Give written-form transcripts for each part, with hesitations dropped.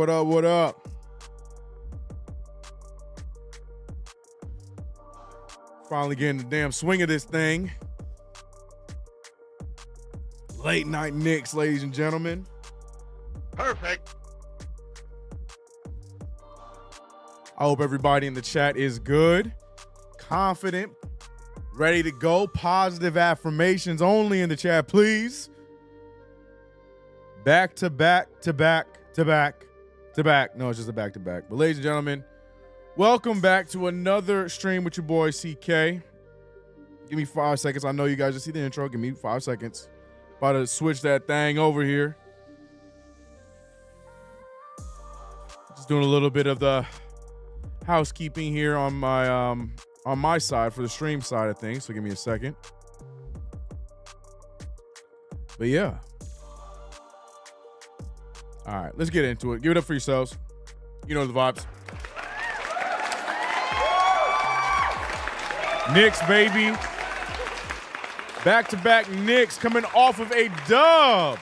What up? What up? Finally getting the damn swing of this thing. Late night Knicks, ladies and gentlemen. Perfect. I hope everybody in the chat is good, confident, ready to go. Positive affirmations only in the chat, please. Back to back to back to back to back. No, it's just a back to back. But ladies and gentlemen, welcome back to another stream with your boy CK. Give me 5 seconds. I know you guys just see the intro. Give me 5 seconds. About to switch that thing over here. Just doing a little bit of the housekeeping here on my side for the stream side of things. So give me a second. But yeah. All right, let's get into it. Give it up for yourselves. You know the vibes. Knicks, baby. Back-to-back Knicks coming off of a dub.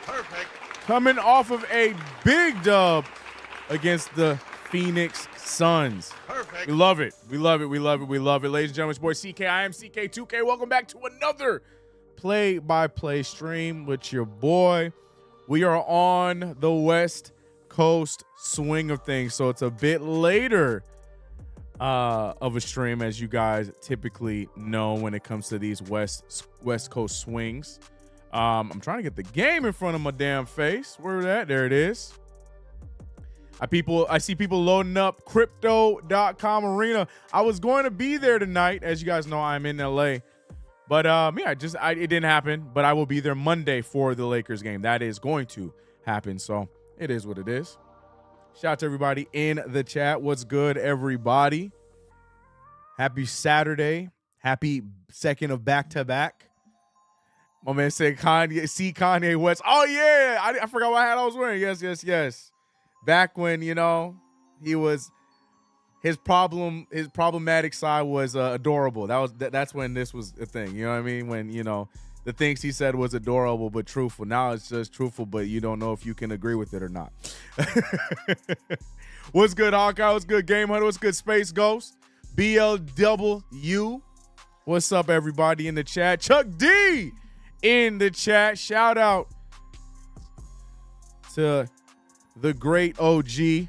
Perfect. Coming off of a big dub against the Phoenix Suns. Perfect. We love it. We love it. We love it. We love it. Ladies and gentlemen, it's your boy CK. I am CK2K. Welcome back to another play-by-play stream with your boy. We are on the West Coast swing of things, so it's a bit later of a stream, as you guys typically know when it comes to these West Coast swings. I'm trying to get the game in front of my damn face. Where is that? There it is. I see people loading up crypto.com arena. I was going to be there tonight. As you guys know, I'm in LA. But yeah, it didn't happen. But I will be there Monday for the Lakers game. That is going to happen. So it is what it is. Shout out to everybody in the chat. What's good, everybody? Happy Saturday. Happy second of back-to-back. My man said Kanye West. Oh, yeah. I forgot what hat I was wearing. Yes. Back when, his problematic side was adorable. That's when this was a thing. You know what I mean? When, the things he said was adorable but truthful. Now it's just truthful, but you don't know if you can agree with it or not. What's good, Hawkeye? What's good, Game Hunter? What's good, Space Ghost? BLW. What's up, everybody in the chat? Chuck D in the chat. Shout out to the great OG.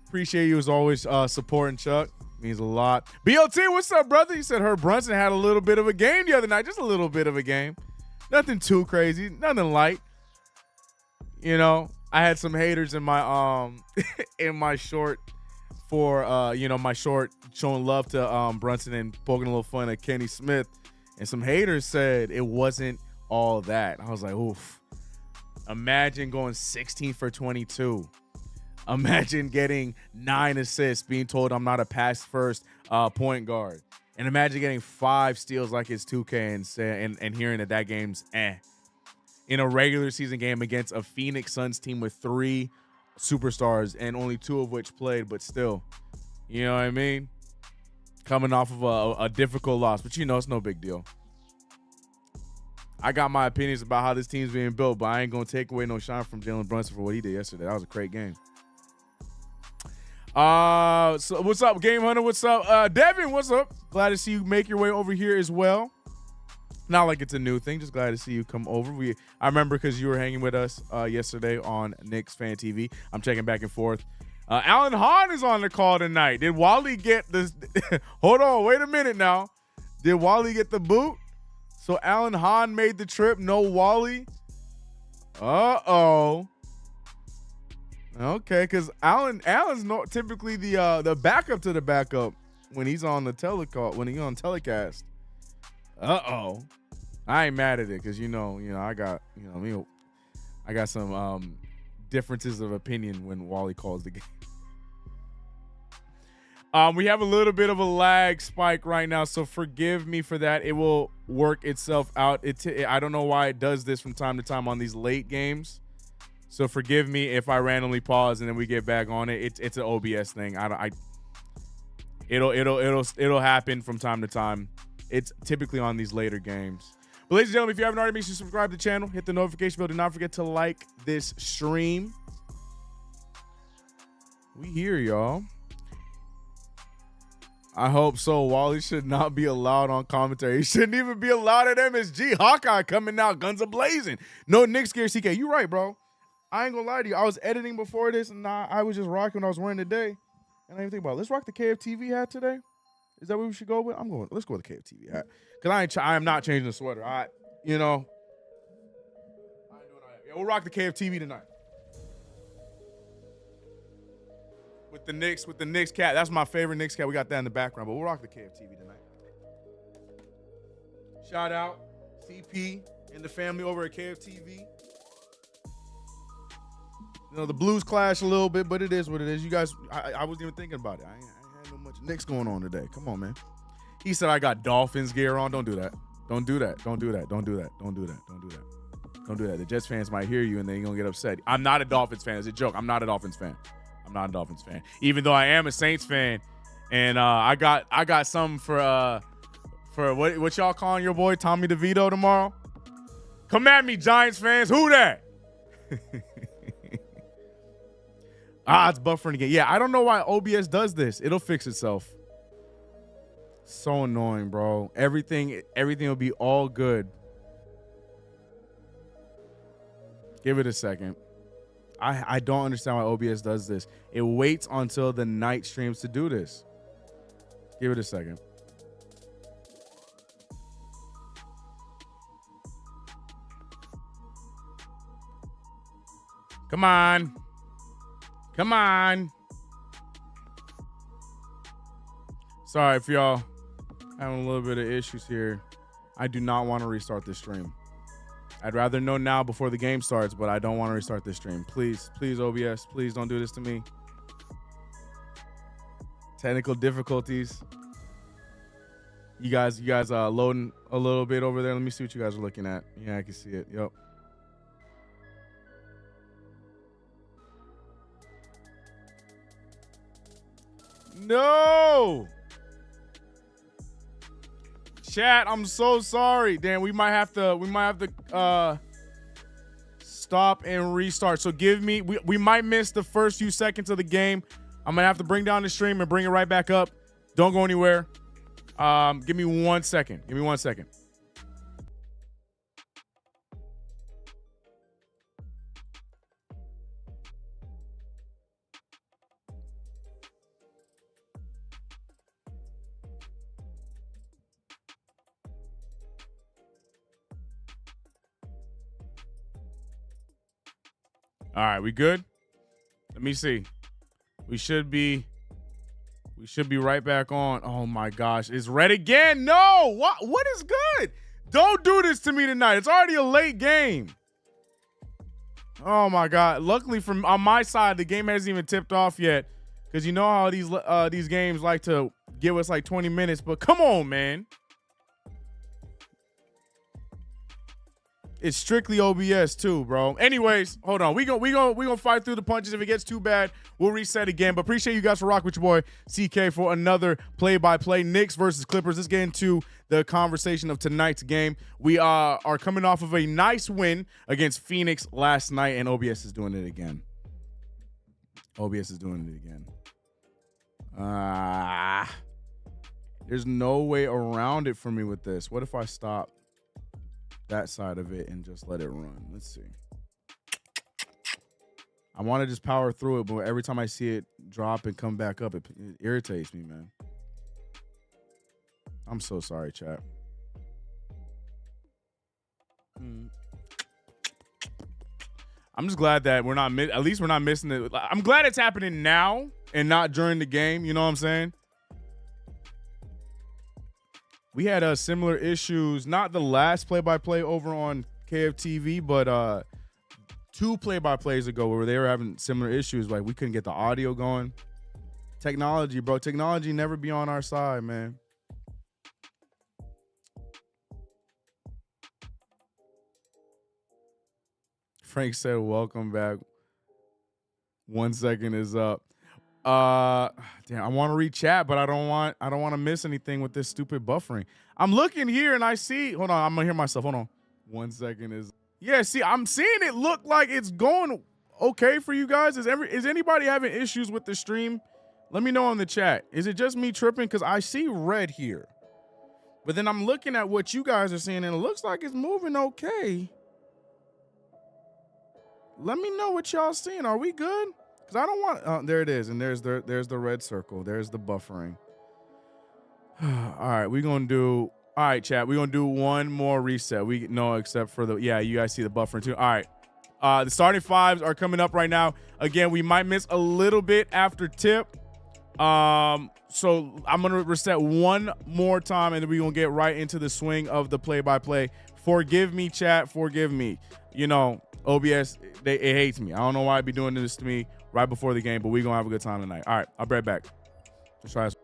Appreciate you as always supporting Chuck. Means a lot. BLT, what's up, brother? You said Herb Brunson had a little bit of a game the other night. Just a little bit of a game. Nothing too crazy. Nothing light. I had some haters in my in my short for my short showing love to Brunson and poking a little fun at Kenny Smith. And some haters said it wasn't all that. I was like, oof. Imagine going 16 for 22. Imagine getting 9 assists, being told I'm not a pass-first point guard. And imagine getting 5 steals like it's 2K and hearing that game's in a regular season game against a Phoenix Suns team with 3 superstars and only 2 of which played, but still. You know what I mean? Coming off of a difficult loss, but it's no big deal. I got my opinions about how this team's being built, but I ain't going to take away no shine from Jalen Brunson for what he did yesterday. That was a great game. So what's up, Game Hunter? What's up? Devin, what's up? Glad to see you make your way over here as well. Not like it's a new thing, just glad to see you come over. I remember because you were hanging with us yesterday on Knicks Fan TV. I'm checking back and forth. Alan Hahn is on the call tonight. Did Wally get this? Hold on, wait a minute now. Did Wally get the boot? So Alan Hahn made the trip, no Wally. Uh-oh. Okay, because Alan's not typically the backup to the backup when he's on the telecast. Uh-oh. I ain't mad at it because I got some differences of opinion when Wally calls the game. We have a little bit of a lag spike right now, so forgive me for that. It will work itself out. I don't know why it does this from time to time on these late games. So forgive me if I randomly pause and then we get back on it. It's an OBS thing. It'll happen from time to time. It's typically on these later games. But ladies and gentlemen, if you haven't already, make sure you subscribe to the channel, hit the notification bell. Do not forget to like this stream. We here, y'all. I hope so. Wally should not be allowed on commentary. He shouldn't even be allowed at MSG. Hawkeye coming out, guns a blazing. No Knicks gear, CK. You right, bro. I ain't gonna lie to you. I was editing before this, and I was just rocking what I was wearing today. And I didn't even think about it. Let's rock the KFTV hat today. Is that what we should go with? Let's go with the KFTV hat. Because I am not changing the sweater. I ain't doing all that. Yeah, we'll rock the KFTV tonight. With the Knicks cap. That's my favorite Knicks cap. We got that in the background, but we'll rock the KFTV tonight. Shout out CP and the family over at KFTV. You know, the Blues clash a little bit, but it is what it is. You guys, I wasn't even thinking about it. I ain't had no much Knicks going on today. Come on, man. He said I got Dolphins gear on. Don't do that. Don't do that. Don't do that. Don't do that. Don't do that. Don't do that. Don't do that. The Jets fans might hear you and they're going to get upset. I'm not a Dolphins fan. It's a joke. I'm not a Dolphins fan. I'm not a Dolphins fan. Even though I am a Saints fan. And I got something for what y'all calling your boy Tommy DeVito tomorrow? Come at me, Giants fans. Who that? It's buffering again. Yeah, I don't know why OBS does this. It'll fix itself. So annoying, bro. Everything will be all good. Give it a second. I don't understand why OBS does this. It waits until the night streams to do this. Give it a second. Come on. Come on. Sorry if y'all having a little bit of issues here. I do not want to restart this stream. I'd rather know now before the game starts, but I don't want to restart this stream. Please, OBS, please don't do this to me. Technical difficulties. You guys loading a little bit over there. Let me see what you guys are looking at. Yeah, I can see it. Yep. No. Chat, I'm so sorry. Damn, we might have to stop and restart. So we might miss the first few seconds of the game. I'm gonna have to bring down the stream and bring it right back up. Don't go anywhere. Give me 1 second. Give me 1 second. All right, we good? Let me see. We should be right back on. Oh my gosh, it's red again. No, what is good? Don't do this to me tonight. It's already a late game. Oh my God. Luckily from on my side, the game hasn't even tipped off yet. Because you know how these games like to give us like 20 minutes, but come on, man. It's strictly OBS too, bro. Anyways, hold on. We gonna fight through the punches. If it gets too bad, we'll reset again. But appreciate you guys for rocking with your boy CK for another play-by-play. Knicks versus Clippers. Let's get into the conversation of tonight's game. We are coming off of a nice win against Phoenix last night, and OBS is doing it again. OBS is doing it again. There's no way around it for me with this. What if I stop that side of it and just let it run? Let's see. I want to just power through it, but every time I see it drop and come back up, it irritates me, man. I'm so sorry, chat. I'm just glad that we're not at least we're not missing it. I'm glad it's happening now and not during the game. You know what I'm saying? We had similar issues, not the last play-by-play over on KFTV, but 2 play-by-plays ago where they were having similar issues. Like we couldn't get the audio going. Technology, bro. Technology never be on our side, man. Frank said, welcome back. 1 second is up. Damn, I want to read chat, but I don't want to miss anything with this stupid buffering. I'm looking here and I see, hold on, I'm gonna hear myself. Hold on. 1 second is, yeah, see, I'm seeing it look like it's going okay for you guys? Is anybody having issues with the stream? Let me know in the chat. Is it just me tripping? Because I see red here. But then I'm looking at what you guys are seeing, and it looks like it's moving okay. Let me know what y'all seeing. Are we good? Because I don't want... there it is, and there's the red circle. There's the buffering. All right, we're going to do... All right, chat, we're going to do one more reset. Except for the... Yeah, you guys see the buffering too. All right. The starting fives are coming up right now. Again, we might miss a little bit after tip. So I'm going to reset one more time, and then we're going to get right into the swing of the play-by-play. Forgive me, chat. Forgive me. You know, OBS, it hates me. I don't know why it be doing this to me right before the game, but we're going to have a good time tonight. All right, I'll be right back. Let's try this.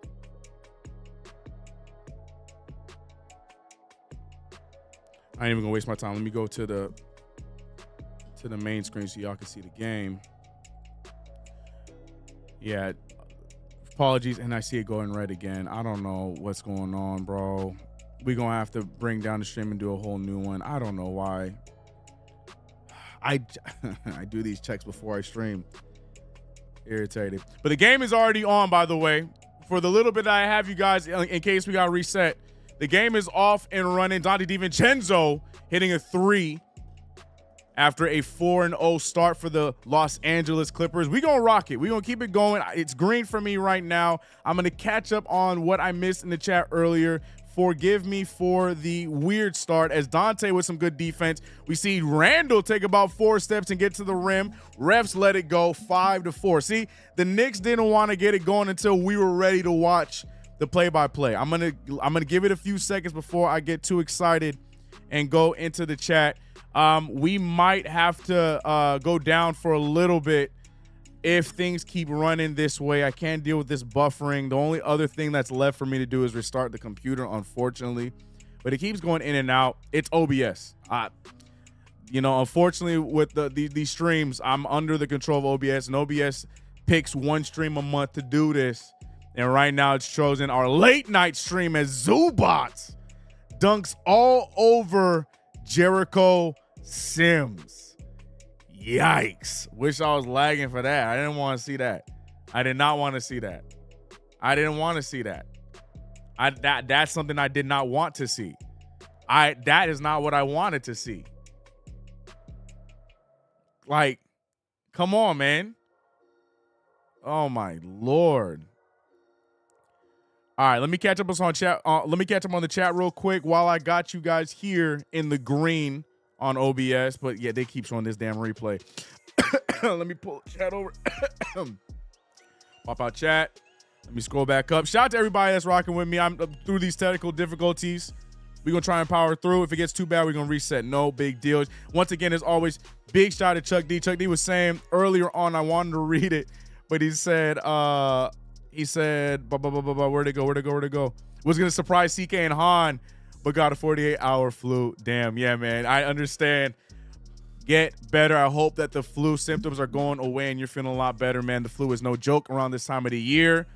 I ain't even going to waste my time. Let me go to the main screen so y'all can see the game. Yeah. Apologies, and I see it going red again. I don't know what's going on, bro. We're going to have to bring down the stream and do a whole new one. I don't know why. I do these checks before I stream. Irritated. But the game is already on, by the way. For the little bit that I have you guys, in case we got reset, the game is off and running. Dante DiVincenzo hitting a 3 after a 4-0 start for the Los Angeles Clippers. We're going to rock it. We're going to keep it going. It's green for me right now. I'm going to catch up on what I missed in the chat earlier. Forgive me for the weird start as Dante with some good defense. We see Randall take about 4 steps and get to the rim. Refs let it go 5-4. See, the Knicks didn't want to get it going until we were ready to watch the play-by-play. I'm gonna give it a few seconds before I get too excited and go into the chat. We might have to go down for a little bit if things keep running this way. I can't deal with this buffering. The only other thing that's left for me to do is restart the computer, unfortunately. But it keeps going in and out. It's OBS. Unfortunately, with these streams, I'm under the control of OBS, and OBS picks one stream a month to do this. And right now, it's chosen our late night stream as Zubots dunks all over Jericho Sims. Yikes. Wish I was lagging for that. I didn't want to see that. I did not want to see that. I didn't want to see that. That's something I did not want to see. That is not what I wanted to see. Like, come on, man. Oh my Lord. All right, let me catch up on chat. Let me catch up on the chat real quick while I got you guys here in the green on OBS. But yeah, they keep showing this damn replay. Let me pull chat over. Pop out chat. Let me scroll back up. Shout out to everybody that's rocking with me. I'm through these technical difficulties. We're going to try and power through. If it gets too bad, we're going to reset. No big deal. Once again, as always, big shout out to Chuck D. Chuck D was saying earlier on, I wanted to read it, but he said, where'd it go? Was going to surprise CK and Han, but got a 48-hour flu. Damn, yeah, man. I understand. Get better. I hope that the flu symptoms are going away and you're feeling a lot better, man. The flu is no joke around this time of the year.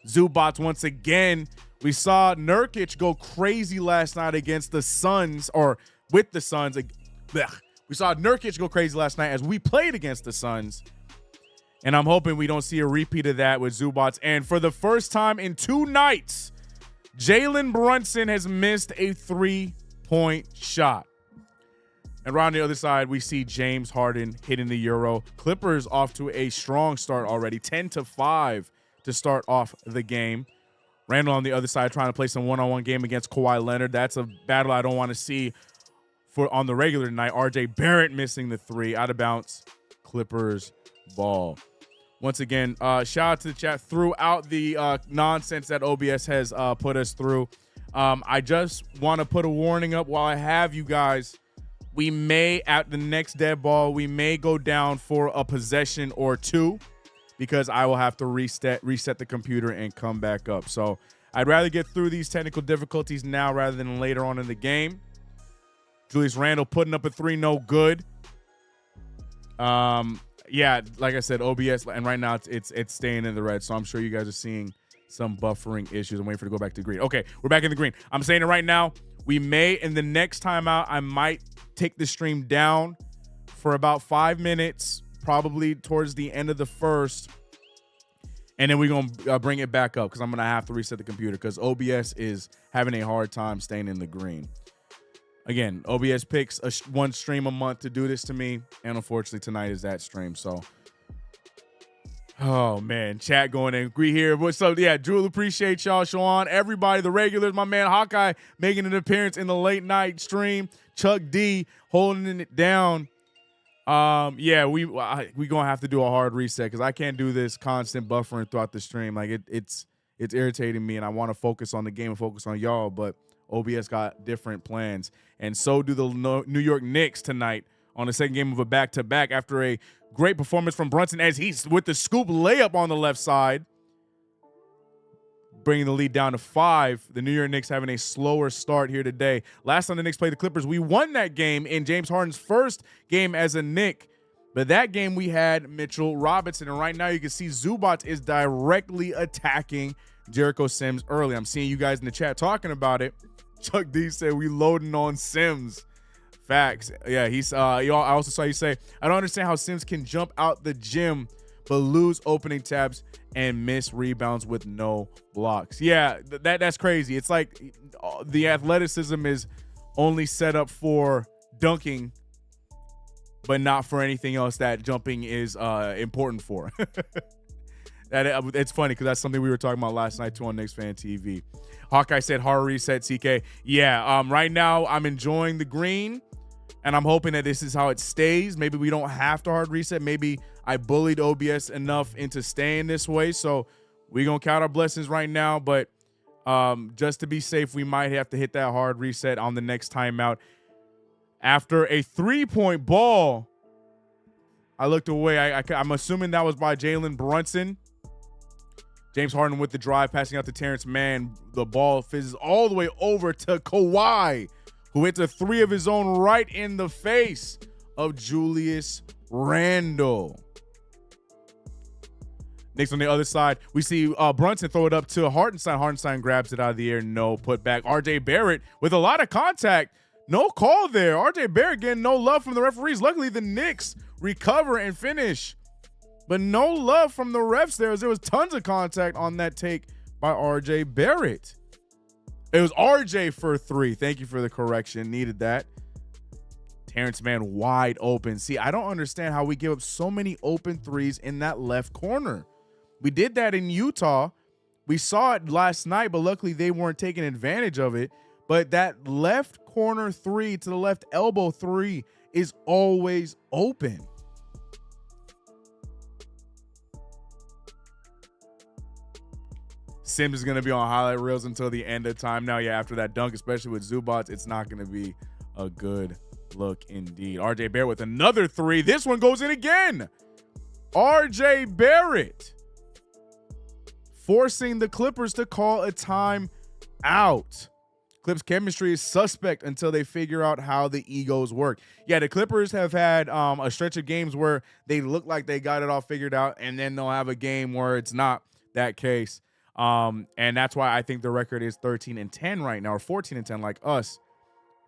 Zubots once again. We saw Nurkic go crazy last night against the Suns, or with the Suns. We saw Nurkic go crazy last night as we played against the Suns. And I'm hoping we don't see a repeat of that with Zubots. And for the first time in 2 nights, Jalen Brunson has missed a 3-point shot. And around the other side, we see James Harden hitting the Euro. Clippers off to a strong start already, 10-5 to start off the game. Randall on the other side trying to play some one-on-one game against Kawhi Leonard. That's a battle I don't want to see for on the regular tonight. RJ Barrett missing the 3, out of bounds. Clippers ball. Once again, shout out to the chat throughout the nonsense that OBS has put us through. I just want to put a warning up while I have you guys. We may, at the next dead ball, we may go down for a possession or 2. Because I will have to reset the computer and come back up. So I'd rather get through these technical difficulties now rather than later on in the game. Julius Randle putting up a 3, no good. Yeah, like I said, OBS, and right now it's staying in the red. So I'm sure you guys are seeing some buffering issues. I'm waiting for it to go back to green. Okay, we're back in the green. I'm saying it right now. We may, in the next time out, I might take the stream down for about 5 minutes. probably towards the end of the first. And then we're going to bring it back up because I'm going to have to reset the computer because OBS is having a hard time staying in the green. Again, OBS picks one stream a month to do this to me. And unfortunately, tonight is that stream. So, oh, man. Chat going in. Agree here. What's up? Yeah, Drew, appreciate y'all. Sean, everybody, the regulars, my man Hawkeye making an appearance in the late night stream. Chuck D holding it down. Yeah, we gonna have to do a hard reset because I can't do this constant buffering throughout the stream. Like it's irritating me, and I want to focus on the game and focus on y'all, but OBS got different plans, and so do the New York Knicks tonight on the second game of a back-to-back after a great performance from Brunson as he's with the scoop layup on the left side, bringing the lead down to 5. The New York Knicks having a slower start here today. Last time the Knicks played the Clippers, we won that game in James Harden's first game as a Knick. But that game we had Mitchell Robinson. And right now you can see Zubac is directly attacking Jericho Sims early. I'm seeing you guys in the chat talking about it. Chuck D said we loading on Sims. Facts. Yeah, he's I also saw you say, I don't understand how Sims can jump out the gym but lose opening tabs and miss rebounds with no blocks. Yeah, that's crazy. It's like the athleticism is only set up for dunking, but not for anything else that jumping is important for. It's funny because that's something we were talking about last night too on Knicks Fan TV. Hawkeye said hard reset, CK. Yeah, right now I'm enjoying the green, and I'm hoping that this is how it stays. Maybe we don't have to hard reset. Maybe I bullied OBS enough into staying this way. So we're going to count our blessings right now. But just to be safe, we might have to hit that hard reset on the next timeout. After a 3-point ball, I looked away. I'm assuming that was by Jalen Brunson. James Harden with the drive, passing out to Terrence Mann. The ball fizzes all the way over to Kawhi, who hits a 3 of his own right in the face of Julius Randle. Knicks on the other side, we see Brunson throw it up to Hartenstein. Hartenstein grabs it out of the air. No putback. RJ Barrett with a lot of contact. No call there. RJ Barrett getting no love from the referees. Luckily, the Knicks recover and finish. But no love from the refs there, as there was tons of contact on that take by RJ Barrett. It was RJ for 3. Thank you for the correction. Needed that. Terrence Mann wide open. See, I don't understand how we give up so many open threes in that left corner. We did that in Utah. We saw it last night, but luckily they weren't taking advantage of it. But that left corner 3 to the left elbow 3 is always open. Sims is going to be on highlight reels until the end of time. Now, yeah, after that dunk, especially with Zubac, it's not going to be a good look indeed. RJ Barrett with another 3. This one goes in again. RJ Barrett forcing the Clippers to call a timeout. Clips chemistry is suspect until they figure out how the egos work. Yeah, the Clippers have had a stretch of games where they look like they got it all figured out, and then they'll have a game where it's not that case. And that's why I think the record is 13-10 right now, or 14-10 like us.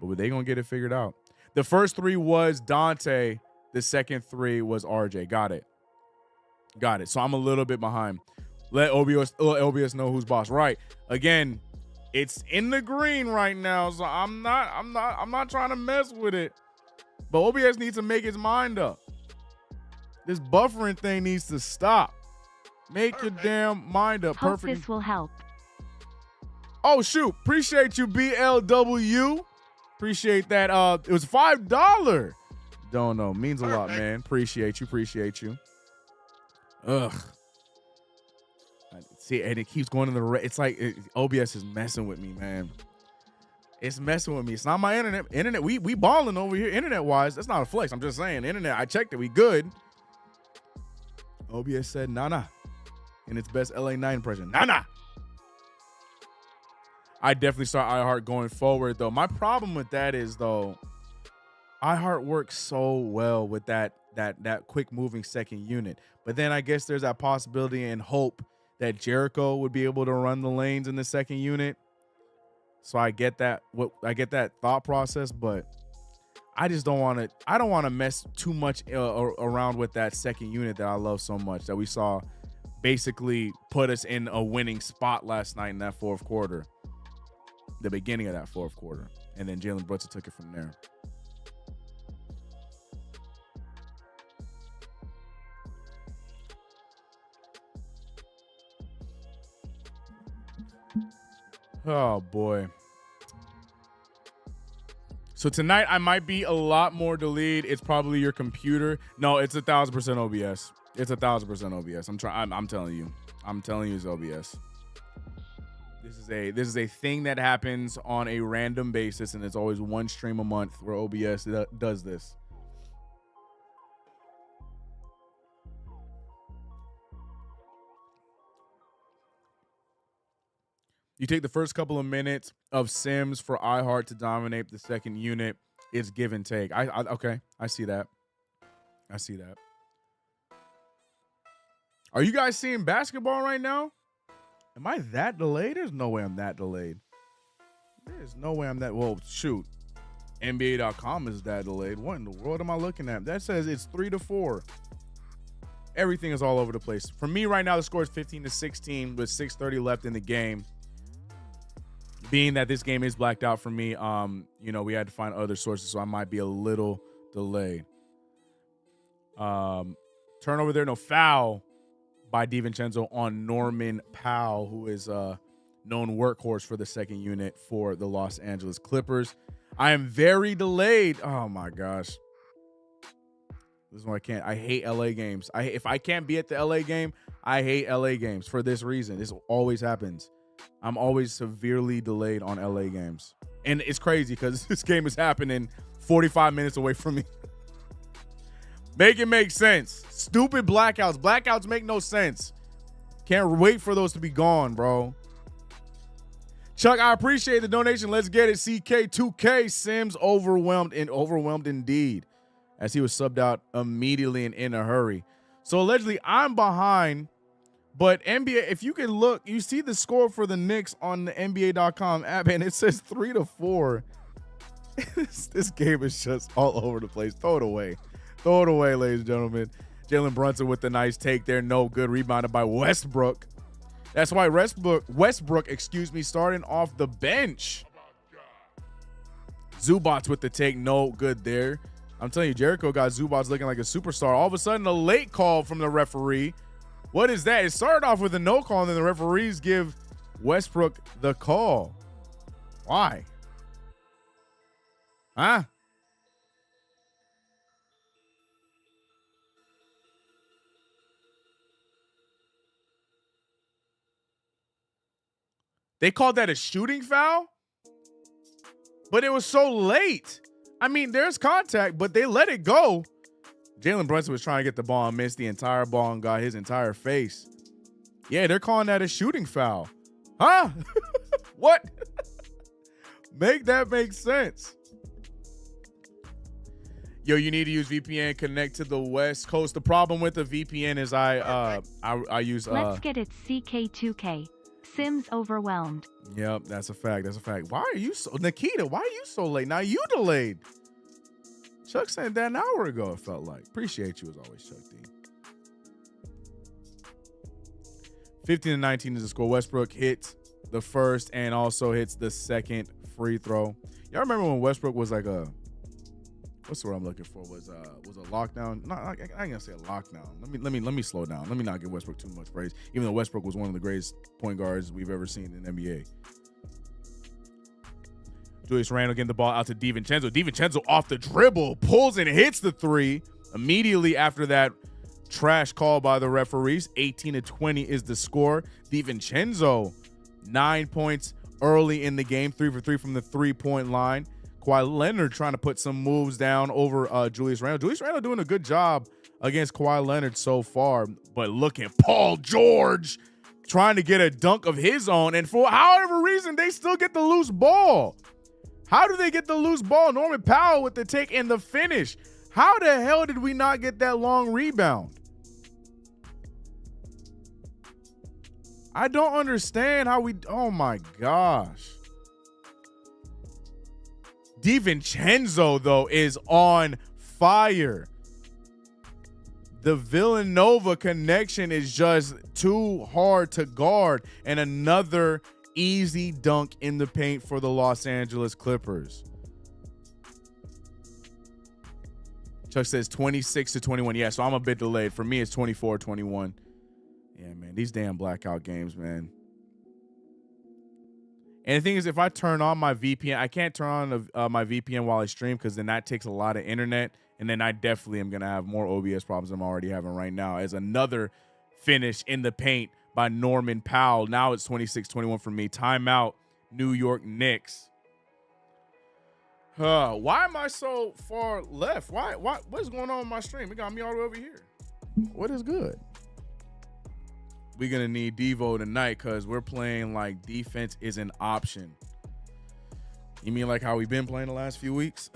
But they going to get it figured out. The first 3 was Dante. The second 3 was RJ. Got it. So I'm a little bit behind. Let OBS know who's boss. Right. Again, it's in the green right now, so I'm not trying to mess with it. But OBS needs to make his mind up. This buffering thing needs to stop. Make your damn mind up. Hope Perfect. This will help. Oh shoot! Appreciate you, BLW. Appreciate that. It was $5. Don't know. Means a lot, man. Appreciate you. Ugh. See, and it keeps going in the red. It's like OBS is messing with me, man. It's messing with me. It's not my internet. Internet, we balling over here, internet-wise. That's not a flex. I'm just saying, internet. I checked it. We good. OBS said, nah. In its best LA Knight impression, nah. I definitely start iHeart going forward, though. My problem with that is, though, iHeart works so well with that quick moving second unit. But then I guess there's that possibility and hope that Jericho would be able to run the lanes in the second unit. So I get that thought process, but I just don't want to. I don't want to mess too much around with that second unit that I love so much that we saw basically put us in a winning spot last night in that fourth quarter, the beginning of that fourth quarter, and then Jalen Brunson took it from there. Oh boy. So tonight I might be a lot more delayed. It's probably your computer. No, it's 1,000% OBS. It's 1,000% OBS. I'm telling you. I'm telling you it's OBS. This is a thing that happens on a random basis, and it's always one stream a month where OBS does this. You take the first couple of minutes of Sims for iHeart to dominate the second unit. It's give and take. Okay, I see that. I see that. Are you guys seeing basketball right now? Am I that delayed? There's no way I'm that delayed. There's no way I'm that. Well, shoot. NBA.com is that delayed. What in the world am I looking at? That says it's 3-4. Everything is all over the place. For me right now, the score is 15-16 with 6:30 left in the game. Being that this game is blacked out for me, we had to find other sources, so I might be a little delayed. Turnover there, no foul by DiVincenzo on Norman Powell, who is a known workhorse for the second unit for the Los Angeles Clippers. I am very delayed. Oh my gosh. This is why I can't. I hate LA games. If I can't be at the LA game, I hate LA games for this reason. This always happens. I'm always severely delayed on LA games. And it's crazy because this game is happening 45 minutes away from me. Make it make sense. Stupid blackouts. Blackouts make no sense. Can't wait for those to be gone, bro. Chuck, I appreciate the donation. Let's get it. CK2K. Sims overwhelmed indeed, as he was subbed out immediately and in a hurry. So allegedly, I'm behind. But NBA, if you can look, you see the score for the Knicks on the NBA.com app, and it says 3-4. This game is just all over the place. Throw it away. Throw it away, ladies and gentlemen. Jalen Brunson with the nice take there. No good. Rebounded by Westbrook. That's why Westbrook, starting off the bench. Zubats with the take. No good there. I'm telling you, Jericho got Zubats looking like a superstar. All of a sudden, a late call from the referee. What is that? It started off with a no call, and then the referees give Westbrook the call. Why? Huh? They called that a shooting foul? But it was so late. I mean, there's contact, but they let it go. Jalen Brunson was trying to get the ball and missed the entire ball and got his entire face. Yeah, they're calling that a shooting foul. Huh? What? Make that make sense. Yo, you need to use VPN, connect to the West Coast. The problem with the VPN is I use Let's get it. CK2K. Sims overwhelmed. Yep, that's a fact. That's a fact. Why are you so Nikita? Why are you so late? Now you delayed. Chuck sent that an hour ago, it felt like. Appreciate you as always, Chuck D. 15-19 is the score. Westbrook hits the first and also hits the second free throw. Y'all remember when Westbrook was like what's the word I'm looking for? Was a lockdown? No, I ain't gonna say a lockdown. Let me slow down. Let me not give Westbrook too much praise, even though Westbrook was one of the greatest point guards we've ever seen in the NBA. Julius Randle getting the ball out to DiVincenzo. DiVincenzo off the dribble, pulls and hits the three. Immediately after that trash call by the referees, 18-20 is the score. DiVincenzo, 9 points early in the game, 3 for 3 from the three-point line. Kawhi Leonard trying to put some moves down over Julius Randle. Julius Randle doing a good job against Kawhi Leonard so far, but look at Paul George trying to get a dunk of his own, and for however reason, they still get the loose ball. How do they get the loose ball? Norman Powell with the take and the finish. How the hell did we not get that long rebound? I don't understand how we, oh my gosh. DiVincenzo, though, is on fire. The Villanova connection is just too hard to guard. And another easy dunk in the paint for the Los Angeles Clippers. Chuck says 26-21. Yeah, so I'm a bit delayed. For me, it's 24-21. Yeah, man, these damn blackout games, man. And the thing is, if I turn on my VPN, I can't turn on my VPN while I stream because then that takes a lot of internet. And then I definitely am going to have more OBS problems than I'm already having right now. As another finish in the paint by Norman Powell. Now it's 26-21 for me. Timeout, New York Knicks. Why am I so far left? What's going on with my stream? It got me all the way over here. What is good? We're going to need Devo tonight because we're playing like defense is an option. You mean like how we've been playing the last few weeks?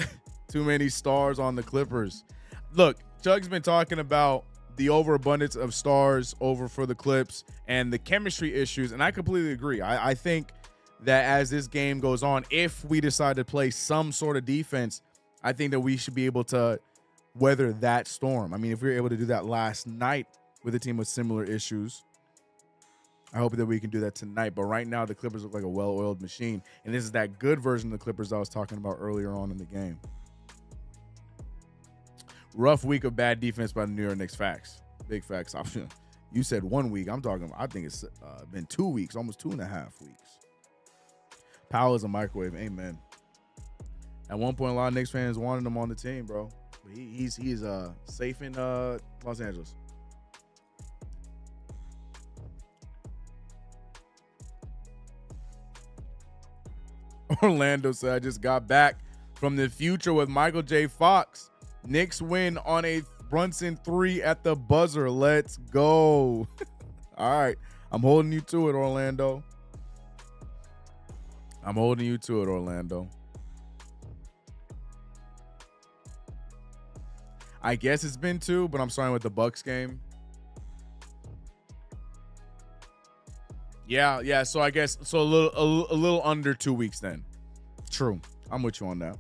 Too many stars on the Clippers. Look, Chuck's been talking about the overabundance of stars over for the Clips and the chemistry issues, and I completely agree. I think that as this game goes on, if we decide to play some sort of defense, I think that we should be able to weather that storm. I mean, if we were able to do that last night with a team with similar issues, I hope that we can do that tonight. But right now, the Clippers look like a well-oiled machine, and this is that good version of the Clippers I was talking about earlier on in the game. Rough week of bad defense by the New York Knicks. Facts. Big facts. You said 1 week. I'm talking, I think it's been 2 weeks, almost 2.5 weeks. Powell is a microwave. Amen. At one point, a lot of Knicks fans wanted him on the team, bro. But he's safe in Los Angeles. Orlando said, I just got back from the future with Michael J. Fox. Knicks win on a Brunson 3 at the buzzer. Let's go. All right. I'm holding you to it, Orlando. I'm holding you to it, Orlando. I guess it's been 2, but I'm starting with the Bucks game. Yeah. So I guess a little under 2 weeks then. True. I'm with you on that.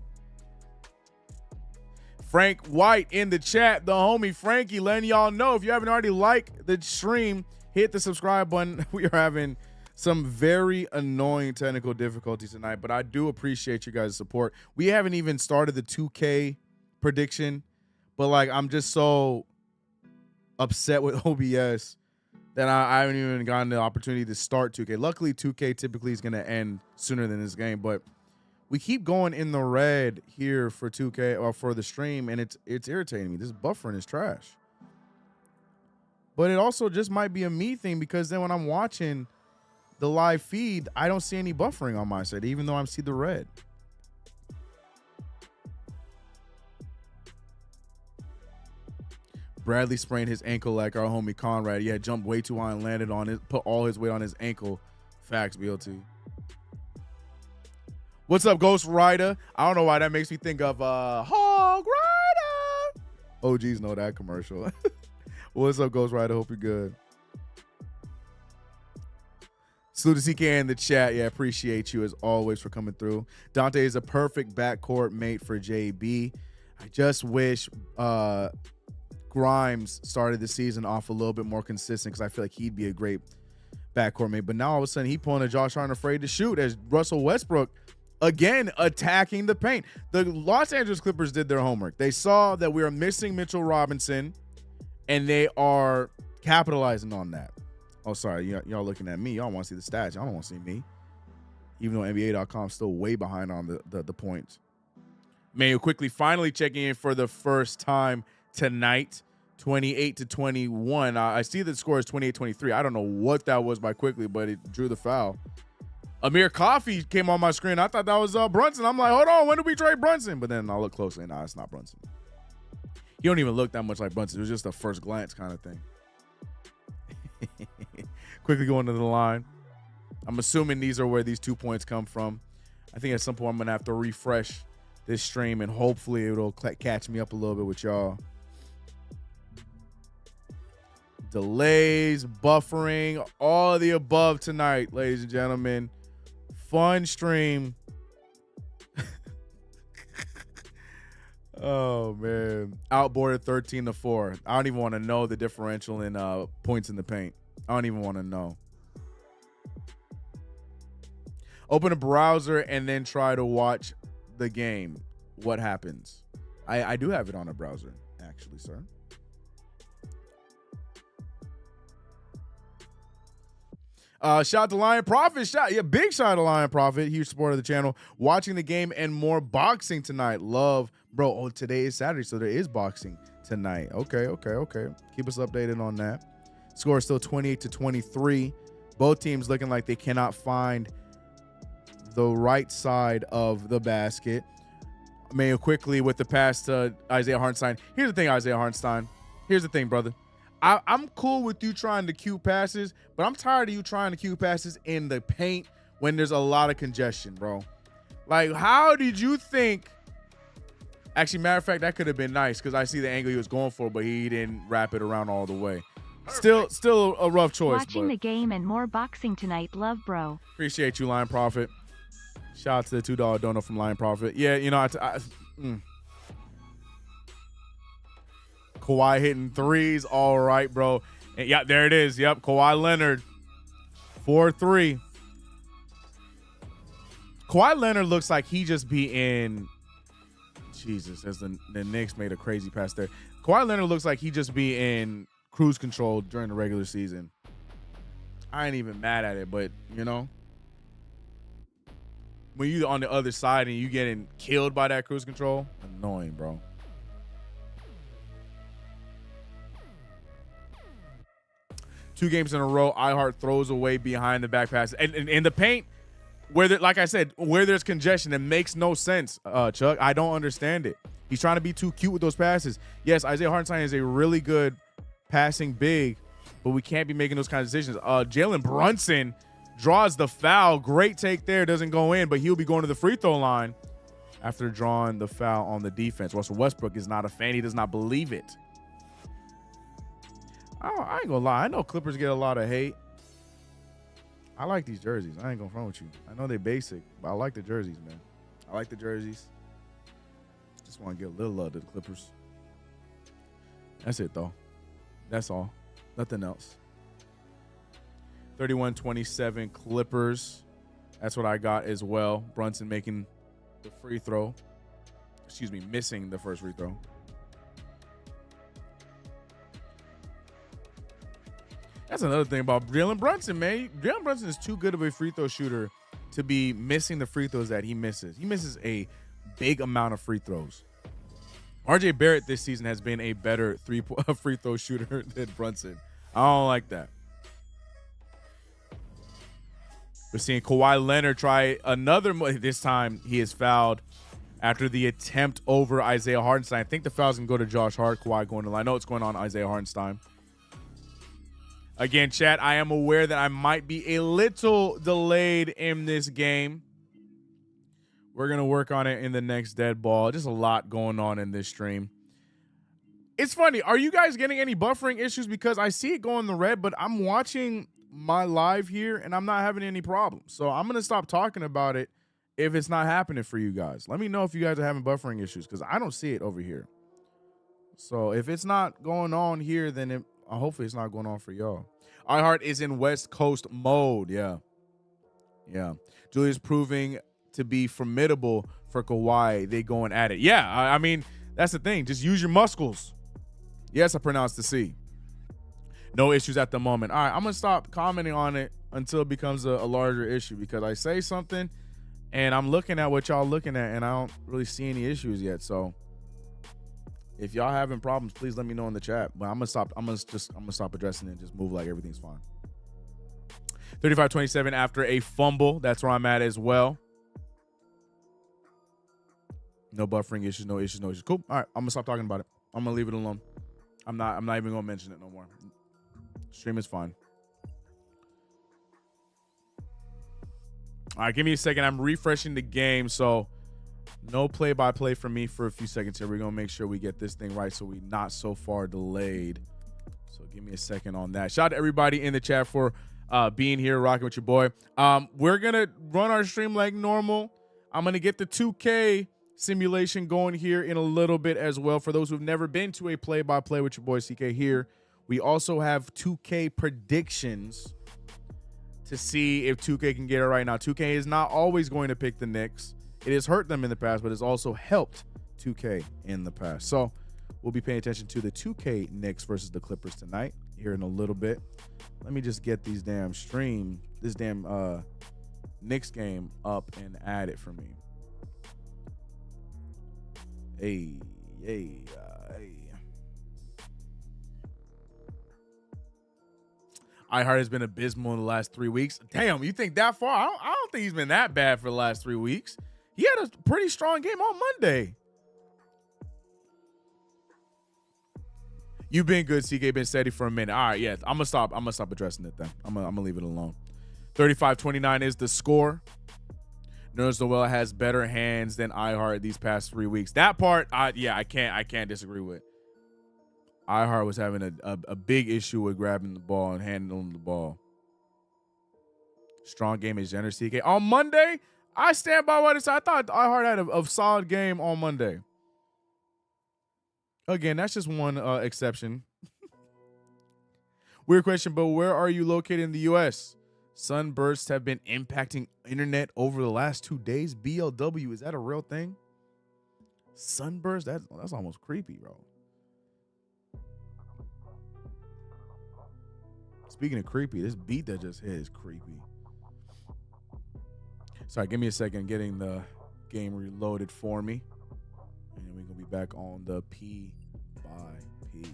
Frank White in the chat, the homie Frankie, letting y'all know if you haven't already liked the stream, hit the subscribe button. We are having some very annoying technical difficulties tonight, but I do appreciate you guys' support. We haven't even started the 2K prediction, but like I'm just so upset with OBS that I haven't even gotten the opportunity to start 2K. Luckily, 2K typically is going to end sooner than this game, but we keep going in the red here for 2K or for the stream, and it's irritating me. This buffering is trash. But it also just might be a me thing because then when I'm watching the live feed, I don't see any buffering on my side, even though I see the red. Bradley sprained his ankle like our homie Conrad. Yeah, jumped way too high and landed on it, put all his weight on his ankle. Facts, BLT. What's up, Ghost Rider? I don't know why that makes me think of Hog Rider. OGs know that commercial. What's up, Ghost Rider? Hope you're good. Salute to CK in the chat. Yeah, appreciate you as always for coming through. Dante is a perfect backcourt mate for JB. I just wish Grimes started the season off a little bit more consistent because I feel like he'd be a great backcourt mate. But now all of a sudden he pulling a Josh Hart afraid to shoot as Russell Westbrook again attacking the paint. The Los Angeles Clippers did their homework. They saw that we are missing Mitchell Robinson, and they are capitalizing on that. Oh, sorry. Y'all looking at me. Y'all want to see the stats. Y'all don't want to see me. Even though NBA.com is still way behind on the points. Mayo quickly finally checking in for the first time tonight. 28-21. I see the score is 28-23. I don't know what that was by quickly, but it drew the foul. Amir Coffey came on my screen. I thought that was Brunson. I'm like, hold on, when did we trade Brunson? But then I look closely, and it's not Brunson. He don't even look that much like Brunson. It was just a first glance kind of thing. Quickly going to the line. I'm assuming these are where these 2 points come from. I think at some point I'm going to have to refresh this stream, and hopefully it'll catch me up a little bit with y'all. Delays, buffering, all of the above tonight, ladies and gentlemen. Fun stream. Oh man, outboarded 13-4. I don't even want to know the differential in points in the paint. I don't even want to know. Open a browser and then try to watch the game. What happens? I do have it on a browser, actually, sir. Shout out to Lion Prophet. Big shout out to Lion Prophet. Huge supporter of the channel. Watching the game and more boxing tonight. Love, bro. Oh, today is Saturday, so there is boxing tonight. Okay. Keep us updated on that. Score is still 28-23. Both teams looking like they cannot find the right side of the basket. Mayo quickly with the pass to Isaiah Hartenstein. Here's the thing, Isaiah Hartenstein. Here's the thing, brother. I'm cool with you trying to cue passes, but I'm tired of you trying to cue passes in the paint when there's a lot of congestion, bro. Like, how did you think? Actually, matter of fact, that could have been nice because I see the angle he was going for, but he didn't wrap it around all the way. Still a rough choice. Watching the game and more boxing tonight. Love, bro. Appreciate you, Lion Prophet. Shout out to the $2 donor from Lion Prophet. Yeah, you know, Kawhi hitting threes. All right, bro. And yeah, there it is. Yep, Kawhi Leonard. 4-3. Kawhi Leonard looks like he just be in. Jesus, as the Knicks made a crazy pass there. Kawhi Leonard looks like he just be in cruise control during the regular season. I ain't even mad at it, but, you know, when you on the other side and you getting killed by that cruise control, annoying, bro. Two games in a row, iHeart throws away behind the back pass. And in the paint, where like I said, where there's congestion, it makes no sense, Chuck. I don't understand it. He's trying to be too cute with those passes. Yes, Isaiah Hartenstein is a really good passing big, but we can't be making those kind of decisions. Jalen Brunson draws the foul. Great take there. Doesn't go in, but he'll be going to the free throw line after drawing the foul on the defense. Russell Westbrook is not a fan. He does not believe it. I ain't gonna lie. I know Clippers get a lot of hate. I like these jerseys. I ain't gonna front with you. I know they basic, but I like the jerseys, man. I like the jerseys. Just want to give a little love to the Clippers. That's it, though. That's all. Nothing else. 31-27 Clippers. That's what I got as well. Brunson making the free throw. Excuse me, missing the first free throw. That's another thing about Jalen Brunson, man. Jalen Brunson is too good of a free throw shooter to be missing the free throws that he misses. He misses a big amount of free throws. RJ Barrett this season has been a better free throw shooter than Brunson. I don't like that. We're seeing Kawhi Leonard try another. This time he is fouled after the attempt over Isaiah Hartenstein. I think the foul's going to go to Josh Hart. Kawhi going to line. I know it's going on Isaiah Hartenstein. Again, chat, I am aware that I might be a little delayed in this game. We're going to work on it in the next dead ball. Just a lot going on in this stream. It's funny. Are you guys getting any buffering issues? Because I see it going the red, but I'm watching my live here and I'm not having any problems. So I'm going to stop talking about it if it's not happening for you guys. Let me know if you guys are having buffering issues because I don't see it over here. So if it's not going on here, then hopefully it's not going on for y'all. iHeart is in West Coast mode. Yeah. Julius proving to be formidable for Kawhi. They going at it. Yeah, I mean, that's the thing. Just use your muscles. Yes, I pronounced the C. No issues at the moment. All right, I'm going to stop commenting on it until it becomes a larger issue because I say something and I'm looking at what y'all looking at and I don't really see any issues yet. So if y'all having problems, please let me know in the chat. But I'm gonna stop addressing it and just move like everything's fine. 35-27 after a fumble. That's where I'm at as well. No buffering issues, no issues. Cool. All right, I'm gonna stop talking about it. I'm gonna leave it alone. I'm not even gonna mention it no more. Stream is fine. All right, give me a second. I'm refreshing the game, so no play-by-play from me for a few seconds here. We're going to make sure we get this thing right so we're not so far delayed. So give me a second on that. Shout out to everybody in the chat for being here, rocking with your boy. We're going to run our stream like normal. I'm going to get the 2K simulation going here in a little bit as well. For those who've never been to a play-by-play with your boy CK here, we also have 2K predictions to see if 2K can get it right now. 2K is not always going to pick the Knicks. It has hurt them in the past, but it's also helped 2K in the past. So we'll be paying attention to the 2K Knicks versus the Clippers tonight here in a little bit. Let me just get this damn Knicks game up and add it for me. Hey. iHeart has been abysmal in the last 3 weeks. Damn, you think that far? I don't think he's been that bad for the last 3 weeks. He had a pretty strong game on Monday. You've been good, CK. Been steady for a minute. All right, yeah. I'm gonna stop addressing it then. I'm gonna leave it alone. 35-29 is the score. Nerds Noel has better hands than iHeart these past 3 weeks. That part, I can't disagree with. iHeart was having a big issue with grabbing the ball and handling the ball. Strong game is generous, CK. On Monday, I stand by what I said. I thought iHeart had a solid game on Monday. Again, that's just one exception. Weird question, but where are you located in the U.S.? Sunbursts have been impacting internet over the last 2 days. BLW, is that a real thing? Sunburst? That's almost creepy, bro. Speaking of creepy, this beat that just hit is creepy. Sorry, give me a second getting the game reloaded for me. And then we're going to be back on the P by P.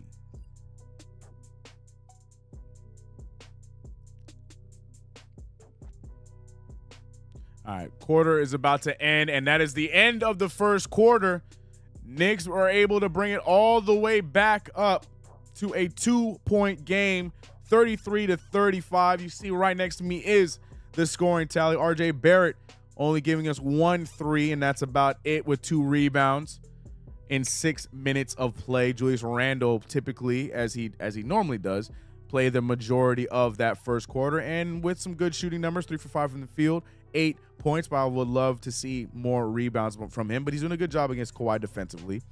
All right, quarter is about to end, and that is the end of the first quarter. Knicks were able to bring it all the way back up to a 2-point game, 33-35. You see right next to me is the scoring tally. RJ Barrett only giving us 1 3, and that's about it with 2 rebounds in 6 minutes of play. Julius Randle typically, as he normally does, play the majority of that first quarter, and with some good shooting numbers, 3 for 5 from the field, 8 points, but I would love to see more rebounds from him, but he's doing a good job against Kawhi defensively.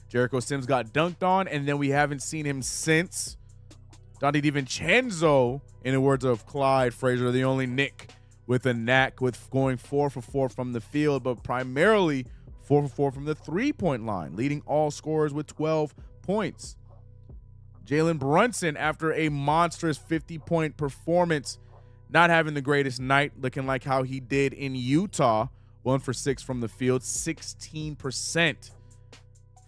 Jericho Sims got dunked on, and then we haven't seen him since. Dante DiVincenzo, in the words of Clyde Frazier, the only Knick with a knack with going 4 for 4 from the field, but primarily 4 for 4 from the three-point line, leading all scorers with 12 points. Jalen Brunson, after a monstrous 50-point performance, not having the greatest night, looking like how he did in Utah. 1 for 6 from the field, 16%.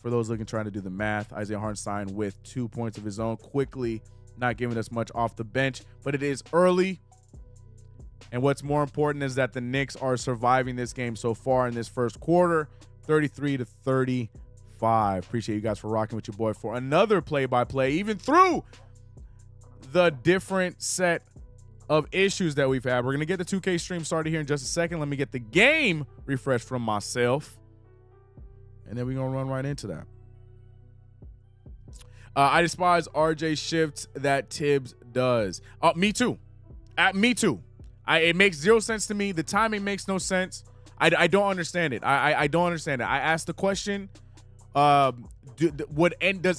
For those trying to do the math, Isaiah Hartenstein with 2 points of his own, quickly not giving us much off the bench, but it is early. And what's more important is that the Knicks are surviving this game so far in this first quarter, 33-35. Appreciate you guys for rocking with your boy for another play-by-play, even through the different set of issues that we've had. We're going to get the 2K stream started here in just a second. Let me get the game refreshed from myself, and then we're going to run right into that. I despise RJ shifts that Tibbs does. Me too. Me too. It makes zero sense to me. The timing makes no sense. I don't understand it. I don't understand it. I asked the question, does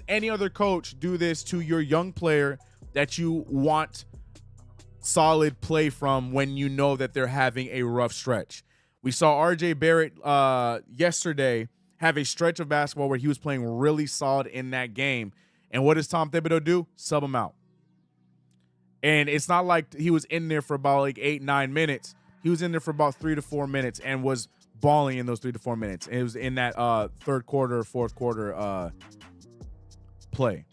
any other coach do this to your young player that you want solid play from when you know that they're having a rough stretch? We saw RJ Barrett yesterday have a stretch of basketball where he was playing really solid in that game. And what does Tom Thibodeau do? Sub him out. And it's not like he was in there for about like 8-9 minutes. He was in there for about 3 to 4 minutes and was balling in those 3 to 4 minutes. And it was in that third quarter, fourth quarter play.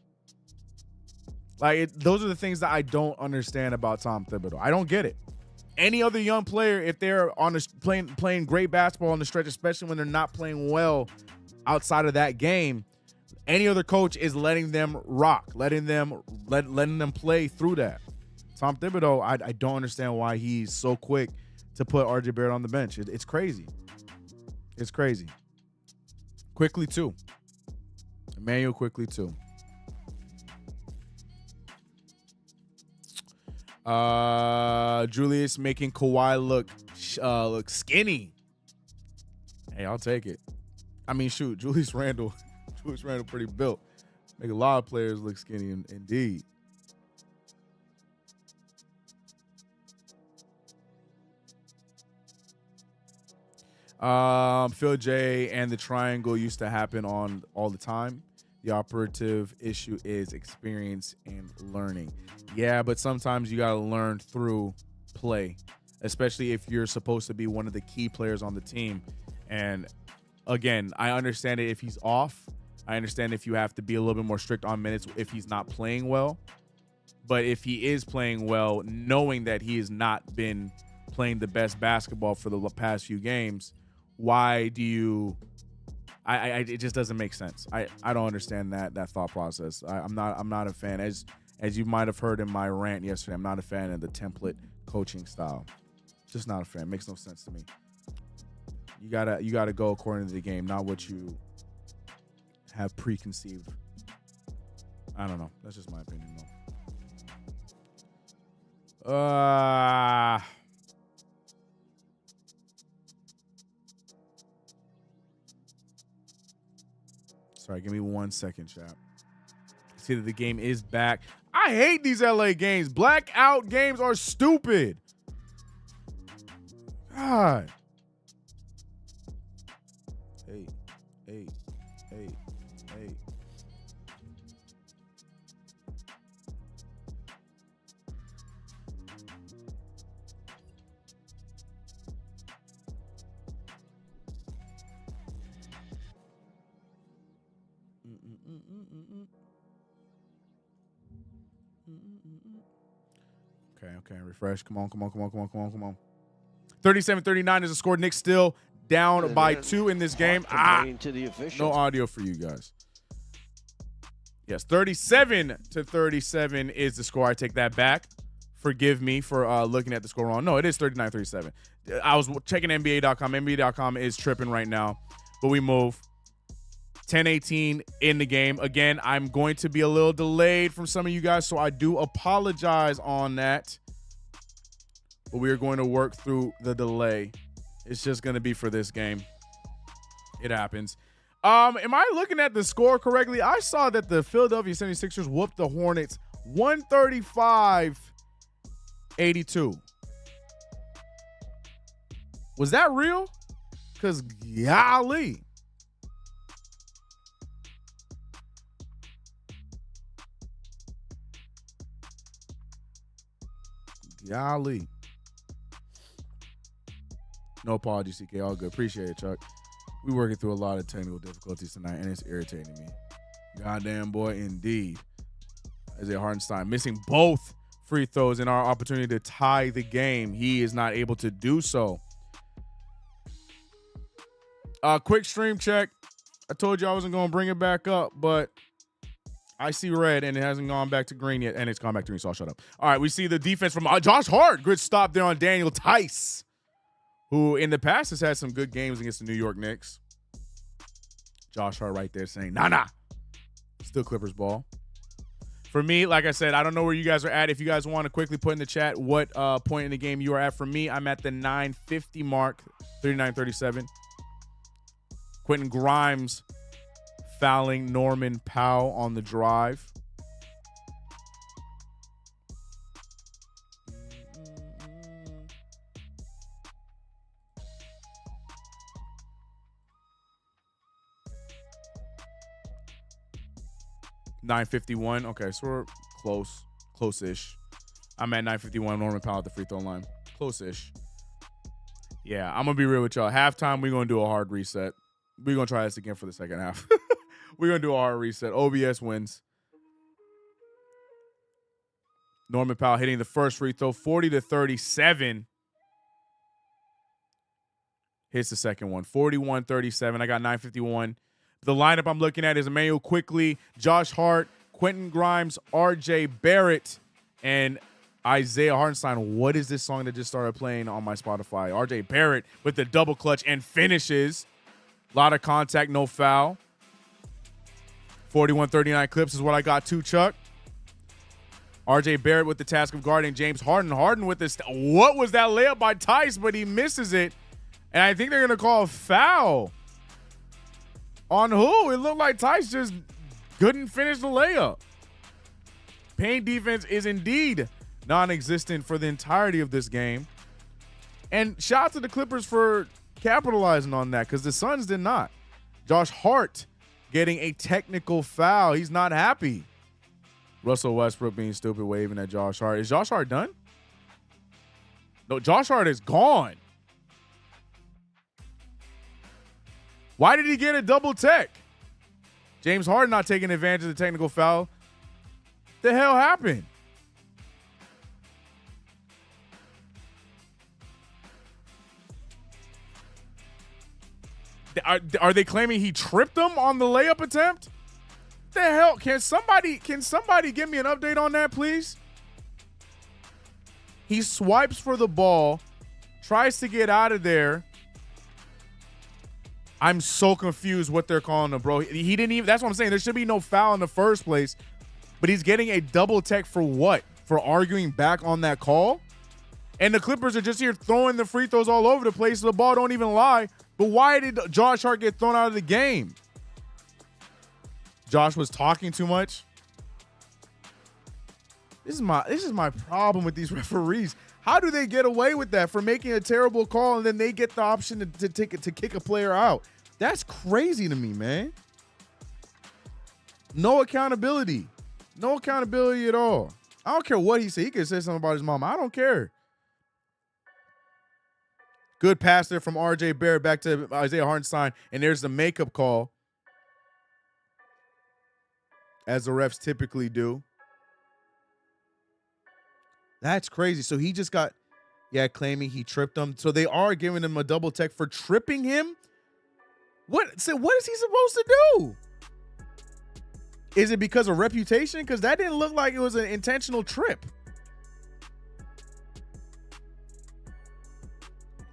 Like, those are the things that I don't understand about Tom Thibodeau. I don't get it. Any other young player, if they're on playing great basketball on the stretch, especially when they're not playing well outside of that game, any other coach is letting them rock, letting them play through that. Tom Thibodeau, I don't understand why he's so quick to put RJ Barrett on the bench. It's crazy. It's crazy. Quickly too. Emmanuel quickly too. Julius making Kawhi look skinny. Hey, I'll take it. I mean, shoot, Julius Randle pretty built. Make a lot of players look skinny indeed. Phil J and the triangle used to happen on all the time. The operative issue is experience and learning. Yeah, but sometimes you got to learn through play, especially if you're supposed to be one of the key players on the team. And again, I understand it if he's off. I understand if you have to be a little bit more strict on minutes if he's not playing well. But if he is playing well, knowing that he has not been playing the best basketball for the past few games, why do you it just doesn't make sense. I don't understand that thought process. I'm not a fan, as you might have heard in my rant yesterday. I'm not a fan of the template coaching style. Just not a fan. Makes no sense to me. You gotta go according to the game, not what you have preconceived. I don't know. That's just my opinion, though. Sorry, give me 1 second, chat. See that the game is back. I hate these LA games. Blackout games are stupid. God. Hey. Okay. Refresh. Come on. 37-39 is the score. Knicks still down by 2 in this game. No audio for you guys. Yes, 37-37 is the score. I take that back. Forgive me for looking at the score wrong. No, it is 39-37. I was checking NBA.com. NBA.com is tripping right now, but we move. 10-18 in the game. Again, I'm going to be a little delayed from some of you guys, so I do apologize on that. But we are going to work through the delay. It's just going to be for this game. It happens. Am I looking at the score correctly? I saw that the Philadelphia 76ers whooped the Hornets 135-82. Was that real? Because golly. Golly. No apologies, CK. All good. Appreciate it, Chuck. We're working through a lot of technical difficulties tonight, and it's irritating me. Goddamn boy, indeed. Isaiah Hartenstein missing both free throws in our opportunity to tie the game. He is not able to do so. Quick stream check. I told you I wasn't going to bring it back up, but I see red, and it hasn't gone back to green yet, and it's gone back to green, so I'll shut up. All right, we see the defense from Josh Hart. Good stop there on Daniel Tice, who in the past has had some good games against the New York Knicks. Josh Hart right there saying, nah. Still Clippers ball. For me, like I said, I don't know where you guys are at. If you guys want to quickly put in the chat what point in the game you are at. For me, I'm at the 9:50 mark, 39-37. Quentin Grimes fouling Norman Powell on the drive. $9:51. Okay, so we're close-ish. I'm at 9:51. Norman Powell at the free throw line. Close-ish. Yeah, I'm going to be real with y'all. Halftime, we're going to do a hard reset. We're going to try this again for the second half. We're going to do a hard reset. OBS wins. Norman Powell hitting the first free throw, 40-37. Hits the second one, 41-37. I got 9:51. The lineup I'm looking at is Emmanuel Quickley, Josh Hart, Quentin Grimes, RJ Barrett, and Isaiah Hartenstein. What is this song that just started playing on my Spotify? RJ Barrett with the double clutch and finishes. A lot of contact, no foul. 41-39 Clips is what I got too, Chuck. RJ Barrett with the task of guarding James Harden. Harden with this. What was that layup by Tice? But he misses it. And I think they're going to call a foul. On who? It looked like Tice just couldn't finish the layup. Paint defense is indeed non-existent for the entirety of this game. And shout out to the Clippers for capitalizing on that, because the Suns did not. Josh Hart getting a technical foul. He's not happy. Russell Westbrook being stupid, waving at Josh Hart. Is Josh Hart done? No, Josh Hart is gone. Why did he get a double tech? James Harden not taking advantage of the technical foul. The hell happened? Are they claiming he tripped him on the layup attempt? The hell? Can somebody give me an update on that, please? He swipes for the ball, tries to get out of there. I'm so confused what they're calling him, bro. He didn't even, that's what I'm saying. There should be no foul in the first place, but he's getting a double tech for what? For arguing back on that call? And the Clippers are just here throwing the free throws all over the place, so the ball don't even lie. But why did Josh Hart get thrown out of the game? Josh was talking too much. This is my problem with these referees. How do they get away with that for making a terrible call and then they get the option to kick a player out? That's crazy to me, man. No accountability. No accountability at all. I don't care what he said. He could say something about his mom. I don't care. Good pass there from RJ Barrett back to Isaiah Hartenstein, and there's the makeup call, as the refs typically do. That's crazy. So he just got, claiming he tripped him. So they are giving him a double tech for tripping him. What is he supposed to do? Is it because of reputation? Because that didn't look like it was an intentional trip.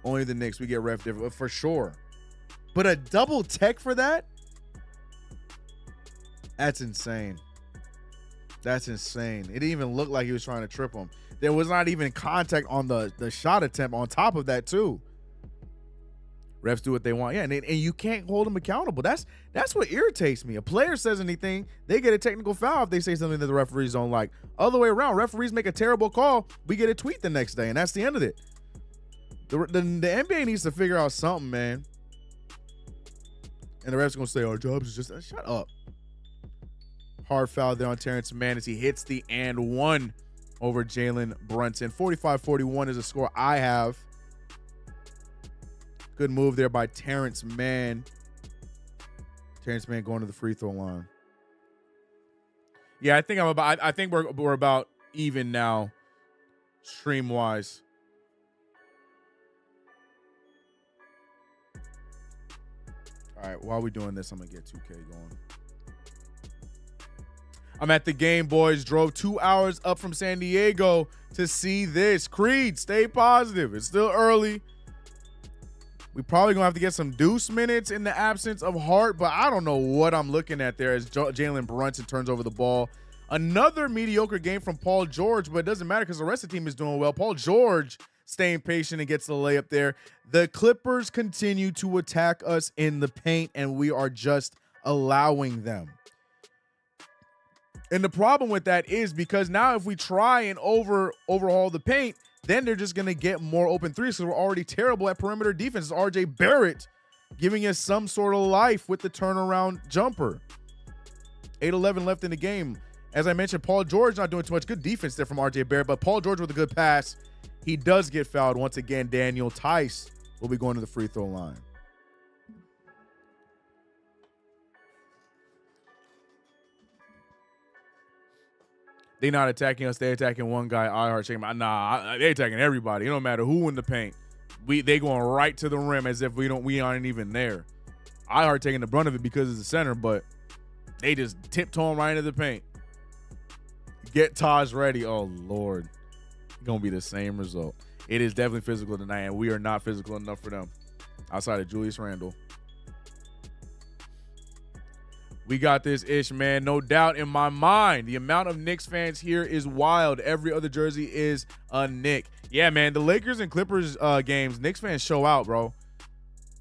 Only the Knicks, we get ref different for sure. But a double tech for that? That's insane. That's insane. It didn't even look like he was trying to trip him. There was not even contact on the shot attempt on top of that too. Refs do what they want. Yeah, and you can't hold them accountable. That's what irritates me. A player says anything, they get a technical foul if they say something that the referees don't like. Other way around, referees make a terrible call, we get a tweet the next day, and that's the end of it. The NBA needs to figure out something, man. And the refs are going to say, our job is just, shut up. Hard foul there on Terrence Mann as he hits the and one over Jalen Brunson. 45-41 is a score I have. Good move there by Terrence Mann. Terrence Mann going to the free throw line. Yeah, I think we're about even now, stream wise. All right, while we're doing this, I'm gonna get 2K going. I'm at the game, boys. Drove 2 hours up from San Diego to see this. Creed, stay positive. It's still early. We probably gonna have to get some deuce minutes in the absence of Hart, but I don't know what I'm looking at there as Jalen Brunson turns over the ball. Another mediocre game from Paul George, but it doesn't matter because the rest of the team is doing well. Paul George staying patient and gets the layup there. The Clippers continue to attack us in the paint, and we are just allowing them. And the problem with that is because now if we try and overhaul the paint, then they're just going to get more open threes because we're already terrible at perimeter defense. It's RJ Barrett giving us some sort of life with the turnaround jumper. 8:11 left in the game. As I mentioned, Paul George not doing too much. Good defense there from RJ Barrett, but Paul George with a good pass. He does get fouled. Once again, Daniel Tice will be going to the free throw line. They not attacking us. They attacking one guy. iHeart shaking my, they attacking everybody. It don't matter who in the paint. They going right to the rim as if we aren't even there. iHeart taking the brunt of it because it's the center, but they just tiptoeing right into the paint. Get Taj ready. Oh Lord, gonna be the same result. It is definitely physical tonight, and we are not physical enough for them. Outside of Julius Randle. We got this ish, man. No doubt in my mind. The amount of Knicks fans here is wild. Every other jersey is a Knick. Yeah, man. The Lakers and Clippers games, Knicks fans show out, bro.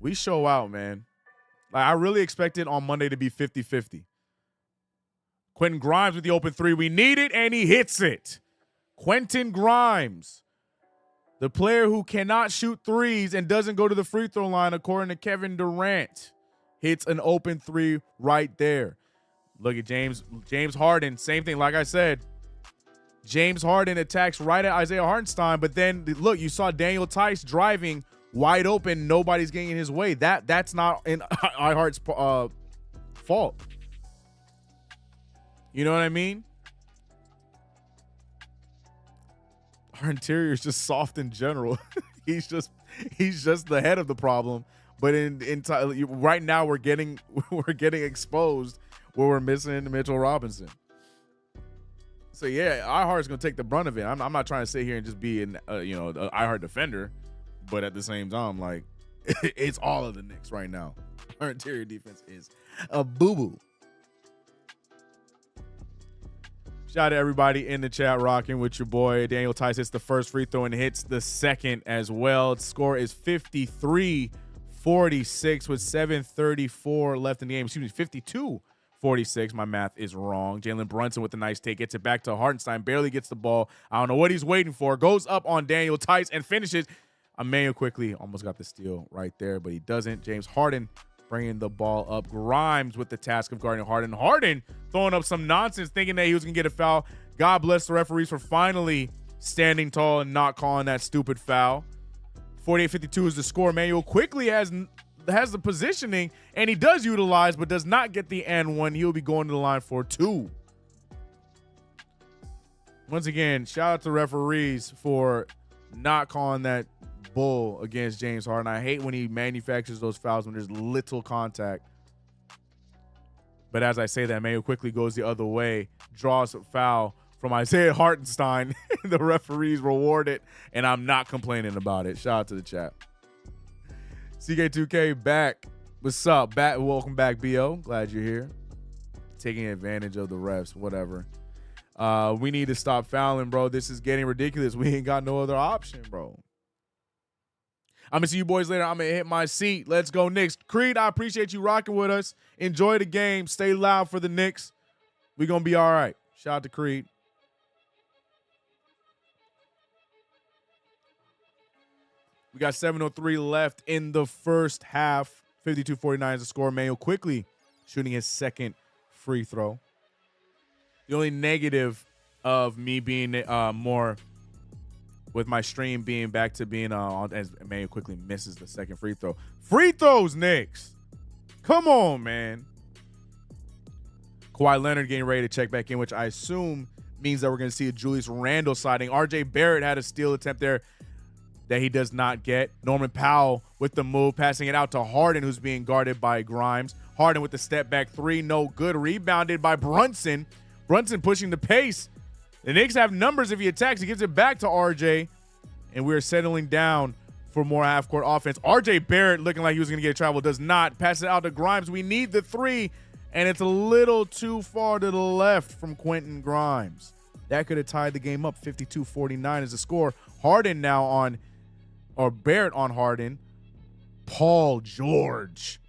We show out, man. Like, I really expected on Monday to be 50-50. Quentin Grimes with the open three. We need it, and he hits it. Quentin Grimes, the player who cannot shoot threes and doesn't go to the free throw line, according to Kevin Durant, hits an open three right there. Look at James Harden. Same thing. Like I said, James Harden attacks right at Isaiah Hartenstein, but then look, you saw Daniel Tice driving wide open. Nobody's getting in his way. That's not in iHeart's fault. You know what I mean? Our interior is just soft in general. he's just the head of the problem. But right now we're getting exposed where we're missing Mitchell Robinson. So yeah, iHeart's gonna take the brunt of it. I'm not trying to sit here and just be an iHeart defender, but at the same time, like it's all of the Knicks right now. Our interior defense is a boo-boo. Shout out to everybody in the chat rocking with your boy. Daniel Tice hits the first free throw and hits the second as well. The score is 53-46 with 7:34 left in the game. Excuse me, 52-46. My math is wrong. Jalen Brunson with a nice take. Gets it back to Hartenstein. Barely gets the ball. I don't know what he's waiting for. Goes up on Daniel Tice and finishes. Emmanuel quickly almost got the steal right there, but he doesn't. James Harden bringing the ball up. Grimes with the task of guarding Harden. Harden throwing up some nonsense, thinking that he was going to get a foul. God bless the referees for finally standing tall and not calling that stupid foul. 48-52 is the score. Emmanuel quickly has the positioning, and he does utilize, but does not get the and one. He'll be going to the line for two. Once again, shout out to referees for not calling that bull against James Harden. I hate when he manufactures those fouls when there's little contact. But as I say that, Mayo quickly goes the other way, draws a foul from Isaiah Hartenstein. The referees reward it, and I'm not complaining about it. Shout out to the chat. CK2K back. What's up? Welcome back, BO. Glad you're here. Taking advantage of the refs, whatever. We need to stop fouling, bro. This is getting ridiculous. We ain't got no other option, bro. I'm going to see you boys later. I'm going to hit my seat. Let's go, Knicks. Creed, I appreciate you rocking with us. Enjoy the game. Stay loud for the Knicks. We're going to be all right. Shout out to Creed. We got 7:03 left in the first half. 52-49 is the score. Mayo quickly shooting his second free throw. The only negative of me being more with my stream being back to being on, as Mayo quickly misses the second free throw. Free throws, Knicks. Come on, man. Kawhi Leonard getting ready to check back in, which I assume means that we're going to see a Julius Randle sighting. RJ Barrett had a steal attempt there that he does not get. Norman Powell with the move, passing it out to Harden, who's being guarded by Grimes. Harden with the step back three, no good. Rebounded by Brunson. Brunson pushing the pace. The Knicks have numbers if he attacks. He gives it back to RJ, and we're settling down for more half-court offense. RJ Barrett looking like he was going to get a travel, does not. Pass it out to Grimes. We need the three, and it's a little too far to the left from Quentin Grimes. That could have tied the game up. 52-49 is the score. Harden now on, or Barrett on Harden. Paul George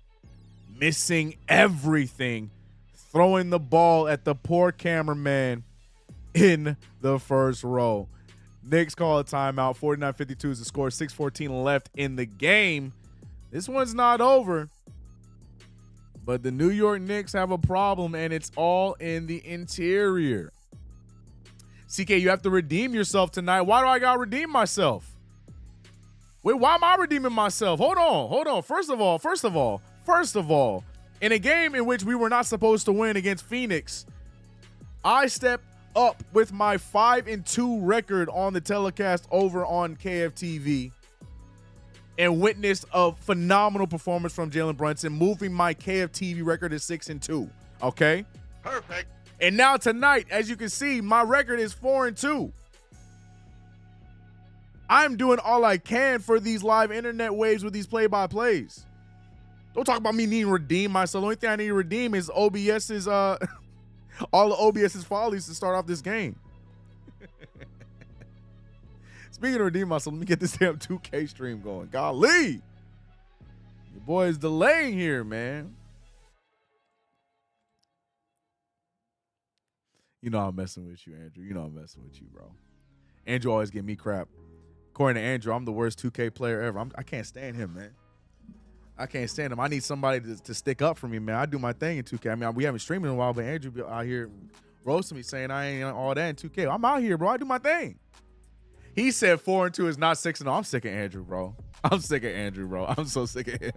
missing everything, throwing the ball at the poor cameraman in the first row. Knicks call a timeout. 49-52 is the score. 6:14 left in the game. This one's not over, but the New York Knicks have a problem, and it's all in the interior. CK, you have to redeem yourself tonight. Why do I gotta redeem myself? Wait, why am I redeeming myself? Hold on. First of all, in a game in which we were not supposed to win against Phoenix, I stepped up with my 5-2 record on the telecast over on KFTV and witnessed a phenomenal performance from Jalen Brunson, moving my KFTV record to 6-2. Okay? Perfect. And now tonight, as you can see, my record is 4-2. I'm doing all I can for these live internet waves with these play-by-plays. Don't talk about me needing to redeem myself. The only thing I need to redeem is OBS's all of OBS's follies to start off this game. Speaking of redeem myself, let me get this damn 2K stream going. Golly. Your boy is delaying here, man. You know I'm messing with you, Andrew. You know I'm messing with you, bro. Andrew always give me crap. According to Andrew, I'm the worst 2K player ever. I can't stand him, man. I can't stand him. I need somebody to stick up for me, man. I do my thing in 2K. I mean, we haven't streamed in a while, but Andrew be out here roasting me saying I ain't all that in 2K. I'm out here, bro. I do my thing. He said 4-2 is not 6-0. I'm sick of Andrew, bro. I'm sick of Andrew, bro. I'm so sick of him.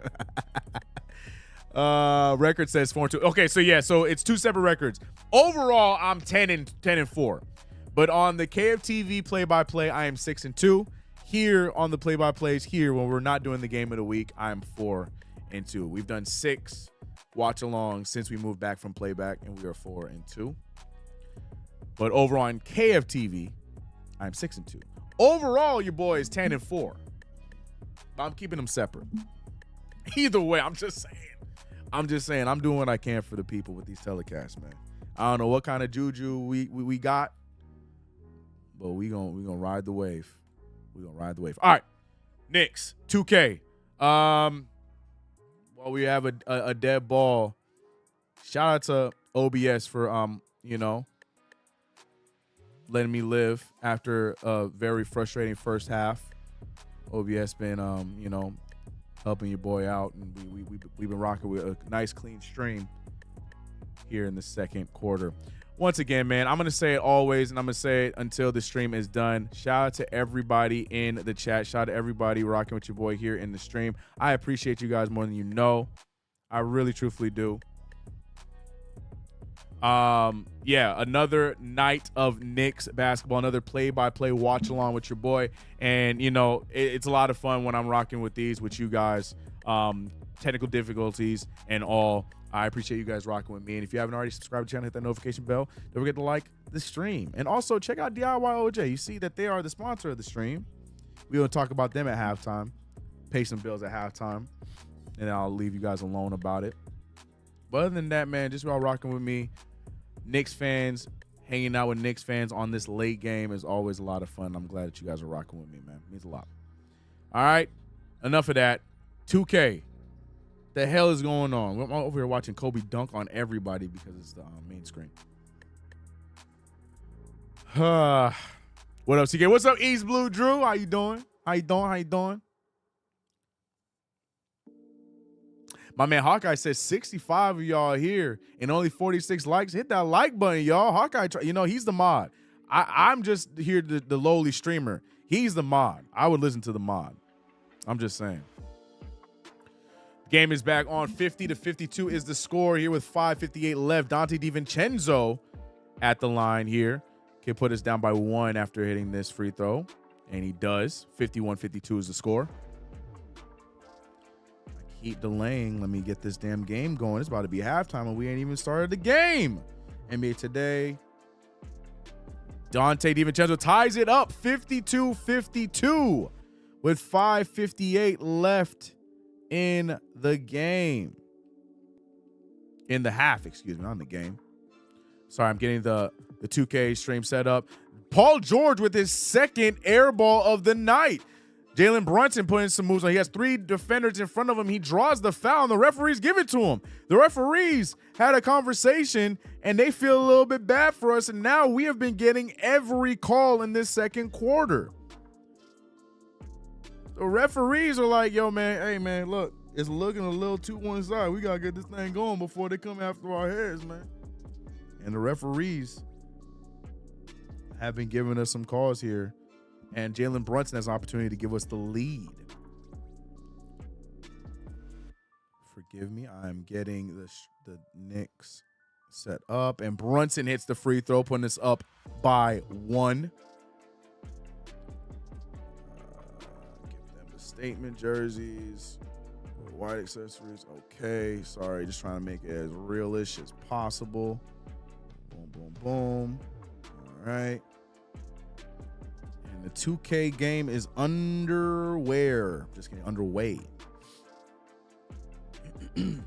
Record says 4-2. Okay, so it's two separate records. Overall, I'm 10-4. But on the KFTV play-by-play, I am 6-2. Here on the play-by-plays, when we're not doing the game of the week, I'm 4-2. We've done 6 watch-alongs since we moved back from playback, and we are 4-2. But over on KFTV, I'm 6-2. Overall, your boy is 10-4. I'm keeping them separate. Either way, I'm just saying, I'm doing what I can for the people with these telecasts, man. I don't know what kind of juju we got, but we gonna ride the wave. We're gonna ride the wave. All right, Knicks 2K. While we have a dead ball, shout out to OBS for letting me live after a very frustrating first half. OBS been helping your boy out, and we've been rocking with a nice clean stream here in the second quarter. Once again, man, I'm going to say it always, and I'm going to say it until the stream is done. Shout out to everybody in the chat. Shout out to everybody rocking with your boy here in the stream. I appreciate you guys more than you know. I really, truthfully do. Another night of Knicks basketball, another play-by-play watch-along with your boy. And, it's a lot of fun when I'm rocking with these with you guys. Technical difficulties and all. I appreciate you guys rocking with me. And if you haven't already subscribed to the channel, hit that notification bell. Don't forget to like the stream. And also check out DIY OJ. You see that they are the sponsor of the stream. We're going to talk about them at halftime. Pay some bills at halftime. And I'll leave you guys alone about it. But other than that, man, just while rocking with me, Knicks fans, hanging out with Knicks fans on this late game is always a lot of fun. I'm glad that you guys are rocking with me, man. It means a lot. All right. Enough of that. 2K. The hell is going on? I'm over here watching Kobe dunk on everybody because it's the main screen. What up, CK? What's up, East Blue Drew? How you doing? How you doing? My man Hawkeye says 65 of y'all here and only 46 likes. Hit that like button, y'all. Hawkeye, he's the mod. I'm just here, the lowly streamer. He's the mod. I would listen to the mod. I'm just saying. Game is back on. 50-52 is the score here with 5:58 left. Dante DiVincenzo at the line here. Can put us down by 1 after hitting this free throw. And he does. 51-52 is the score. Keep delaying. Let me get this damn game going. It's about to be halftime and we ain't even started the game. NBA Today. Dante DiVincenzo ties it up 52-52 with 5:58 left in the game. In the half, excuse me, not in the game. Sorry, I'm getting the 2K stream set up. Paul George with his second air ball of the night. Jalen Brunson putting some moves on. He has 3 defenders in front of him. He draws the foul, and the referees give it to him. The referees had a conversation, and they feel a little bit bad for us, and now we have been getting every call in this second quarter. The referees are like, yo, man, hey, man, look, it's looking a little too one side. We got to get this thing going before they come after our heads, man. And the referees have been giving us some calls here. And Jalen Brunson has an opportunity to give us the lead. Forgive me. I'm getting the Knicks set up. And Brunson hits the free throw, putting us up by 1. Give them the statement jerseys. White accessories. Okay. Sorry. Just trying to make it as realish as possible. Boom, boom, boom. All right. The 2K game is underway. Just kidding, underway. You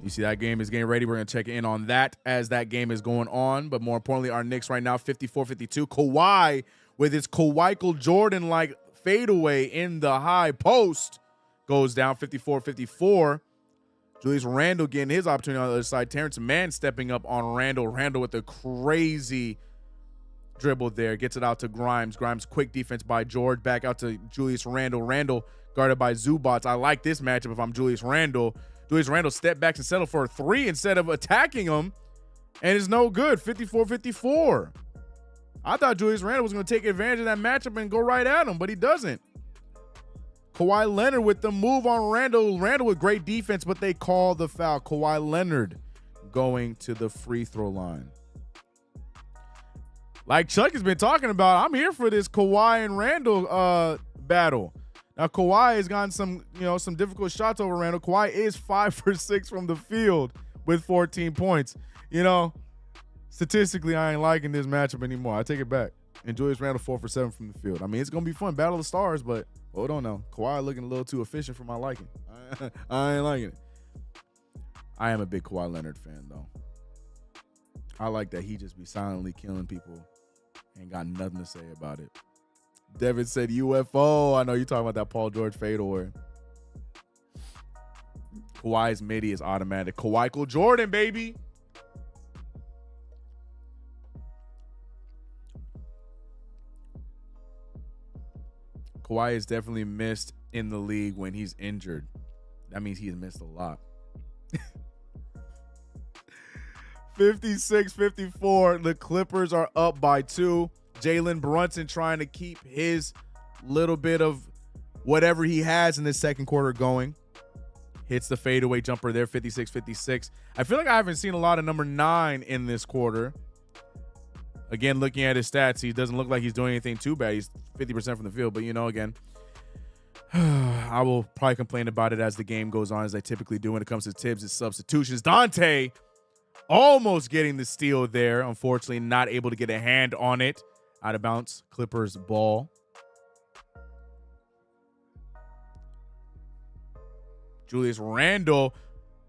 see that game is getting ready. We're going to check in on that as that game is going on. But more importantly, our Knicks right now, 54-52. Kawhi with his Kawhi Jordan-like fadeaway in the high post. Goes down 54-54. Julius Randle getting his opportunity on the other side. Terrence Mann stepping up on Randle. Randle with a crazy dribble there. Gets it out to Grimes. Grimes, quick defense by George. Back out to Julius Randle. Randle guarded by Zubats. I like this matchup if I'm Julius Randle. Julius Randle step back and settle for a three instead of attacking him. And it's no good. 54-54. I thought Julius Randle was going to take advantage of that matchup and go right at him, but he doesn't. Kawhi Leonard with the move on Randle. Randle with great defense, but they call the foul. Kawhi Leonard going to the free throw line. Like Chuck has been talking about, I'm here for this Kawhi and Randle battle. Now Kawhi has gotten some difficult shots over Randle. Kawhi is 5 for 6 from the field with 14 points. Statistically, I ain't liking this matchup anymore. I take it back. And Julius Randle 4 for 7 from the field. I mean, it's gonna be fun, battle of the stars, but hold on now. Kawhi looking a little too efficient for my liking. I ain't liking it. I am a big Kawhi Leonard fan though. I like that he just be silently killing people. Ain't got nothing to say about it. Devin said UFO. I know you're talking about that Paul George fadeaway. Kawhi's midi is automatic. Kawhi Jordan, baby. Kawhi is definitely missed in the league when he's injured. That means he's missed a lot. 56-54. The Clippers are up by 2. Jalen Brunson trying to keep his little bit of whatever he has in this second quarter going. Hits the fadeaway jumper there, 56-56. I feel like I haven't seen a lot of number 9 in this quarter. Again, looking at his stats, he doesn't look like he's doing anything too bad. He's 50% from the field, but again, I will probably complain about it as the game goes on, as I typically do when it comes to Tibbs' substitutions. Dante almost getting the steal there. Unfortunately, not able to get a hand on it. Out of bounds, Clippers ball. Julius Randle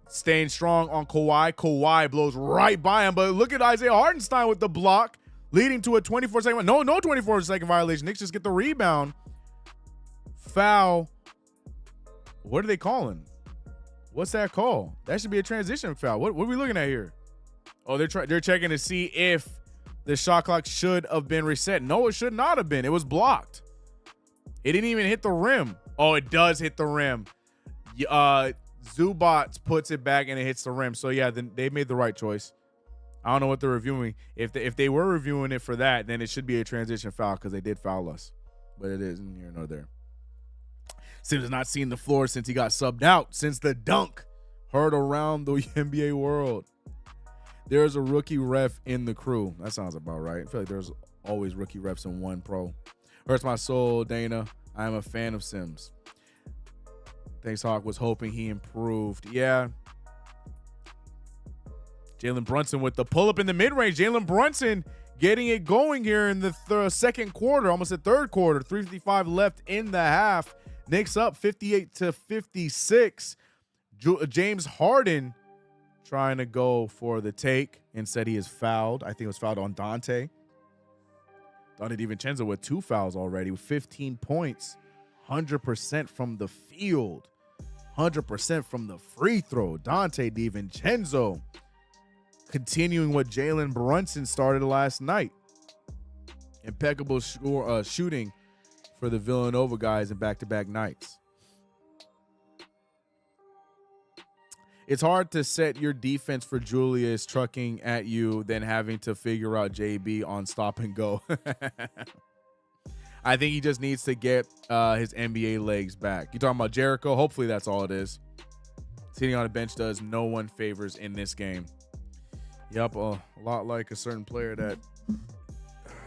staying strong on Kawhi. Kawhi blows right by him, but look at Isaiah Hartenstein with the block, leading to a 24-second. No 24-second violation. Knicks just get the rebound. Foul. What are they calling? What's that call? That should be a transition foul. What are we looking at here? Oh, they're checking to see if the shot clock should have been reset. No, it should not have been. It was blocked. It didn't even hit the rim. Oh, it does hit the rim. Zubats puts it back and it hits the rim. So yeah, then they made the right choice. I don't know what they're reviewing. If they were reviewing it for that, then it should be a transition foul because they did foul us. But it isn't here nor there. Sims has not seen the floor since he got subbed out, since the dunk heard around the NBA world. There's a rookie ref in the crew. That sounds about right. I feel like there's always rookie refs in one pro. Hurts my soul, Dana. I am a fan of Sims. Thanks, Hawk. Was hoping he improved. Yeah. Jalen Brunson with the pull-up in the mid-range. Jalen Brunson getting it going here in the second quarter, almost the third quarter. 3:55 left in the half. Knicks up 58-56. James Harden trying to go for the take. Instead, he is fouled. I think it was fouled on Dante. Dante DiVincenzo with 2 fouls already with 15 points. 100% from the field. 100% from the free throw. Dante DiVincenzo continuing what Jalen Brunson started last night. Impeccable shooting for the Villanova guys in back-to-back nights. It's hard to set your defense for Julius trucking at you than having to figure out JB on stop and go. I think he just needs to get his NBA legs back. You talking about Jericho? Hopefully that's all it is. Sitting on a bench does no one favors in this game. Yep, a lot like a certain player that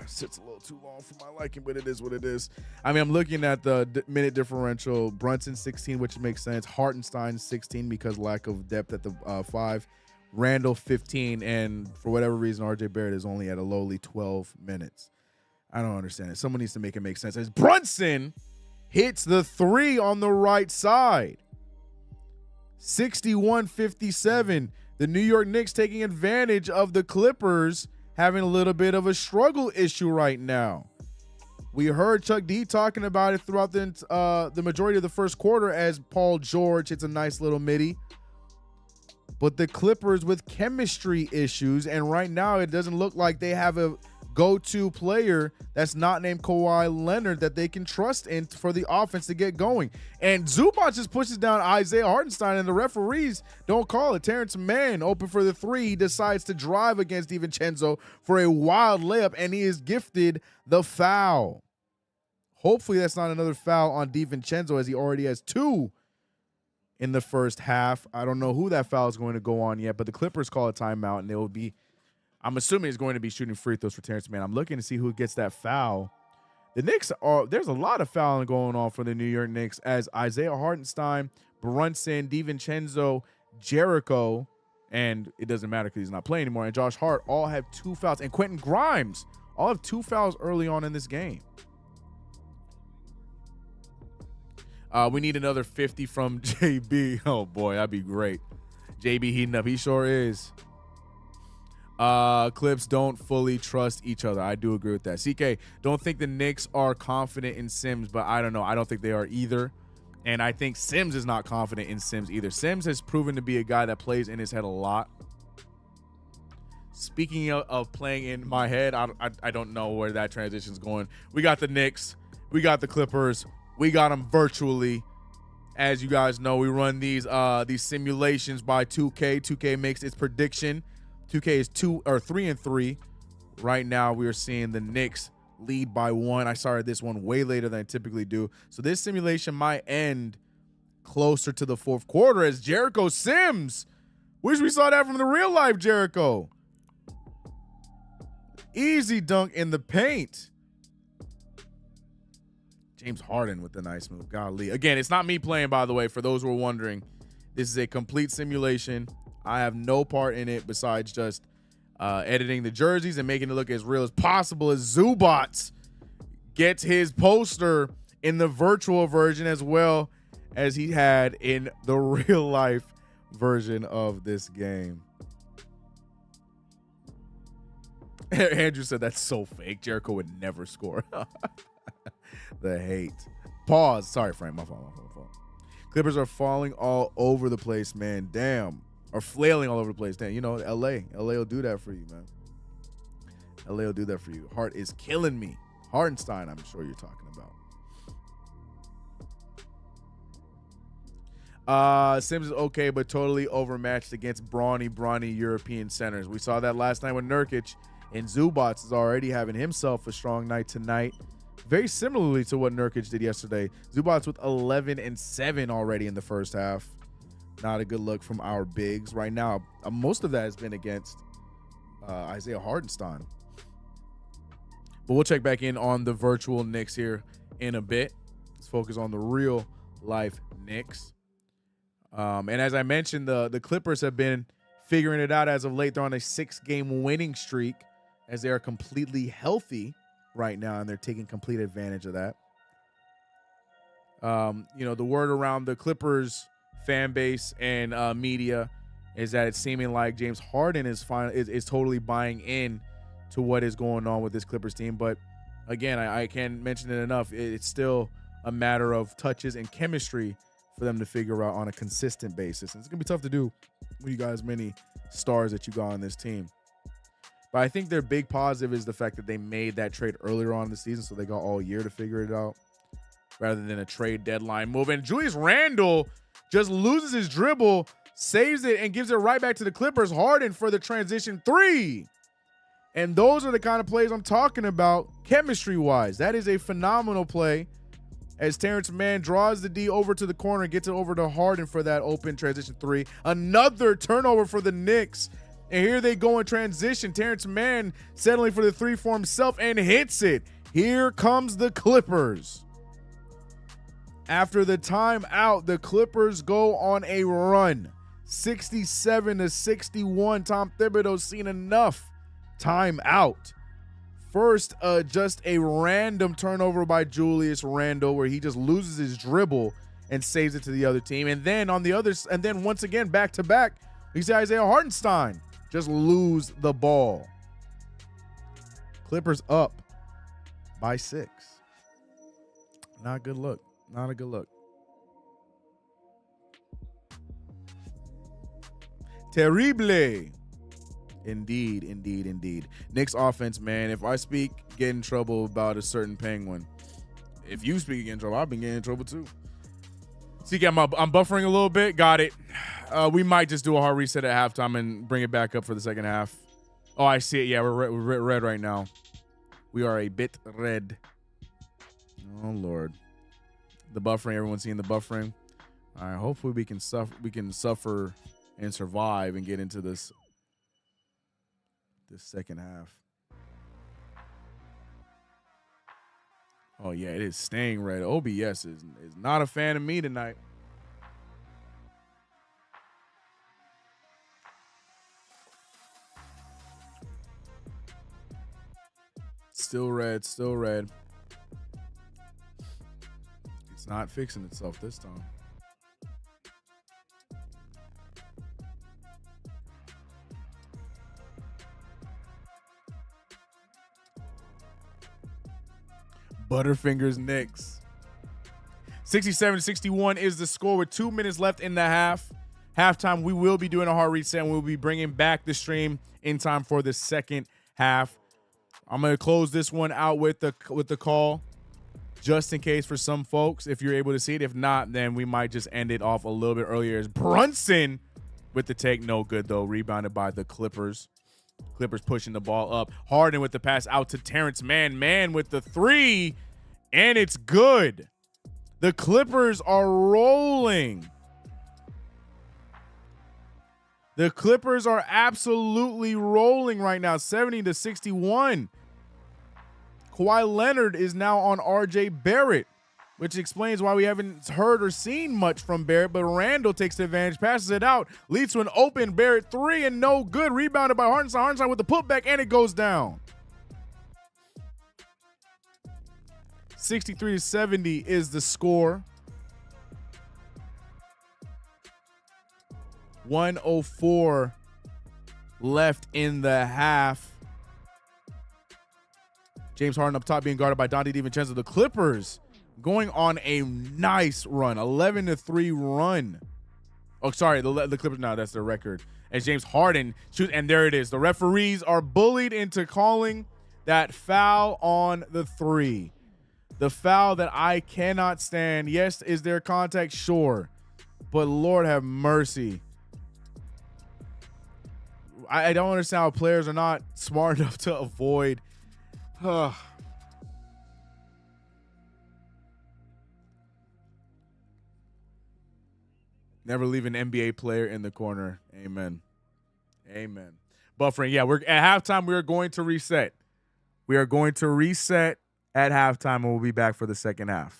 sits a little too long for my liking, but it is what it is. I mean, I'm looking at the minute differential. Brunson 16, which makes sense. Hartenstein 16 because lack of depth at the 5. Randall 15, and for whatever reason, RJ Barrett is only at a lowly 12 minutes. I don't understand it. Someone needs to make it make sense. As Brunson hits the 3 on the right side. 61-57. The New York Knicks taking advantage of the Clippers having a little bit of a struggle issue right now. We heard Chuck D talking about it throughout the majority of the first quarter as Paul George hits a nice little midi. But the Clippers with chemistry issues, and right now it doesn't look like they have a go-to player that's not named Kawhi Leonard that they can trust in for the offense to get going. And Zubac just pushes down Isaiah Hartenstein, and the referees don't call it. Terrence Mann open for the three. He decides to drive against DiVincenzo for a wild layup, and he is gifted the foul. Hopefully that's not another foul on DiVincenzo, as he already has 2 in the first half. I don't know who that foul is going to go on yet, but the Clippers call a timeout, and they will be, I'm assuming it's going to be shooting free throws for Terrence Mann. I'm looking to see who gets that foul. The Knicks there's a lot of fouling going on for the New York Knicks as Isaiah Hartenstein, Brunson, DiVincenzo, Jericho, and it doesn't matter because he's not playing anymore, and Josh Hart all have 2 fouls, and Quentin Grimes all have 2 fouls early on in this game. We need another 50 from JB. Oh, boy, that'd be great. JB heating up. He sure is. Clips don't fully trust each other. I do agree with that. CK, don't think the Knicks are confident in Sims, but I don't know. I don't think they are either. And I think Sims is not confident in Sims either. Sims has proven to be a guy that plays in his head a lot. Speaking of playing in my head, I don't know where that transition's going. We got the Knicks. We got the Clippers. We got them virtually. As you guys know, we run these simulations by 2K. 2K makes its prediction. 2K is 3-3. Right now, we are seeing the Knicks lead by 1. I started this one way later than I typically do. So this simulation might end closer to the fourth quarter as Jericho Sims. Wish we saw that from the real life Jericho. Easy dunk in the paint. James Harden with the nice move. Golly. Again, it's not me playing, by the way, for those who are wondering. This is a complete simulation. I have no part in it besides just editing the jerseys and making it look as real as possible as Zubac gets his poster in the virtual version as well as he had in the real life version of this game. Andrew said that's so fake. Jericho would never score. The hate. Pause. Sorry, Frank. My fault. Clippers are falling all over the place, man. Damn. Or flailing all over the place. Damn. You know, LA will do that for you, man. LA will do that for you. Hart is killing me. Hartenstein, I'm sure you're talking about. Sims is okay, but totally overmatched against brawny European centers. We saw that last night with Nurkic, and Zubac is already having himself a strong night tonight. Very similarly to what Nurkic did yesterday. Zubac with 11 and 7 already in the first half. Not a good look from our bigs. Right now, most of that has been against Isaiah Hartenstein. But we'll check back in on the virtual Knicks here in a bit. Let's focus on the real life Knicks. And as I mentioned, the Clippers have been figuring it out as of late. They're on a 6-game winning streak as they are completely healthy right now, and they're taking complete advantage of that. You know, the word around the Clippers fan base and media is that it's seeming like James Harden is totally buying in to what is going on with this Clippers team. But again, I can't mention it enough. It's still a matter of touches and chemistry for them to figure out on a consistent basis. And it's gonna be tough to do with you guys many stars that you got on this team. But I think their big positive is the fact that they made that trade earlier on in the season, so they got all year to figure it out rather than a trade deadline move. And Julius Randle just loses his dribble, saves it, and gives it right back to the Clippers. Harden for the transition 3. And those are the kind of plays I'm talking about chemistry-wise. That is a phenomenal play as Terrence Mann draws the D over to the corner and gets it over to Harden for that open transition 3. Another turnover for the Knicks. And here they go in transition. Terrence Mann settling for the 3 for himself and hits it. Here comes the Clippers. After the timeout, the Clippers go on a run. 67-61. Tom Thibodeau's seen enough. Timeout. First, just a random turnover by Julius Randle where he just loses his dribble and saves it to the other team. And then once again, back to back, we see Isaiah Hartenstein just lose the ball. Clippers up by 6. Not a good look. Not a good look. Terrible. Indeed, indeed, indeed. Knicks offense, man. If I speak, get in trouble about a certain Penguin. If you speak, get in trouble. I've been getting in trouble too. CK, I'm buffering a little bit. Got it. We might just do a hard reset at halftime and bring it back up for the second half. Oh, I see it. Yeah, we're red right now. We are a bit red. Oh Lord, the buffering. Everyone's seeing the buffering. All right. Hopefully we can suffer and survive and get into this second half. Oh yeah, it is staying red. OBS is not a fan of me tonight. Still red, still red. It's not fixing itself this time. Butterfingers Knicks. 67-61 is the score with 2 minutes left in the half. Halftime, we will be doing a hard reset and we'll be bringing back the stream in time for the second half. I'm going to close this one out with the call just in case for some folks, if you're able to see it. If not, then we might just end it off a little bit earlier. As Brunson with the take, no good though, rebounded by the Clippers. Clippers pushing the ball up. Harden with the pass out to Terrence Mann with the three, and it's good. The Clippers are rolling. The Clippers are absolutely rolling right now, 70-61. Kawhi Leonard is now on RJ Barrett, which explains why we haven't heard or seen much from Barrett, but Randall takes the advantage, passes it out, leads to an open Barrett three, and no good. Rebounded by Hartenstein. Hartenstein with the putback, and it goes down. 63-70 is the score. 1:04 left in the half. James Harden up top being guarded by Donte DiVincenzo. The Clippers going on a nice run, 11-3 run. Oh, sorry, the Clippers. No, that's their record. As James Harden shoots, and there it is. The referees are bullied into calling that foul on the three. The foul that I cannot stand. Yes, is there contact? Sure. But Lord have mercy. I don't understand how players are not smart enough to avoid. Never leave an NBA player in the corner. Amen. Amen. Buffering. Yeah, we're at halftime. We are going to reset. We are going to reset at halftime, and we'll be back for the second half.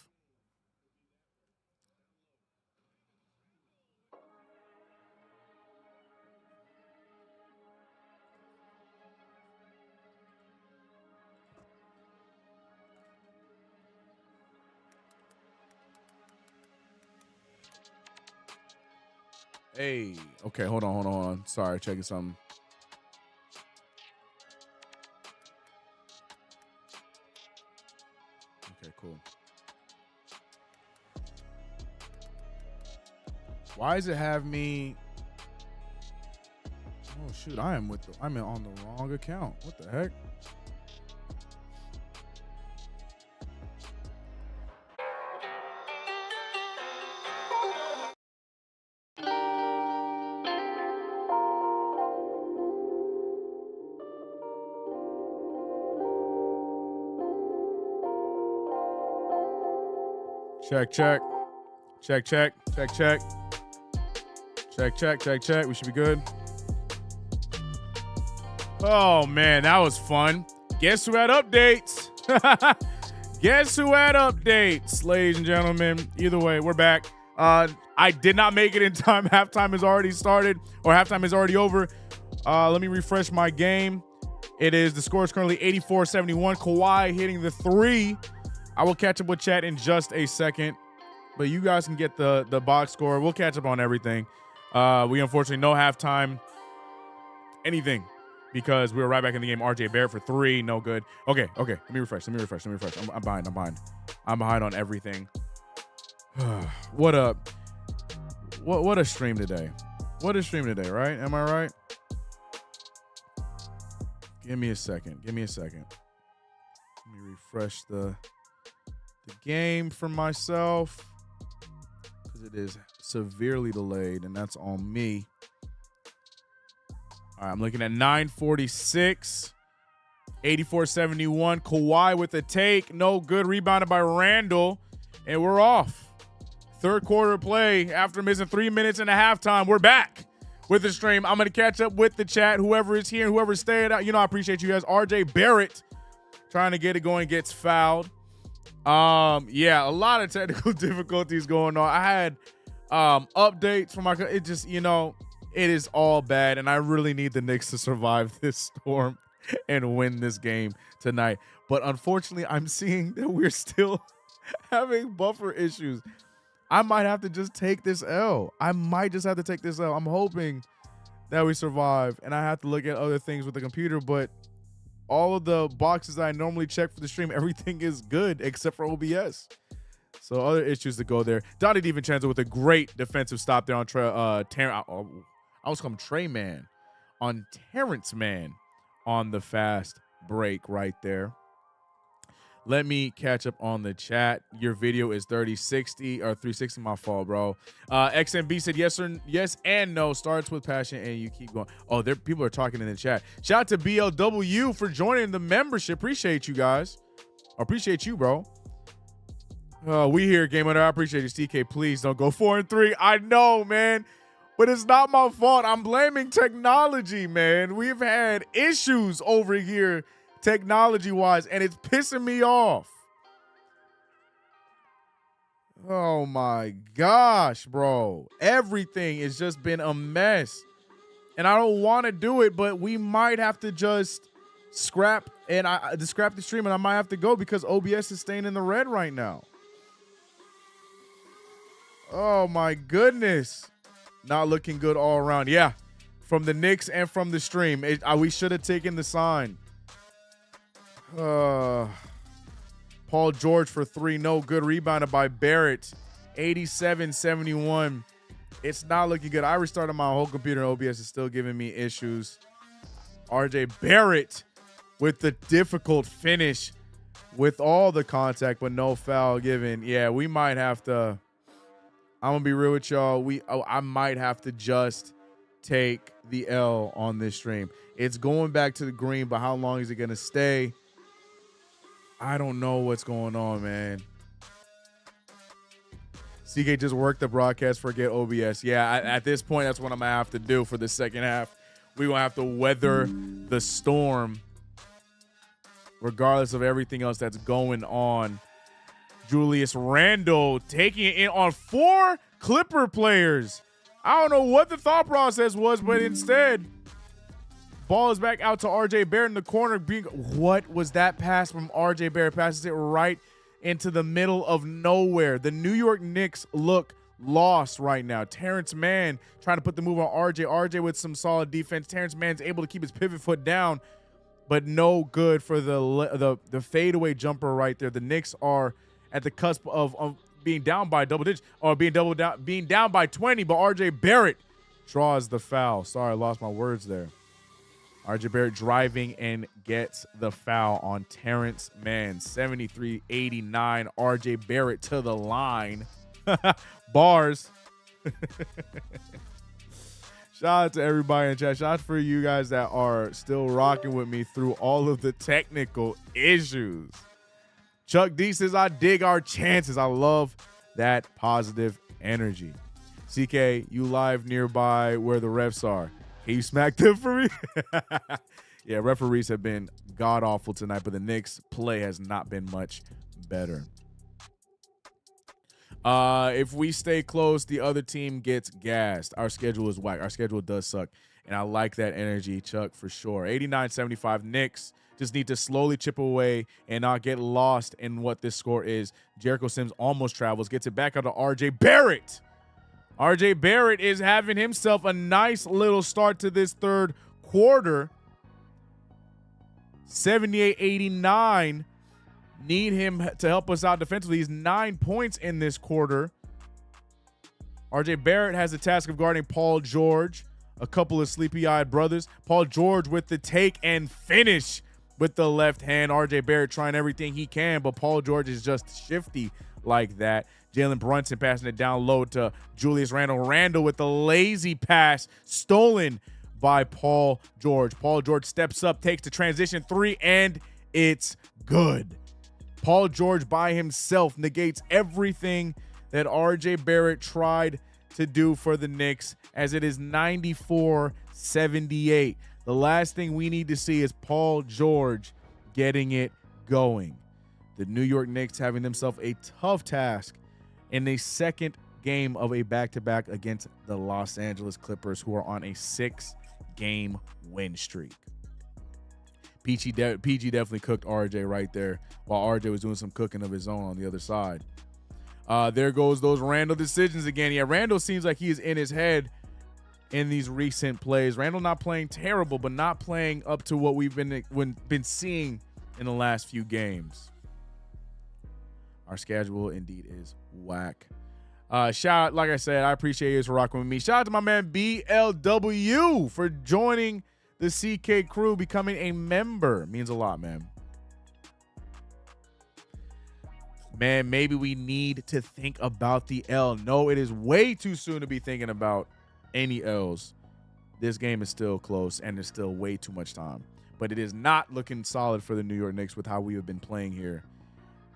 Hey, okay, hold on. Sorry, checking something. Okay, cool. Why does it have me? Oh shoot, I'm on the wrong account. What the heck? Check. We should be good. Oh man, that was fun. Guess who had updates? Guess who had updates, ladies and gentlemen. Either way, we're back. I did not make it in time. Halftime has already started, or halftime is already over. Let me refresh my game. The score is currently 84-71. Kawhi hitting the three. I will catch up with chat in just a second, but you guys can get the box score. We'll catch up on everything. We unfortunately no halftime anything. because we were right back in the game. RJ Barrett for 3, no good. Okay. Let me refresh. I'm behind. I'm behind on everything. What a stream today. What a stream today, right? Am I right? Give me a second. Let me refresh the game for myself because it is severely delayed, and that's on me. All right, I'm looking at 9:46, 84-71. Kawhi with a take, no good. Rebounded by Randall, and we're off. Third quarter play after missing 3 minutes and a halftime. We're back with the stream. I'm going to catch up with the chat. Whoever is here, whoever's staying out, I appreciate you guys. RJ Barrett trying to get it going, gets fouled. Yeah, a lot of technical difficulties going on. I had updates from it just, it is all bad, and I really need the Knicks to survive this storm and win this game tonight. But unfortunately, I'm seeing that we're still having buffer issues. I might have to just take this L. I'm hoping that we survive, and I have to look at other things with the computer, but all of the boxes I normally check for the stream, everything is good except for OBS. So other issues to go there. Donnie DiVincenzo with a great defensive stop there on I was calling Trey Man on Terrence Mann on the fast break right there. Let me catch up on the chat. Your video is 3060 or 360. My fault, bro. XMB said yes and no. Starts with passion and you keep going. Oh, people are talking in the chat. Shout out to BLW for joining the membership. Appreciate you guys. Appreciate you, bro. We here, Game Under. I appreciate you, CK. Please don't go 4-3. I know, man. But it's not my fault. I'm blaming technology, man. We've had issues over here technology-wise, and it's pissing me off. Oh, my gosh, bro. Everything has just been a mess. And I don't want to do it, but we might have to just scrap the stream, and I might have to go because OBS is staying in the red right now. Oh, my goodness. Not looking good all around. Yeah, from the Knicks and from the stream. We should have taken the sign. Paul George for 3, no good. Rebounded by Barrett, 87-71. It's not looking good. I restarted my whole computer and OBS is still giving me issues. RJ Barrett with the difficult finish with all the contact but no foul given. Yeah, we might have to, I'm going to be real with y'all. I might have to just take the L on this stream. It's going back to the green, but how long is it going to stay? I don't know what's going on, man. CK just worked the broadcast, forget OBS. Yeah, at this point, that's what I'm going to have to do for the second half. We're going to have to weather the storm regardless of everything else that's going on. Julius Randle taking it in on 4 Clipper players. I don't know what the thought process was, but instead, ball is back out to RJ Barrett in the corner. What was that pass from RJ Barrett? Passes it right into the middle of nowhere. The New York Knicks look lost right now. Terrence Mann trying to put the move on RJ. RJ with some solid defense. Terrence Mann's able to keep his pivot foot down, but no good for the fadeaway jumper right there. The Knicks are at the cusp of being down by double digits or being down by 20, but RJ Barrett draws the foul. Sorry, I lost my words there. RJ Barrett driving and gets the foul on Terrence Mann. 73-89. RJ Barrett to the line. Bars. Shout out to everybody in chat. Shout out for you guys that are still rocking with me through all of the technical issues. Chuck D says, I dig our chances. I love that positive energy. CK, you live nearby where the refs are. Can you smack them for me? Yeah, referees have been god-awful tonight, but the Knicks' play has not been much better. If we stay close, the other team gets gassed. Our schedule is whack. Our schedule does suck, and I like that energy, Chuck, for sure. 89-75 Knicks. Just need to slowly chip away and not get lost in what this score is. Jericho Sims almost travels, gets it back out to RJ Barrett. RJ Barrett is having himself a nice little start to this third quarter. 78-89. Need him to help us out defensively. He's 9 points in this quarter. RJ Barrett has the task of guarding Paul George. A couple of sleepy-eyed brothers. Paul George with the take and finish with the left hand. RJ Barrett trying everything he can, but Paul George is just shifty like that. Jalen Brunson passing it down low to Julius Randle. Randle with the lazy pass stolen by Paul George. Paul George steps up, takes the transition three, and it's good. Paul George by himself negates everything that RJ Barrett tried to do for the Knicks, as it is 94-78. The last thing we need to see is Paul George getting it going. The New York Knicks having themselves a tough task in the second game of a back-to-back against the Los Angeles Clippers, who are on a 6-game win streak. PG definitely cooked RJ right there, while RJ was doing some cooking of his own on the other side. There goes those Randle decisions again. Yeah, Randle seems like he is in his head in these recent plays. Randle not playing terrible, but not playing up to what we've been seeing in the last few games. Our schedule indeed is whack. Shout out, like I said, I appreciate you for rocking with me. Shout out to my man BLW for joining the CK crew, becoming a member. Means a lot, man. Man, maybe we need to think about the L. No, it is way too soon to be thinking about any L's. This game is still close, and there's still way too much time. But it is not looking solid for the New York Knicks with how we have been playing here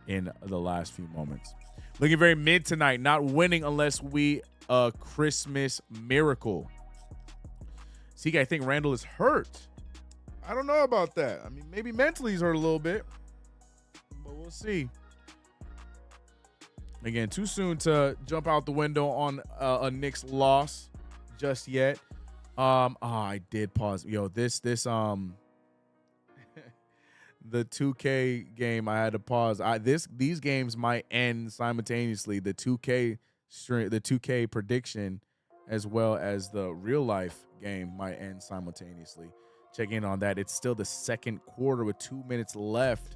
in the last few moments. Looking very mid tonight, not winning unless we a Christmas miracle. CK, I think Randle is hurt. I don't know about that. I mean, maybe mentally he's hurt a little bit, but we'll see. Again, too soon to jump out the window on a Knicks loss just yet. I did pause. Yo, this the 2K game, I had to pause. These games might end simultaneously. The 2K prediction, as well as the real life game, might end simultaneously. Check in on that. It's still the second quarter with 2 minutes left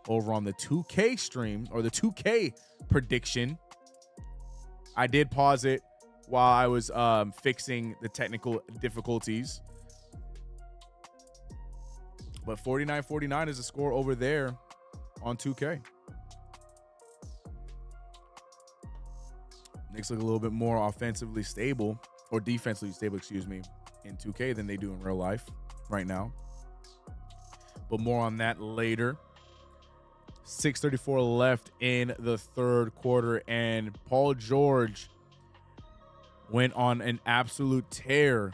over on the 2K stream, or the 2K prediction. I did pause it while I was fixing the technical difficulties. But 49-49 is the score over there on 2K. Knicks look a little bit more offensively stable, or defensively stable, excuse me, in 2K than they do in real life right now. But more on that later. 6:34 left in the third quarter, and Paul George went on an absolute tear,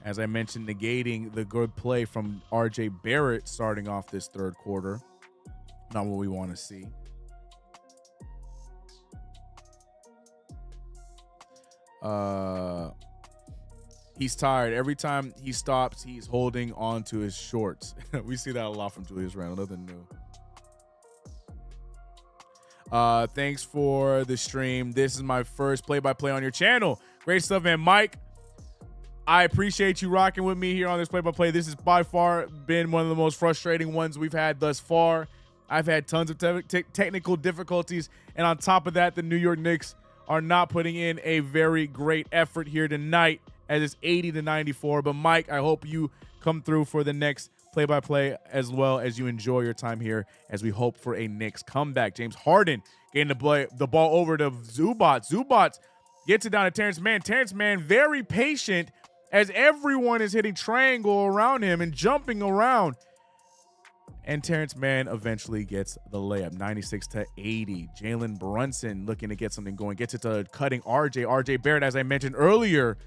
as I mentioned, negating the good play from RJ Barrett starting off this third quarter. Not what we want to see. He's tired. Every time he stops, he's holding on to his shorts. We see that a lot from Julius Randle. Nothing new. Thanks for the stream. This is my first play-by-play on your channel. Great stuff, man. Mike, I appreciate you rocking with me here on this play-by-play. This has by far been one of the most frustrating ones we've had thus far. I've had tons of technical difficulties, and on top of that, the New York Knicks are not putting in a very great effort here tonight, as it's 80-94. But Mike, I hope you come through for the next play-by-play, as well as you enjoy your time here as we hope for a Knicks comeback. James Harden getting the ball over to Zubac. Zubac gets it down to Terrence Mann. Terrence Mann very patient as everyone is hitting triangle around him and jumping around. And Terrence Mann eventually gets the layup, 96-80. Jalen Brunson looking to get something going. Gets it to cutting RJ. RJ Barrett, as I mentioned earlier,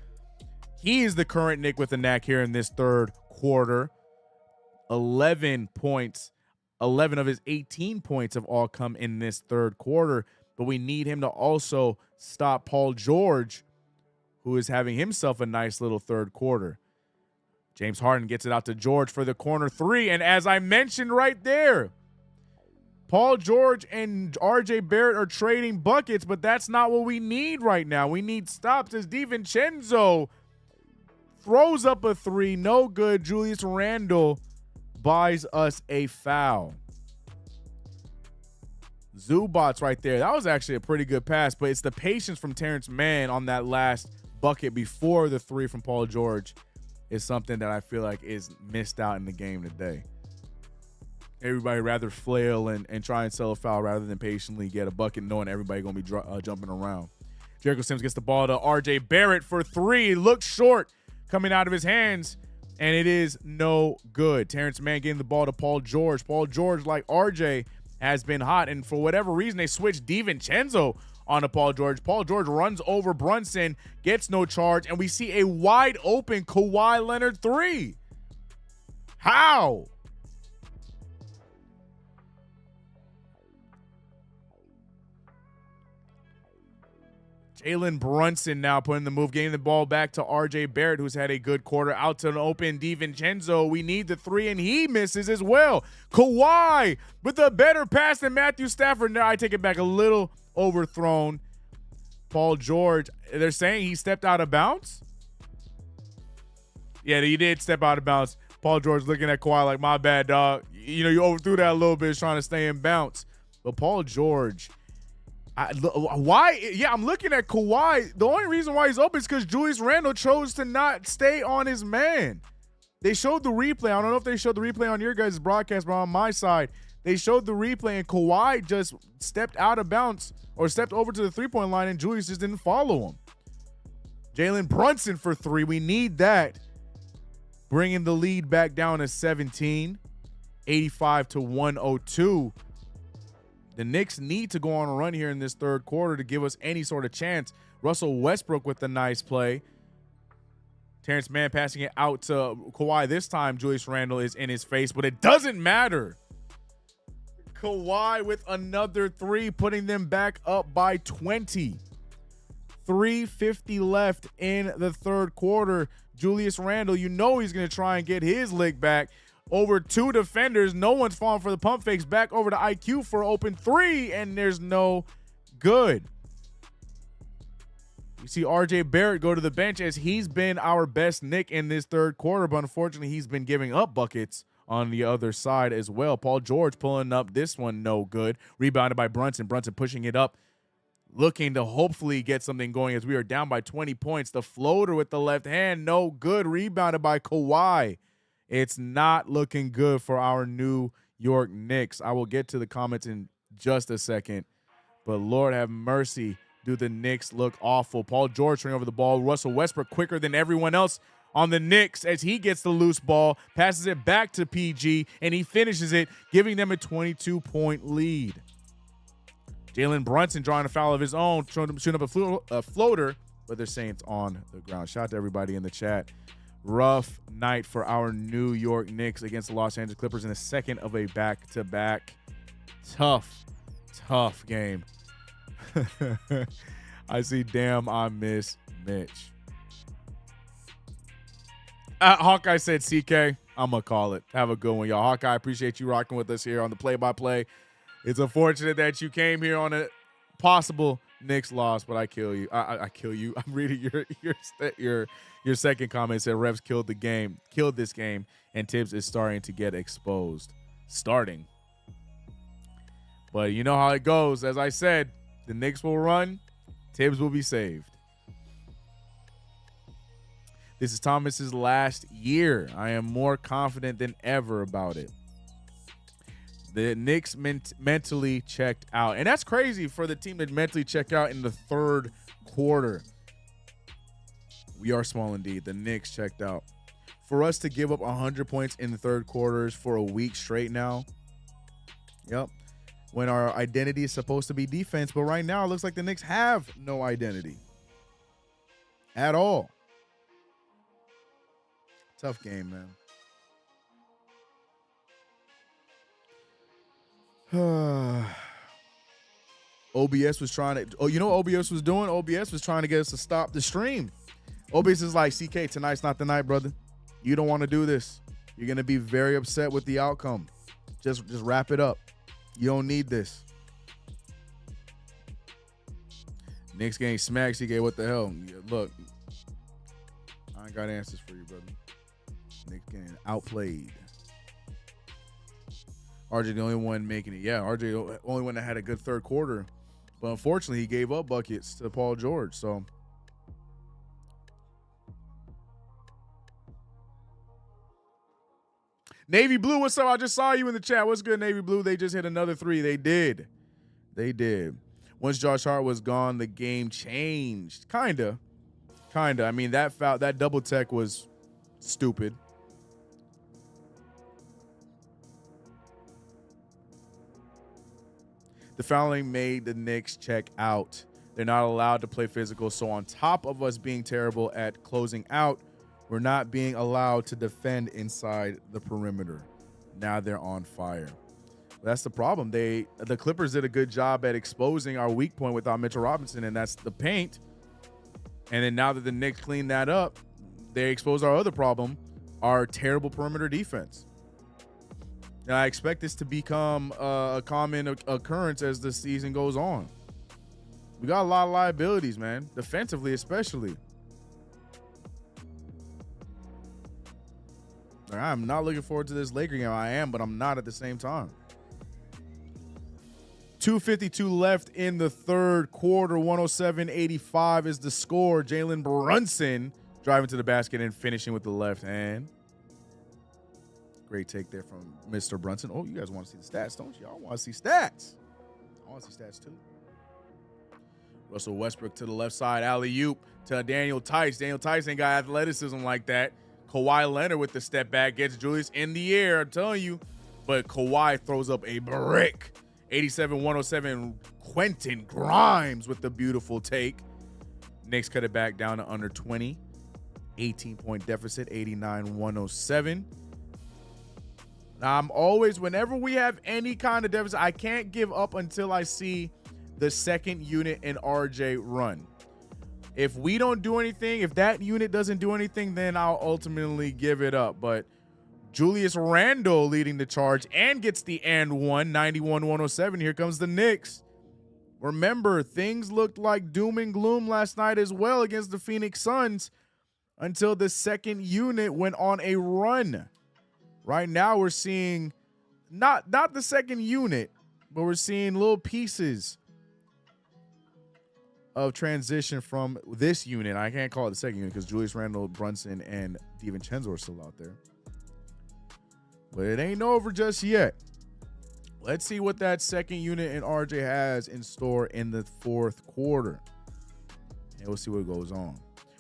he is the current Knick with the knack here in this third quarter. 11 points. 11 of his 18 points have all come in this third quarter. But we need him to also stop Paul George, who is having himself a nice little third quarter. James Harden gets it out to George for the corner three. And as I mentioned right there, Paul George and RJ Barrett are trading buckets, but that's not what we need right now. We need stops as DiVincenzo throws up a three. No good. Julius Randle buys us a foul. Zubats right there. That was actually a pretty good pass, but it's the patience from Terrence Mann on that last bucket before the three from Paul George is something that I feel like is missed out in the game today. Everybody rather flail and try and sell a foul rather than patiently get a bucket knowing everybody going to be jumping around. Jericho Sims gets the ball to RJ Barrett for three. Looks short coming out of his hands, and it is no good. Terrence Mann getting the ball to Paul George. Paul George, like RJ, has been hot, and for whatever reason, they switched DiVincenzo onto Paul George. Paul George runs over Brunson, gets no charge, and we see a wide open Kawhi Leonard three. How? Jalen Brunson now putting the move, getting the ball back to RJ Barrett, who's had a good quarter. Out to an open DiVincenzo. We need the three, and he misses as well. Kawhi with a better pass than Matthew Stafford. Now I take it back, a little overthrown. Paul George, they're saying he stepped out of bounds? Yeah, he did step out of bounds. Paul George looking at Kawhi like, my bad, dog. You know, you overthrew that a little bit trying to stay in bounds. But Paul George... why? Yeah, I'm looking at Kawhi. The only reason why he's open is because Julius Randle chose to not stay on his man. They showed the replay. I don't know if they showed the replay on your guys' broadcast, but on my side, they showed the replay, and Kawhi just stepped out of bounds or stepped over to the three-point line, and Julius just didn't follow him. Jalen Brunson for three. We need that. Bringing the lead back down to 17, 85-102. The Knicks need to go on a run here in this third quarter to give us any sort of chance. Russell Westbrook with the nice play. Terrence Mann passing it out to Kawhi. This time, Julius Randle is in his face, but it doesn't matter. Kawhi with another three, putting them back up by 20. 3:50 left in the third quarter. Julius Randle, you know he's going to try and get his lick back. Over two defenders. No one's falling for the pump fakes. Back over to IQ for open three, and there's no good. You see RJ Barrett go to the bench as he's been our best Knick in this third quarter, but unfortunately he's been giving up buckets on the other side as well. Paul George pulling up this one, no good. Rebounded by Brunson. Brunson pushing it up, looking to hopefully get something going as we are down by 20 points. The floater with the left hand, no good. Rebounded by Kawhi. It's not looking good for our New York Knicks. I will get to the comments in just a second, but Lord have mercy, do the Knicks look awful. Paul George turning over the ball. Russell Westbrook quicker than everyone else on the Knicks as he gets the loose ball, passes it back to PG, and he finishes it, giving them a 22-point lead. Jalen Brunson drawing a foul of his own, shooting up a floater, but they're saying it's on the ground. Shout out to everybody in the chat. Rough night for our New York Knicks against the Los Angeles Clippers in the second of a back-to-back. Tough game. I see, damn, I miss Mitch. Hawkeye said, CK, I'm going to call it. Have a good one, y'all. Hawkeye, I appreciate you rocking with us here on the play-by-play. It's unfortunate that you came here on a possible Knicks loss, but I kill you. I kill you. I'm reading your second comment. Said refs killed this game, and Tibbs is starting to get exposed. But you know how it goes. As I said, the Knicks will run, Tibbs will be saved. This is Thomas's last year. I am more confident than ever about it. The Knicks mentally checked out. And that's crazy for the team that mentally checked out in the third quarter. We are small indeed. The Knicks checked out. For us to give up 100 points in the third quarters for a week straight now. Yep. When our identity is supposed to be defense. But right now it looks like the Knicks have no identity at all. Tough game, man. OBS was trying to, you know what OBS was doing? OBS was trying to get us to stop the stream. OBS is like, CK, tonight's not the night, brother. You don't want to do this. You're going to be very upset with the outcome. Just wrap it up. You don't need this. Knicks getting smacked, CK, what the hell? Look, I ain't got answers for you, brother. Knicks getting outplayed. RJ the only one making it. Yeah, RJ the only one that had a good third quarter. But unfortunately, he gave up buckets to Paul George. So Navy Blue, what's up? I just saw you in the chat. What's good, Navy Blue? They just hit another three. They did. Once Josh Hart was gone, the game changed. Kinda. I mean, that double tech was stupid. The fouling made the Knicks check out. They're not allowed to play physical. So on top of us being terrible at closing out, we're not being allowed to defend inside the perimeter. Now they're on fire. That's the problem. The Clippers did a good job at exposing our weak point without Mitchell Robinson, and that's the paint. And then now that the Knicks cleaned that up, they exposed our other problem, our terrible perimeter defense. And I expect this to become a common occurrence as the season goes on. We got a lot of liabilities, man, defensively especially. I'm not looking forward to this Laker game. I am, but I'm not at the same time. 2:52 left in the third quarter. 107-85 is the score. Jalen Brunson driving to the basket and finishing with the left hand. Great take there from Mr. Brunson. Oh, you guys want to see the stats, don't you? Y'all want to see stats. I want to see stats too. Russell Westbrook to the left side. Alley-oop to Daniel Tice. Daniel Tice ain't got athleticism like that. Kawhi Leonard with the step back gets Julius in the air, I'm telling you. But Kawhi throws up a brick. 87-107, Quentin Grimes with the beautiful take. Knicks cut it back down to under 20. 18-point deficit, 89-107. Now, I'm always, whenever we have any kind of deficit, I can't give up until I see the second unit in RJ run. If we don't do anything, if that unit doesn't do anything, then I'll ultimately give it up. But Julius Randle leading the charge and gets the and one, 91-107. Here comes the Knicks. Remember, things looked like doom and gloom last night as well against the Phoenix Suns until the second unit went on a run. Right now we're seeing not the second unit, but we're seeing little pieces of transition from this unit. I can't call it the second unit because Julius Randle, Brunson, and DiVincenzo are still out there. But it ain't over just yet. Let's see what that second unit in RJ has in store in the fourth quarter. And we'll see what goes on.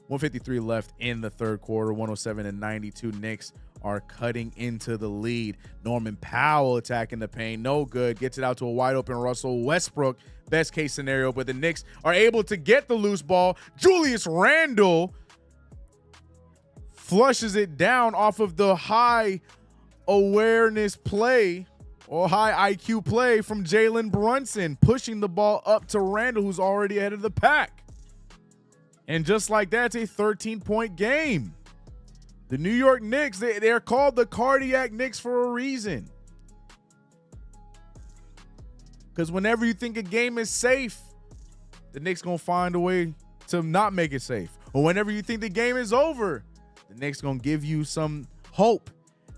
153 left in the third quarter. 107-92. Knicks are cutting into the lead. Norman Powell attacking the paint. No good. Gets it out to a wide open Russell Westbrook. Best case scenario, but the Knicks are able to get the loose ball. Julius Randle flushes it down off of the high awareness play or high IQ play from Jalen Brunson, pushing the ball up to Randle, who's already ahead of the pack. And just like that, it's a 13-point game. The New York Knicks, they're called the Cardiac Knicks for a reason. Because whenever you think a game is safe, the Knicks going to find a way to not make it safe. Or whenever you think the game is over, the Knicks going to give you some hope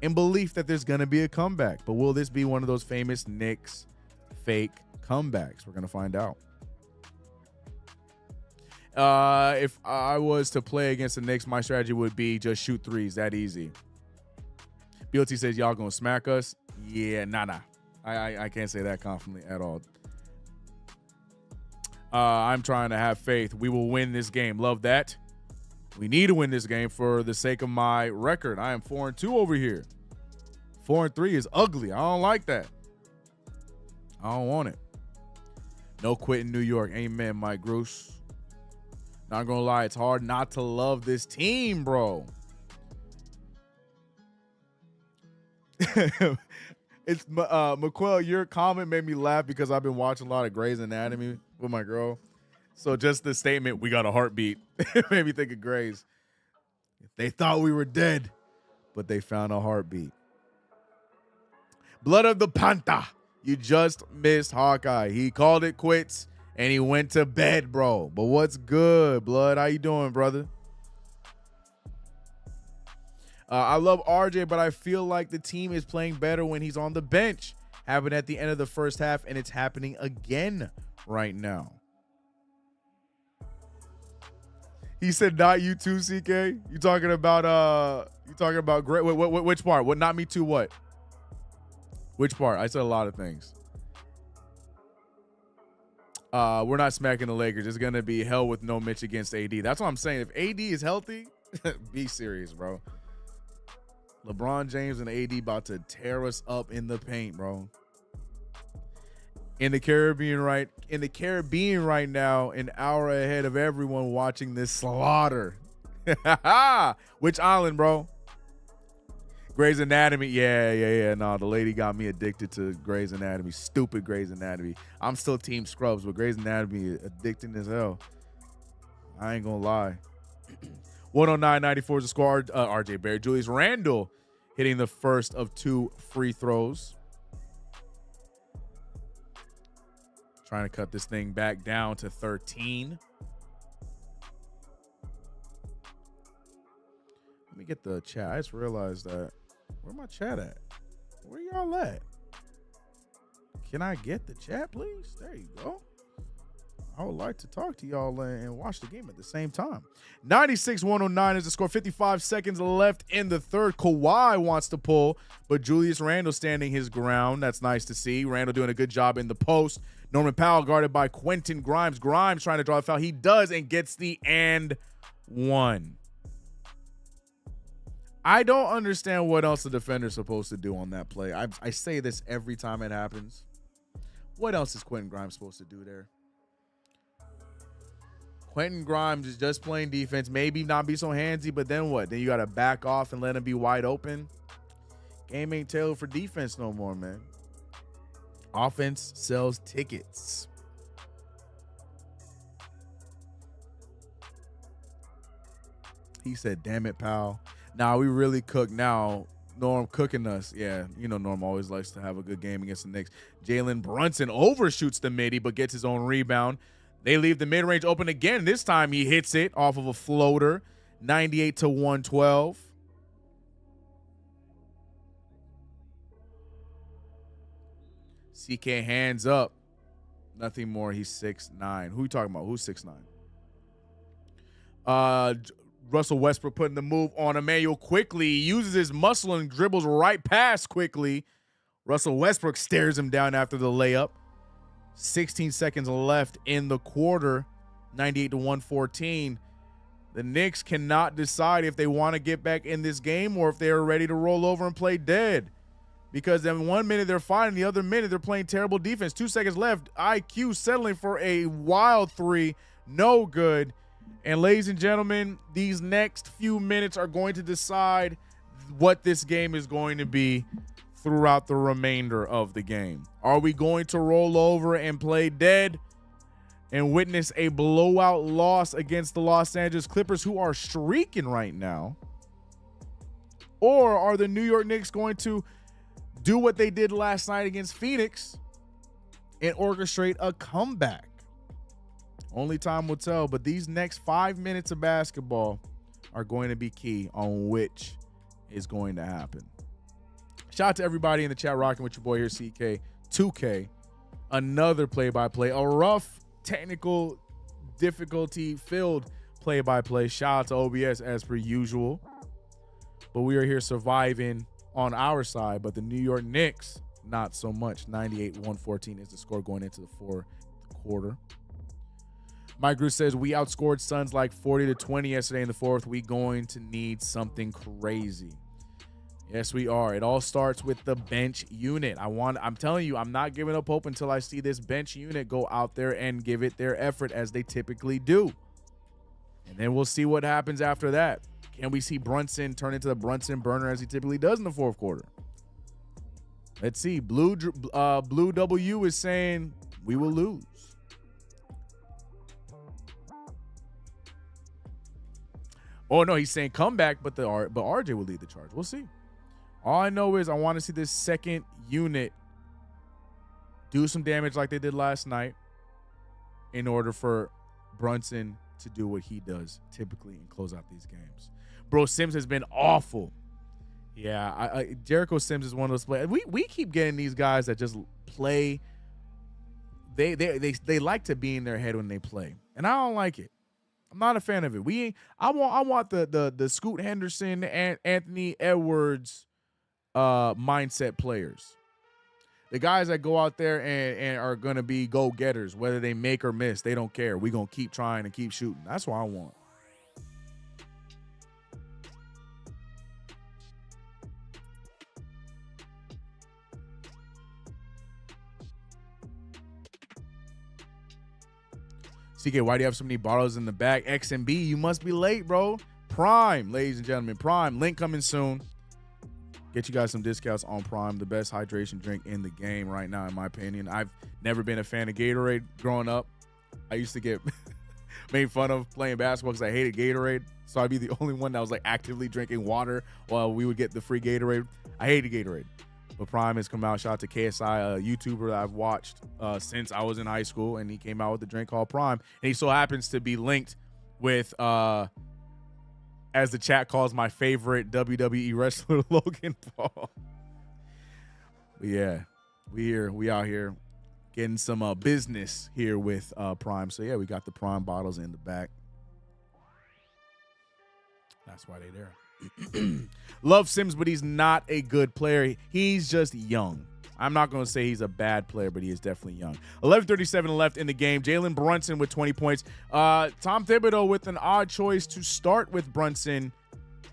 and belief that there's going to be a comeback. But will this be one of those famous Knicks fake comebacks? We're going to find out. If I was to play against the Knicks, my strategy would be just shoot threes. That easy. BLT says, y'all going to smack us? Yeah, nah. I can't say that confidently at all. I'm trying to have faith. We will win this game. Love that. We need to win this game for the sake of my record. I am 4-2 over here. 4-3 is ugly. I don't like that. I don't want it. No quit in New York. Amen, Mike Gross. Not gonna lie, it's hard not to love this team, bro. It's McQuell, your comment made me laugh because I've been watching a lot of Grey's Anatomy with my girl. So just the statement, we got a heartbeat, made me think of Grey's. They thought we were dead, but they found a heartbeat. Blood of the Panther. You just missed Hawkeye. He called it quits and he went to bed, bro. But what's good, Blood? How you doing, brother? I love RJ, but I feel like the team is playing better when he's on the bench. Happened at the end of the first half, and it's happening again right now. He said, "Not you too, CK." You talking about great? Which part? What? Not me too. What? Which part? I said a lot of things. We're not smacking the Lakers. It's gonna be hell with no Mitch against AD. That's what I'm saying. If AD is healthy, be serious, bro. LeBron James and AD about to tear us up in the paint, bro. In the Caribbean right now, an hour ahead of everyone watching this slaughter. Which island, bro? Grey's Anatomy. Yeah. No, the lady got me addicted to Grey's Anatomy. Stupid Grey's Anatomy. I'm still Team Scrubs, but Grey's Anatomy is addicting as hell. I ain't gonna lie. 109.94 is the score. RJ Barrett. Julius Randle hitting the first of 2 free throws. Trying to cut this thing back down to 13. Let me get the chat. I just realized that. Where my chat at? Where y'all at? Can I get the chat, please? There you go. I would like to talk to y'all and watch the game at the same time. 96-109 is the score. 55 seconds left in the third. Kawhi wants to pull, but Julius Randle standing his ground. That's nice to see. Randle doing a good job in the post. Norman Powell guarded by Quentin Grimes. Grimes trying to draw a foul. He does and gets the and one. I don't understand what else the defender's supposed to do on that play. I say this every time it happens. What else is Quentin Grimes supposed to do there? Quentin Grimes is just playing defense, maybe not be so handsy, but then what? Then you got to back off and let him be wide open. Game ain't tailored for defense no more, man. Offense sells tickets. He said, "Damn it, pal." Nah, we really cook now. Norm cooking us. Yeah, you know Norm always likes to have a good game against the Knicks. Jalen Brunson overshoots the midi, but gets his own rebound. They leave the mid-range open again. This time he hits it off of a floater. 98-112. CK hands up. Nothing more. He's 6'9". Who you talking about? Who's 6'9"? Russell Westbrook putting the move on Emmanuel quickly. He uses his muscle and dribbles right past quickly. Russell Westbrook stares him down after the layup. 16 seconds left in the quarter. 98-114. The Knicks cannot decide if they want to get back in this game or if they are ready to roll over and play dead. Because in 1 minute they're fine, the other minute they're playing terrible defense. 2 seconds left. IQ settling for a wild three. No good. And ladies and gentlemen, these next few minutes are going to decide what this game is going to be throughout the remainder of the game. Are we going to roll over and play dead and witness a blowout loss against the Los Angeles Clippers, who are streaking right now? Or are the New York Knicks going to do what they did last night against Phoenix and orchestrate a comeback? Only time will tell, but these next 5 minutes of basketball are going to be key on which is going to happen. Shout out to everybody in the chat rocking with your boy here, CK2K. Another play-by-play, a rough, technical, difficulty-filled play-by-play. Shout out to OBS as per usual. But we are here surviving on our side, but the New York Knicks, not so much. 98-114 is the score going into the fourth quarter. Mike Grew says, we outscored Suns like 40-20 yesterday in the fourth. We going to need something crazy. Yes, we are. It all starts with the bench unit. I'm telling you, I'm not giving up hope until I see this bench unit go out there and give it their effort as they typically do. And then we'll see what happens after that. Can we see Brunson turn into the Brunson burner as he typically does in the fourth quarter? Let's see. Blue W is saying we will lose. Oh, no, he's saying comeback, but RJ will lead the charge. We'll see. All I know is I want to see this second unit do some damage like they did last night in order for Brunson to do what he does typically and close out these games. Bro, Sims has been awful. Yeah, Jericho Sims is one of those players. We keep getting these guys that just play. They like to be in their head when they play, and I don't like it. I'm not a fan of it. I want the Scoot Henderson and Anthony Edwards mindset players. The guys that go out there and are gonna be go-getters, whether they make or miss, they don't care. We're gonna keep trying and keep shooting. That's what I want. CK, why do you have so many bottles in the back? XMB, you must be late, bro. Prime, ladies and gentlemen, Prime. Link coming soon. Get you guys some discounts on Prime, the best hydration drink in the game right now, in my opinion. I've never been a fan of Gatorade growing up. I used to get made fun of playing basketball because I hated Gatorade. So I'd be the only one that was like actively drinking water while we would get the free Gatorade. I hated Gatorade. But Prime has come out. Shout out to KSI, a YouTuber that I've watched since I was in high school, and he came out with a drink called Prime. And he so happens to be linked with, as the chat calls, my favorite WWE wrestler, Logan Paul. But yeah, we out here getting some business here with Prime. So yeah, we got the Prime bottles in the back. That's why they're there. Love Sims, but he's not a good player. He's just young. I'm not going to say he's a bad player, but he is definitely young. 11:37 left in the game. Jalen Brunson with 20 points. Tom Thibodeau with an odd choice to start with Brunson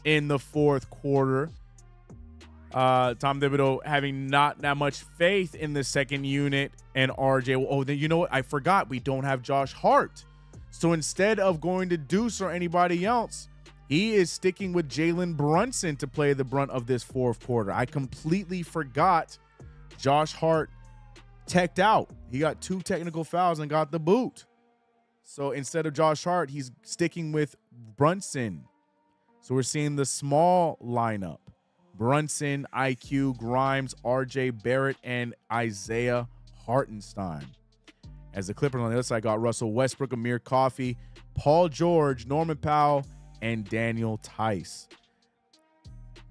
in the fourth quarter. Tom Thibodeau having not that much faith in the second unit and RJ. Oh, then you know what? I forgot. We don't have Josh Hart. So instead of going to Deuce or anybody else, he is sticking with Jalen Brunson to play the brunt of this fourth quarter. I completely forgot Josh Hart teched out. He got 2 technical fouls and got the boot. So instead of Josh Hart, he's sticking with Brunson. So we're seeing the small lineup. Brunson, IQ, Grimes, RJ Barrett, and Isaiah Hartenstein. As the Clippers on the other side got Russell Westbrook, Amir Coffey, Paul George, Norman Powell, and Daniel Tice.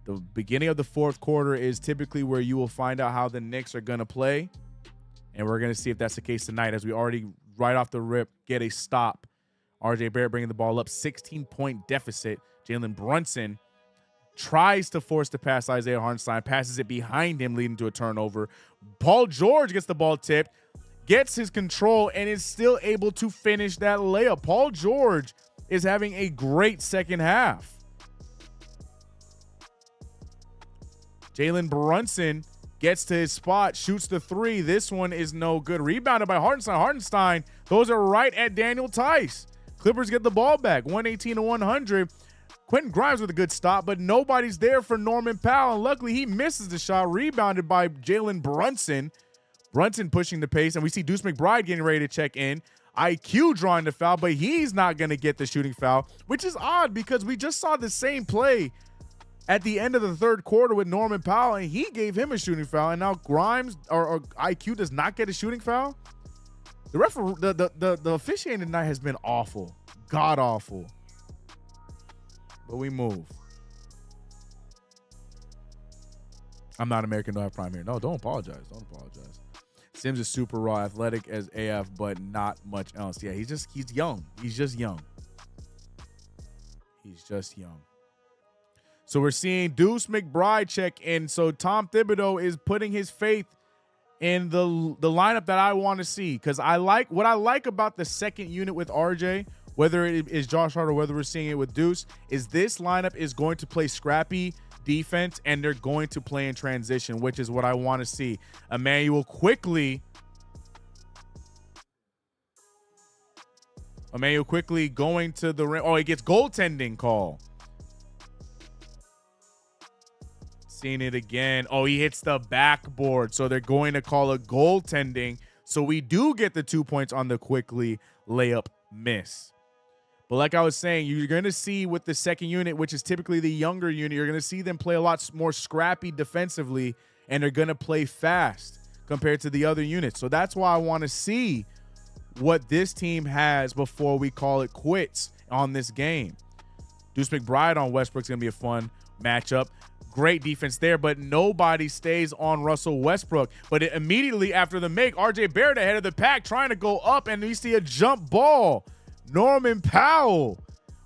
The beginning of the fourth quarter is typically where you will find out how the Knicks are going to play. And we're going to see if that's the case tonight, as we already, right off the rip, get a stop. RJ Barrett bringing the ball up, 16-point deficit. Jalen Brunson tries to force the pass. Isaiah Hartenstein passes it behind him, leading to a turnover. Paul George gets the ball tipped, gets his control, and is still able to finish that layup. Paul George is having a great second half. Jalen Brunson gets to his spot, shoots the 3. This one is no good. Rebounded by Hartenstein. Hartenstein, those are right at Daniel Tice. Clippers get the ball back, 118-100. Quentin Grimes with a good stop, but nobody's there for Norman Powell. And luckily, he misses the shot, rebounded by Jalen Brunson. Brunson pushing the pace, and we see Deuce McBride getting ready to check in. IQ drawing the foul, but he's not going to get the shooting foul, which is odd because we just saw the same play at the end of the third quarter with Norman Powell, and he gave him a shooting foul, and now Grimes or IQ does not get a shooting foul. The officiating tonight has been awful, god awful. But we move. I'm not American, don't have Prime here. No, don't apologize. Don't apologize. Sims is super raw, athletic as AF, but not much else. Yeah, he's young. He's just young. He's just young. So we're seeing Deuce McBride check in. So Tom Thibodeau is putting his faith in the lineup that I want to see, because what I like about the second unit with RJ, whether it is Josh Hart or whether we're seeing it with Deuce, is this lineup is going to play scrappy defense, and they're going to play in transition, which is what I want to see. Emmanuel quickly going to the rim. Oh, he gets goaltending call. Seeing it again. Oh, he hits the backboard. So they're going to call a goaltending. So we do get the 2 points on the quickly layup miss. But like I was saying, you're going to see with the second unit, which is typically the younger unit, you're going to see them play a lot more scrappy defensively, and they're going to play fast compared to the other units. So that's why I want to see what this team has before we call it quits on this game. Deuce McBride on Westbrook's going to be a fun matchup. Great defense there, but nobody stays on Russell Westbrook. But immediately after the make, RJ Barrett ahead of the pack trying to go up, and we see a jump ball. Norman Powell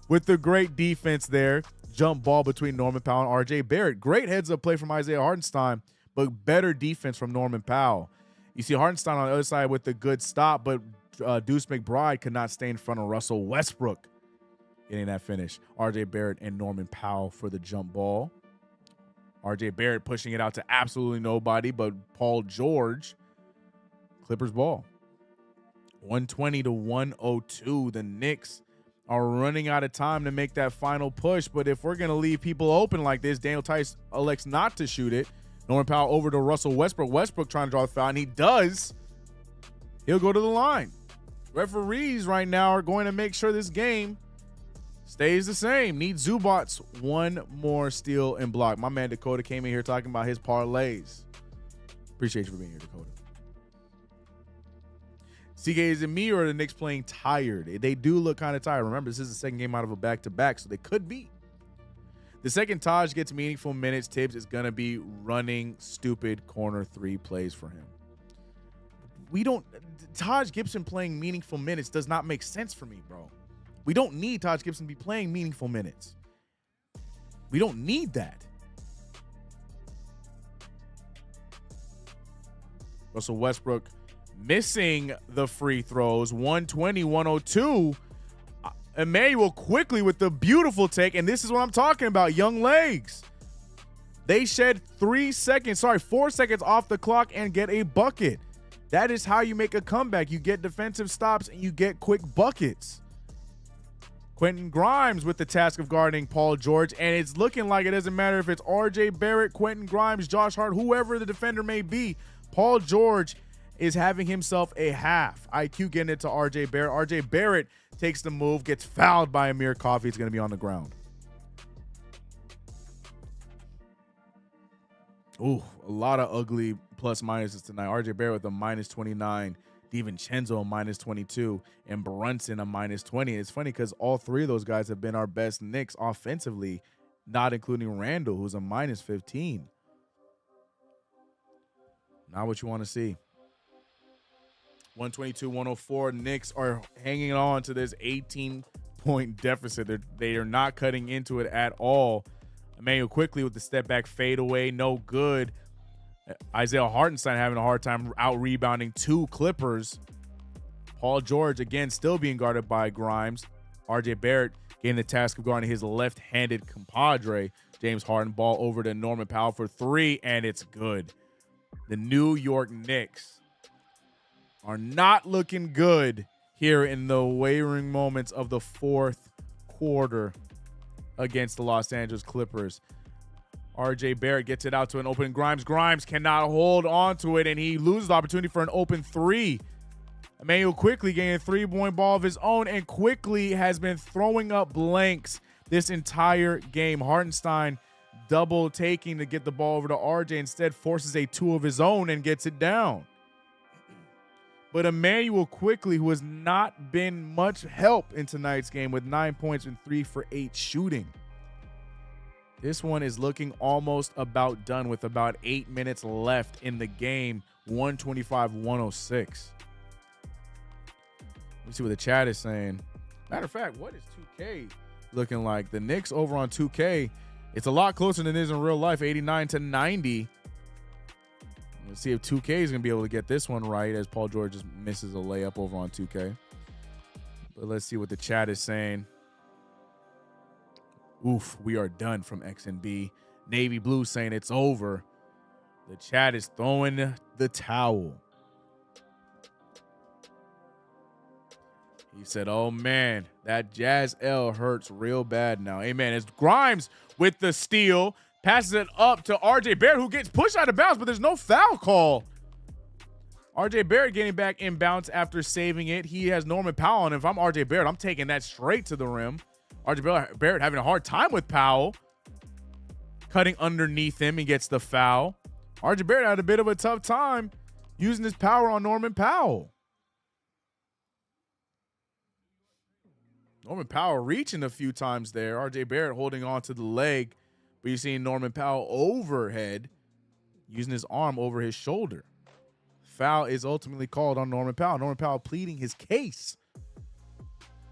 with the great defense there. Jump ball between Norman Powell and RJ Barrett. Great heads-up play from Isaiah Hartenstein, but better defense from Norman Powell. You see Hartenstein on the other side with the good stop, but Deuce McBride could not stay in front of Russell Westbrook getting that finish. RJ Barrett and Norman Powell for the jump ball. RJ Barrett pushing it out to absolutely nobody but Paul George. Clippers ball. 120 to 102. The Knicks are running out of time to make that final push, but if we're going to leave people open like this, Daniel Tice elects not to shoot it. Norman Powell over to Russell Westbrook. Westbrook trying to draw the foul, and he does. He'll go to the line. Referees right now are going to make sure this game stays the same. Need Zubats one more steal and block. My man Dakota came in here talking about his parlays. Appreciate you for being here, Dakota. CK, is it me or are the Knicks playing tired? They do look kind of tired. Remember, this is the second game out of a back-to-back, so they could be. The second Taj gets meaningful minutes, Tibbs is going to be running stupid corner three plays for him. Taj Gibson playing meaningful minutes does not make sense for me, bro. We don't need Taj Gibson to be playing meaningful minutes. We don't need that. Russell Westbrook missing the free throws. 120-102. Emmanuel quickly with the beautiful take, and this is what I'm talking about, young legs. They shed 4 seconds off the clock and get a bucket. That is how you make a comeback. You get defensive stops and you get quick buckets. Quentin Grimes with the task of guarding Paul George, and it's looking like it doesn't matter if it's RJ Barrett, Quentin Grimes, Josh Hart, whoever the defender may be. Paul George is having himself a half. IQ getting it to RJ Barrett. RJ Barrett takes the move, gets fouled by Amir Coffey. It's going to be on the ground. Ooh, a lot of ugly plus minuses tonight. RJ Barrett with a -29. DiVincenzo a -22, and Brunson a -20. It's funny because all three of those guys have been our best Knicks offensively, not including Randall, who's a -15. Not what you want to see. 122-104. Knicks are hanging on to this 18-point deficit. They are not cutting into it at all. Emmanuel quickly with the step back fadeaway, no good. Isaiah Hartenstein having a hard time out-rebounding two Clippers. Paul George, again, still being guarded by Grimes. RJ Barrett getting the task of guarding his left-handed compadre. James Harden ball over to Norman Powell for three, and it's good. The New York Knicks are not looking good here in the wavering moments of the fourth quarter against the Los Angeles Clippers. RJ Barrett gets it out to an open Grimes. Grimes cannot hold on to it, and he loses the opportunity for an open three. Emmanuel quickly getting a three-point ball of his own, and quickly has been throwing up blanks this entire game. Hartenstein double taking to get the ball over to RJ, instead forces a two of his own and gets it down. But Emmanuel quickly, who has not been much help in tonight's game with 9 points and 3 for 8 shooting. This one is looking almost about done with about 8 minutes left in the game. 125-106. Let's see what the chat is saying. Matter of fact, what is 2K looking like? The Knicks over on 2K, it's a lot closer than it is in real life, 89-90. Let's see if 2K is going to be able to get this one right as Paul George just misses a layup over on 2K. But let's see what the chat is saying. Oof, we are done from XNB. Navy Blue saying it's over. The chat is throwing the towel. He said, oh, man, that Jazz L hurts real bad now. Amen. It's Grimes with the steal. Passes it up to RJ Barrett, who gets pushed out of bounds, but there's no foul call. RJ Barrett getting back in bounds after saving it. He has Norman Powell, and if I'm RJ Barrett, I'm taking that straight to the rim. RJ Barrett having a hard time with Powell. Cutting underneath him, he gets the foul. RJ Barrett had a bit of a tough time using his power on Norman Powell. Norman Powell reaching a few times there. RJ Barrett holding on to the leg, But you're seeing Norman Powell overhead, using his arm over his shoulder. Foul is ultimately called on Norman Powell. Norman Powell pleading his case,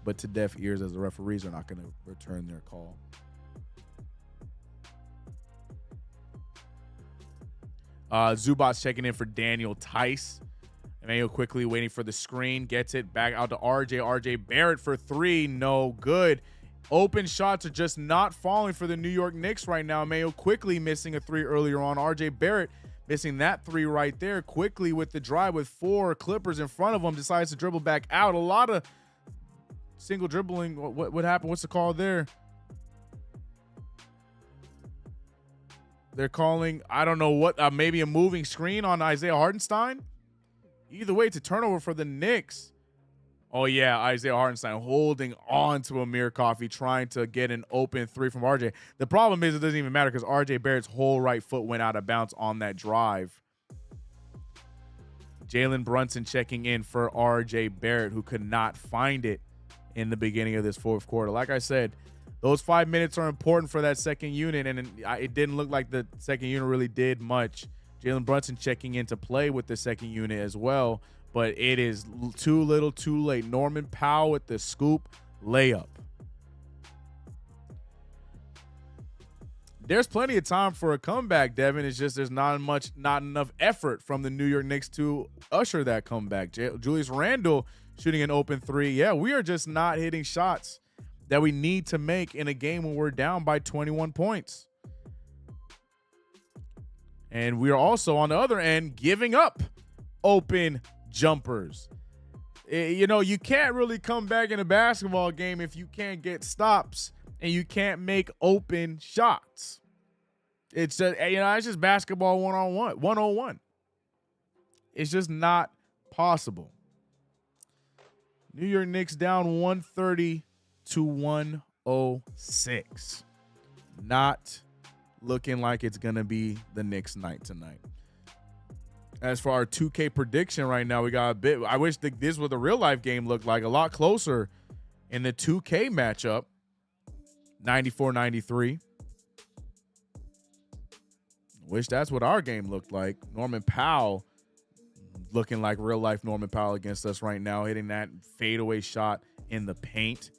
but to deaf ears, as the referees are not going to return their call. Zubac's checking in for Daniel Tice. Emmanuel quickly waiting for the screen. Gets it back out to RJ. RJ Barrett for three. No good. Open shots are just not falling for the New York Knicks right now. Emmanuel quickly missing a three earlier on. RJ Barrett missing that three right there. Quickly with the drive with 4 Clippers in front of him. Decides to dribble back out. A lot of single dribbling. What happened? What's the call there? They're calling, I don't know what, maybe a moving screen on Isaiah Hartenstein. Either way, it's a turnover for the Knicks. Oh, yeah, Isaiah Hartenstein holding on to Amir Coffey, trying to get an open three from RJ. The problem is it doesn't even matter because RJ Barrett's whole right foot went out of bounds on that drive. Jalen Brunson checking in for RJ Barrett, who could not find it in the beginning of this fourth quarter. Like I said, those 5 minutes are important for that second unit, and it didn't look like the second unit really did much. Jalen Brunson checking into play with the second unit as well, but it is too little too late. Norman Powell with the scoop layup. There's plenty of time for a comeback, Devin. It's just there's not enough effort from the New York Knicks to usher that comeback. Julius Randle shooting an open three. Yeah, we are just not hitting shots that we need to make in a game when we're down by 21 points. And we are also, on the other end, giving up open jumpers. You know, you can't really come back in a basketball game if you can't get stops and you can't make open shots. It's just, it's just basketball 101. It's just not possible. New York Knicks down 130 to 106. Not looking like it's going to be the Knicks night tonight. As for our 2K prediction right now, we got a bit. I wish this was what the real life game looked like. A lot closer in the 2K matchup. 94-93. Wish that's what our game looked like. Norman Powell looking like real life Norman Powell against us right now, hitting that fadeaway shot in the paint.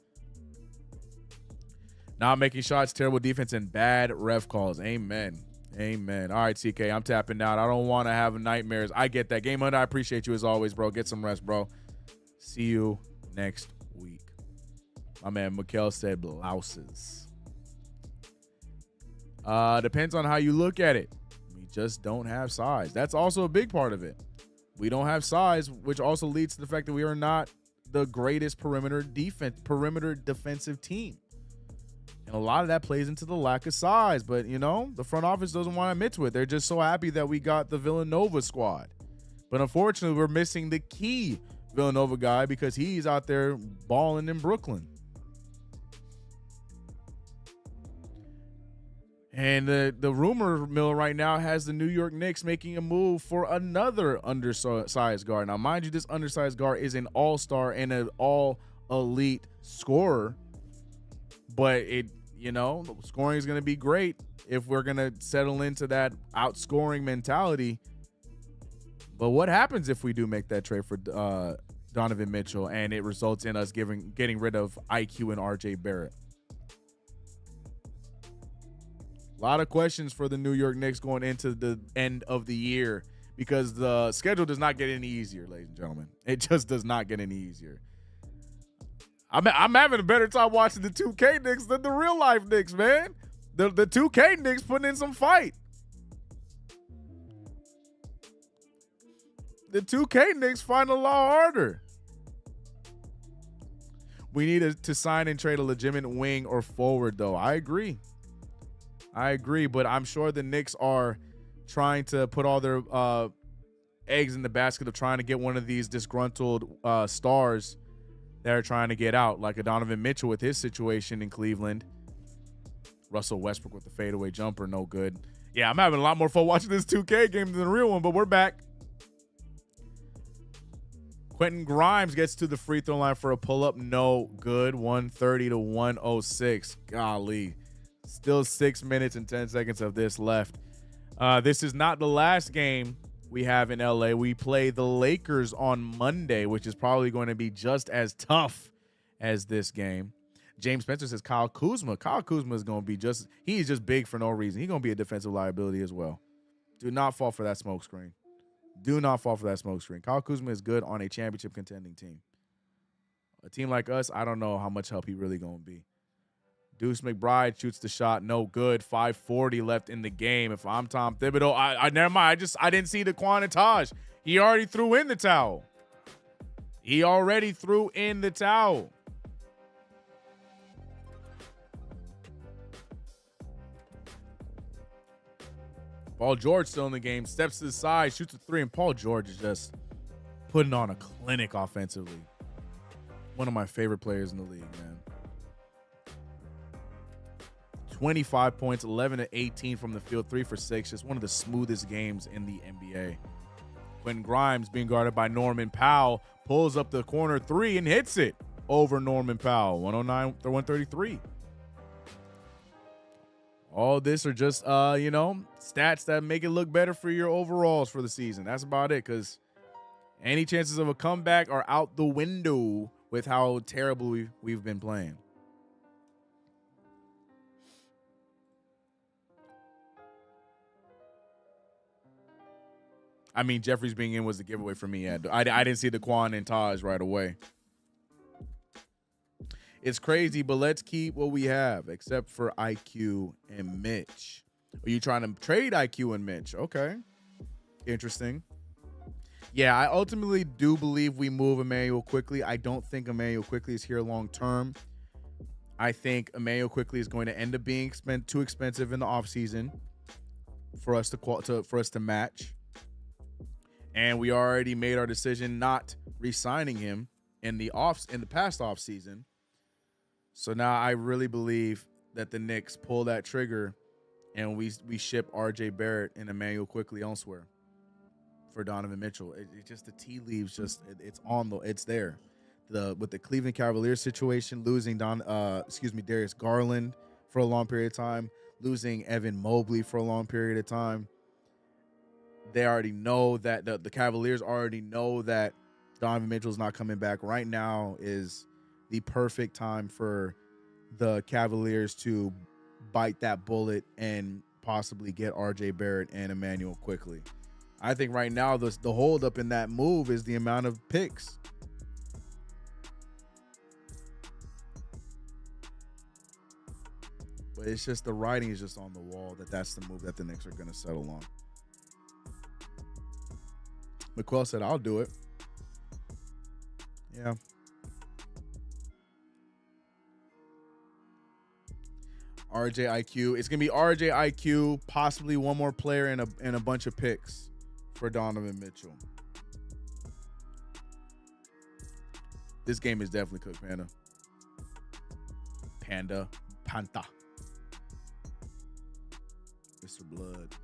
Not making shots, terrible defense, and bad ref calls. Amen. Amen. All right, CK, I'm tapping out. I don't want to have nightmares. I get that. Game Hunter, I appreciate you as always, bro. Get some rest, bro. See you next week. My man Mikkel said blouses. Depends on how you look at it. We just don't have size. That's also a big part of it. We don't have size, which also leads to the fact that we are not the greatest perimeter defensive team. And a lot of that plays into the lack of size. But, the front office doesn't want to admit to it. They're just so happy that we got the Villanova squad. But unfortunately, we're missing the key Villanova guy because he's out there balling in Brooklyn. And the rumor mill right now has the New York Knicks making a move for another undersized guard. Now, mind you, this undersized guard is an all-star and an all-elite scorer. But scoring is going to be great if we're going to settle into that outscoring mentality. But what happens if we do make that trade for Donovan Mitchell and it results in us getting rid of IQ and RJ Barrett? A lot of questions for the New York Knicks going into the end of the year because the schedule does not get any easier, ladies and gentlemen. It just does not get any easier. I'm having a better time watching the 2K Knicks than the real life Knicks, man. The 2K Knicks putting in some fight. The 2K Knicks find a lot harder. We need to sign and trade a legitimate wing or forward, though. I agree, but I'm sure the Knicks are trying to put all their eggs in the basket of trying to get one of these disgruntled stars that are trying to get out, like a Donovan Mitchell with his situation in Cleveland. Russell Westbrook with the fadeaway jumper, no good. Yeah, I'm having a lot more fun watching this 2K game than the real one, but we're back. Quentin Grimes gets to the free throw line for a pull-up, no good. 130 to 106. Golly. Still 6 minutes and 10 seconds of this left. This is not the last game we have in LA. We play the Lakers on Monday, which is probably going to be just as tough as this game. James Spencer says Kyle Kuzma. Kyle Kuzma is going to be he's just big for no reason. He's going to be a defensive liability as well. Do not fall for that smoke screen. Do not fall for that smoke screen. Kyle Kuzma is good on a championship contending team. A team like us, I don't know how much help he really going to be. Deuce McBride shoots the shot. No good. 5:40 left in the game. If I'm Tom Thibodeau, I never mind. I didn't see the Taj. He already threw in the towel. Paul George still in the game. Steps to the side, shoots a three, and Paul George is just putting on a clinic offensively. One of my favorite players in the league, man. 25 points, 11 to 18 from the field, 3 for 6. Just one of the smoothest games in the NBA. Quentin Grimes being guarded by Norman Powell, pulls up the corner three and hits it over Norman Powell, 109 to 133. All this are just, stats that make it look better for your overalls for the season. That's about it, because any chances of a comeback are out the window with how terrible we've been playing. I mean, Jeffries being in was the giveaway for me. Yeah, I didn't see the Quan and Taj right away. It's crazy, but let's keep what we have, except for IQ and Mitch. Are you trying to trade IQ and Mitch? Okay. Interesting. Yeah, I ultimately do believe we move Emmanuel Quickley. I don't think Emmanuel Quickley is here long term. I think Emmanuel Quickley is going to end up being too expensive in the offseason for us to match. And we already made our decision not re-signing him in the past offseason. So now I really believe that the Knicks pull that trigger and we ship RJ Barrett and Emmanuel Quickley elsewhere for Donovan Mitchell. It just, the tea leaves, it's there. With the Cleveland Cavaliers situation, losing Darius Garland for a long period of time, losing Evan Mobley for a long period of time. They already know that the Cavaliers already know that Donovan Mitchell's not coming back. Right now is the perfect time for the Cavaliers to bite that bullet and possibly get RJ Barrett and Emmanuel Quickley. I think right now the holdup in that move is the amount of picks. But it's just the writing is just on the wall that's the move that the Knicks are going to settle on. McQuell said, I'll do it. Yeah. RJ IQ. It's going to be RJ IQ, possibly one more player and a bunch of picks for Donovan Mitchell. This game is definitely cooked, Panda. Panta. Mr. Blood.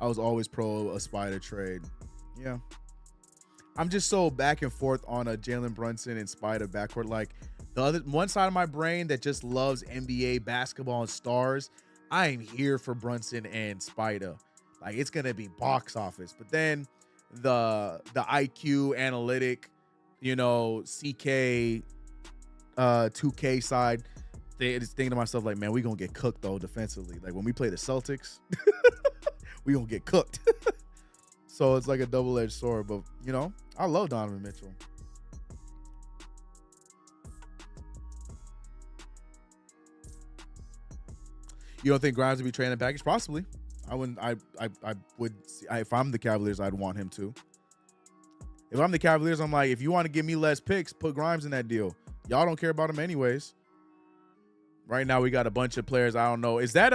I was always pro a Spider trade. Yeah. I'm just so back and forth on a Jalen Brunson and Spider backcourt. Like, the other one side of my brain that just loves NBA basketball and stars, I am here for Brunson and Spider. Like, it's gonna be box office. But then the IQ analytic, CK 2K side, just thinking to myself, like, man, we gonna get cooked though defensively. Like, when we play the Celtics, we gonna get cooked. So it's like a double-edged sword. But I love Donovan Mitchell. You don't think Grimes would be trading the package? Possibly. I wouldn't. I would. If I'm the Cavaliers, I'd want him to. If I'm the Cavaliers, I'm like, if you want to give me less picks, put Grimes in that deal. Y'all don't care about him anyways. Right now, we got a bunch of players. I don't know. Is that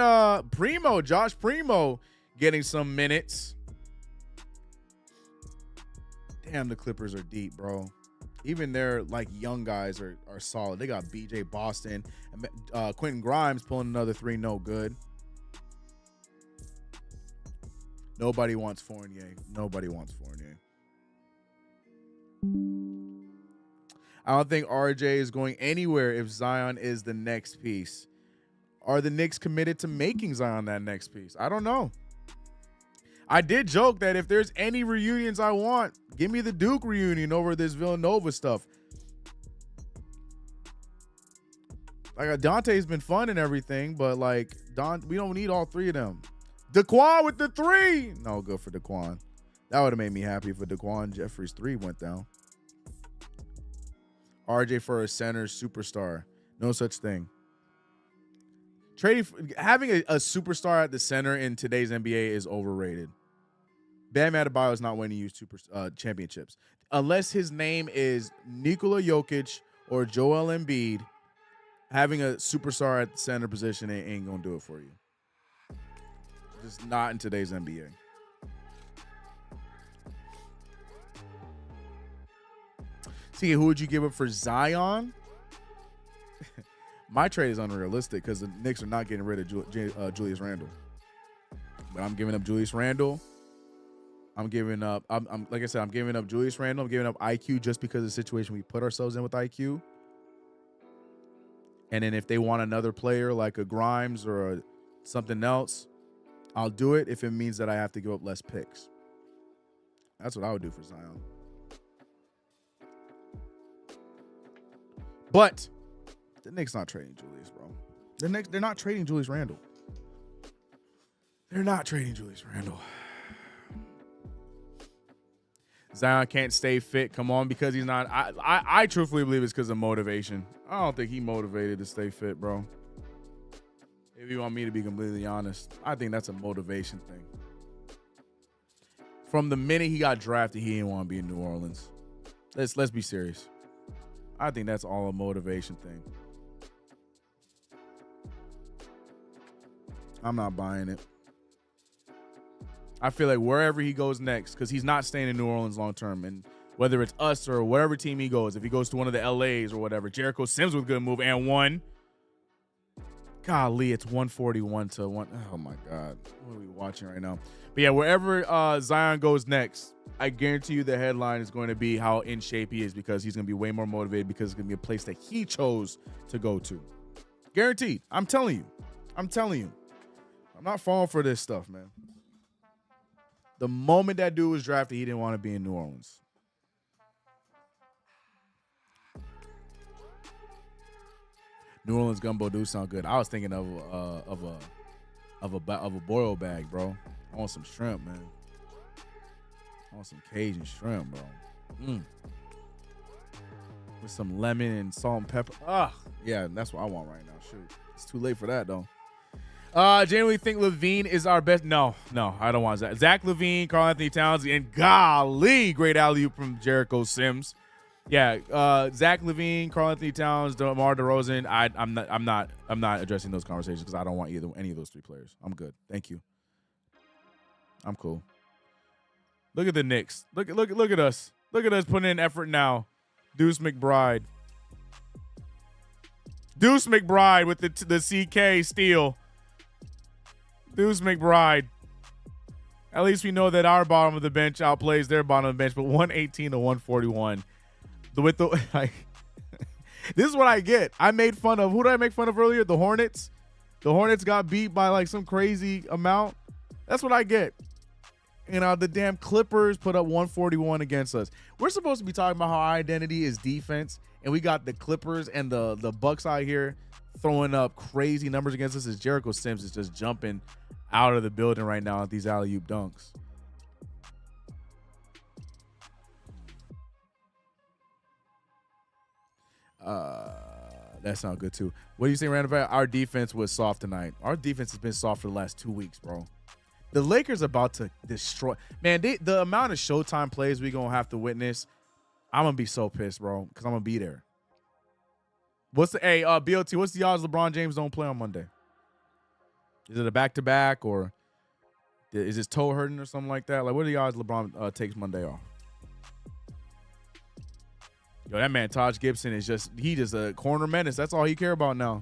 Josh Primo getting some minutes? Damn, the Clippers are deep, bro. Even their young guys are solid. They got BJ Boston, Quentin Grimes pulling another three, no good. Nobody wants Fournier. I don't think RJ is going anywhere if Zion is the next piece. Are the Knicks committed to making Zion that next piece? I don't know. I did joke that if there's any reunions I want, give me the Duke reunion over this Villanova stuff. Like, Dante's been fun and everything, but like, we don't need all three of them. Daquan with the 3. No good for Daquan. That would have made me happy if a Daquan Jeffries 3 went down. RJ for a center superstar. No such thing. Having a superstar at the center in today's NBA is overrated. Bam Adebayo is not winning you championships. Unless his name is Nikola Jokic or Joel Embiid, having a superstar at the center position ain't going to do it for you. Just not in today's NBA. See, who would you give up for Zion? My trade is unrealistic because the Knicks are not getting rid of Julius Randle. But I'm giving up Julius Randle. I'm giving up, like I said, I'm giving up Julius Randle. I'm giving up IQ just because of the situation we put ourselves in with IQ. And then if they want another player like a Grimes or something else, I'll do it if it means that I have to give up less picks. That's what I would do for Zion. But the Knicks not trading Julius, bro. They're not trading Julius Randle. They're not trading Julius Randle. Zion can't stay fit. Come on, because he's not. I truthfully believe it's because of motivation. I don't think he motivated to stay fit, bro. If you want me to be completely honest, I think that's a motivation thing. From the minute he got drafted, he didn't want to be in New Orleans. Let's be serious. I think that's all a motivation thing. I'm not buying it. I feel like wherever he goes next, because he's not staying in New Orleans long term, and whether it's us or whatever team he goes, if he goes to one of the LAs or whatever, Jericho Sims with a good move and one. Golly, it's 141 to 1. Oh my God. What are we watching right now? But yeah, wherever Zion goes next, I guarantee you the headline is going to be how in shape he is, because he's going to be way more motivated because it's going to be a place that he chose to go to. Guaranteed. I'm telling you. I'm not falling for this stuff, man. The moment that dude was drafted, he didn't want to be in New Orleans. New Orleans gumbo do sound good. I was thinking of a boil bag, bro. I want some shrimp, man. I want some Cajun shrimp, bro. With some lemon and salt and pepper. Yeah, that's what I want right now. Shoot, it's too late for that though. Genuinely think LaVine is our best. No, I don't want Zach. Zach LaVine, Karl Anthony Towns, and golly, great alley-oop from Jericho Sims. Yeah, Zach LaVine, Karl Anthony Towns, DeMar DeRozan. I'm not addressing those conversations because I don't want any of those three players. I'm good. Thank you. I'm cool. Look at the Knicks. Look at us. Look at us putting in effort now. Deuce McBride with the CK steal. Deuce McBride. At least we know that our bottom of the bench outplays their bottom of the bench, but 118 to 141. This is what I get. I made fun of, who did I make fun of earlier? The Hornets. The Hornets got beat by like some crazy amount. That's what I get. And the damn Clippers put up 141 against us. We're supposed to be talking about how our identity is defense, and we got the Clippers and the Bucks out here throwing up crazy numbers against us as Jericho Sims is just jumping out of the building right now at these alley-oop dunks. That sounds good too. What do you say, Randall? Our defense was soft tonight. Our defense has been soft for the last 2 weeks, bro. The Lakers are about to destroy. Man, the amount of Showtime plays we going to have to witness, I'm going to be so pissed, bro, because I'm going to be there. BOT, what's the odds LeBron James don't play on Monday? Is it a back-to-back, or is his toe hurting or something like that? Like, what are the odds LeBron takes Monday off? Yo, that man Taj Gibson is just a corner menace. That's all he care about now.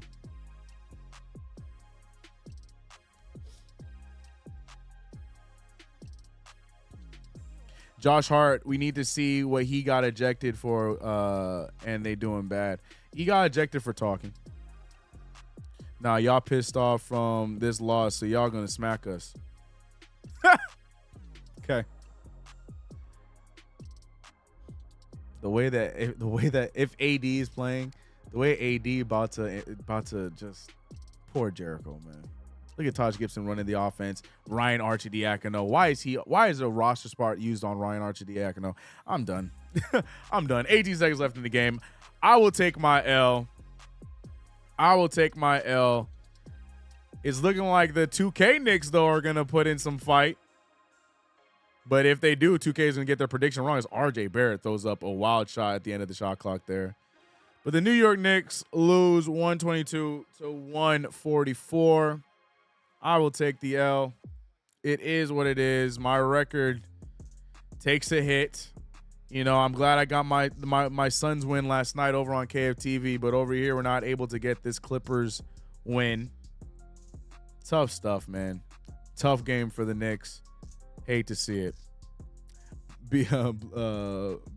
Josh Hart, we need to see what he got ejected for, and they doing bad. He got ejected for talking. Nah, y'all pissed off from this loss, so y'all gonna smack us. Okay. The way that if AD is playing, the way AD about to just poor Jericho, man. Look at Taj Gibson running the offense. Ryan Arcidiacono. Why is a roster spot used on Ryan Arcidiacono? I'm done. I'm done. 18 seconds left in the game. I will take my L. It's looking like the 2K Knicks, though, are going to put in some fight. But if they do, 2K is going to get their prediction wrong as RJ Barrett throws up a wild shot at the end of the shot clock there. But the New York Knicks lose 122 to 144. I will take the L. It is what it is. My record takes a hit. You know, I'm glad I got my Suns win last night over on KFTV, but over here we're not able to get this Clippers win. Tough stuff, man. Tough game for the Knicks. Hate to see it.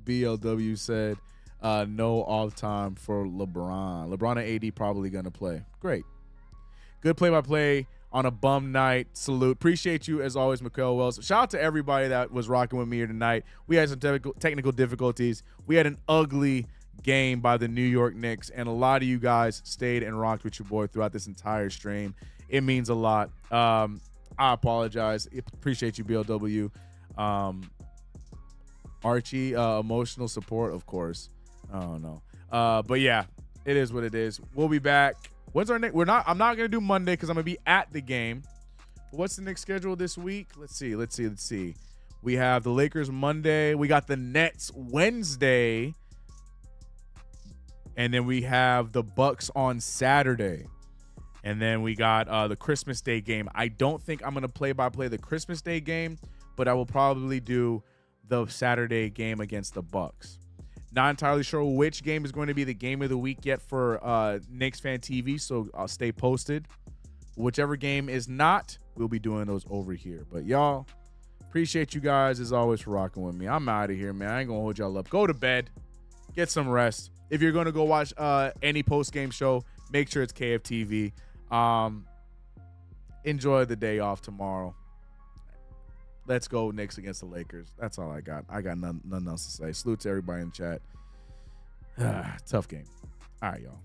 BLW said no off time for LeBron. LeBron and AD probably going to play. Great. Good play-by-play on a bum night. Salute. Appreciate you as always, Mikael Wells. Shout out to everybody that was rocking with me here tonight. We had some technical difficulties. We had an ugly game by the New York Knicks, and a lot of you guys stayed and rocked with your boy throughout this entire stream. It means a lot. I apologize. Appreciate you, BLW. Archie, emotional support, of course. I don't know. But yeah, it is what it is. We'll be back. When's our next? I'm not gonna do Monday because I'm gonna be at the game. What's the next schedule this week? Let's see. We have the Lakers Monday. We got the Nets Wednesday. And then we have the Bucks on Saturday. And then we got the Christmas Day game. I don't think I'm going to play-by-play the Christmas Day game, but I will probably do the Saturday game against the Bucks. Not entirely sure which game is going to be the game of the week yet for Knicks Fan TV, so I'll stay posted. Whichever game is not, we'll be doing those over here. But y'all, appreciate you guys as always for rocking with me. I'm out of here, man. I ain't going to hold y'all up. Go to bed. Get some rest. If you're going to go watch any post-game show, make sure it's KFTV. Enjoy the day off tomorrow. Let's go Knicks against the Lakers. That's all I got. I got nothing else to say. Salute to everybody in the chat. Tough game. All right, y'all.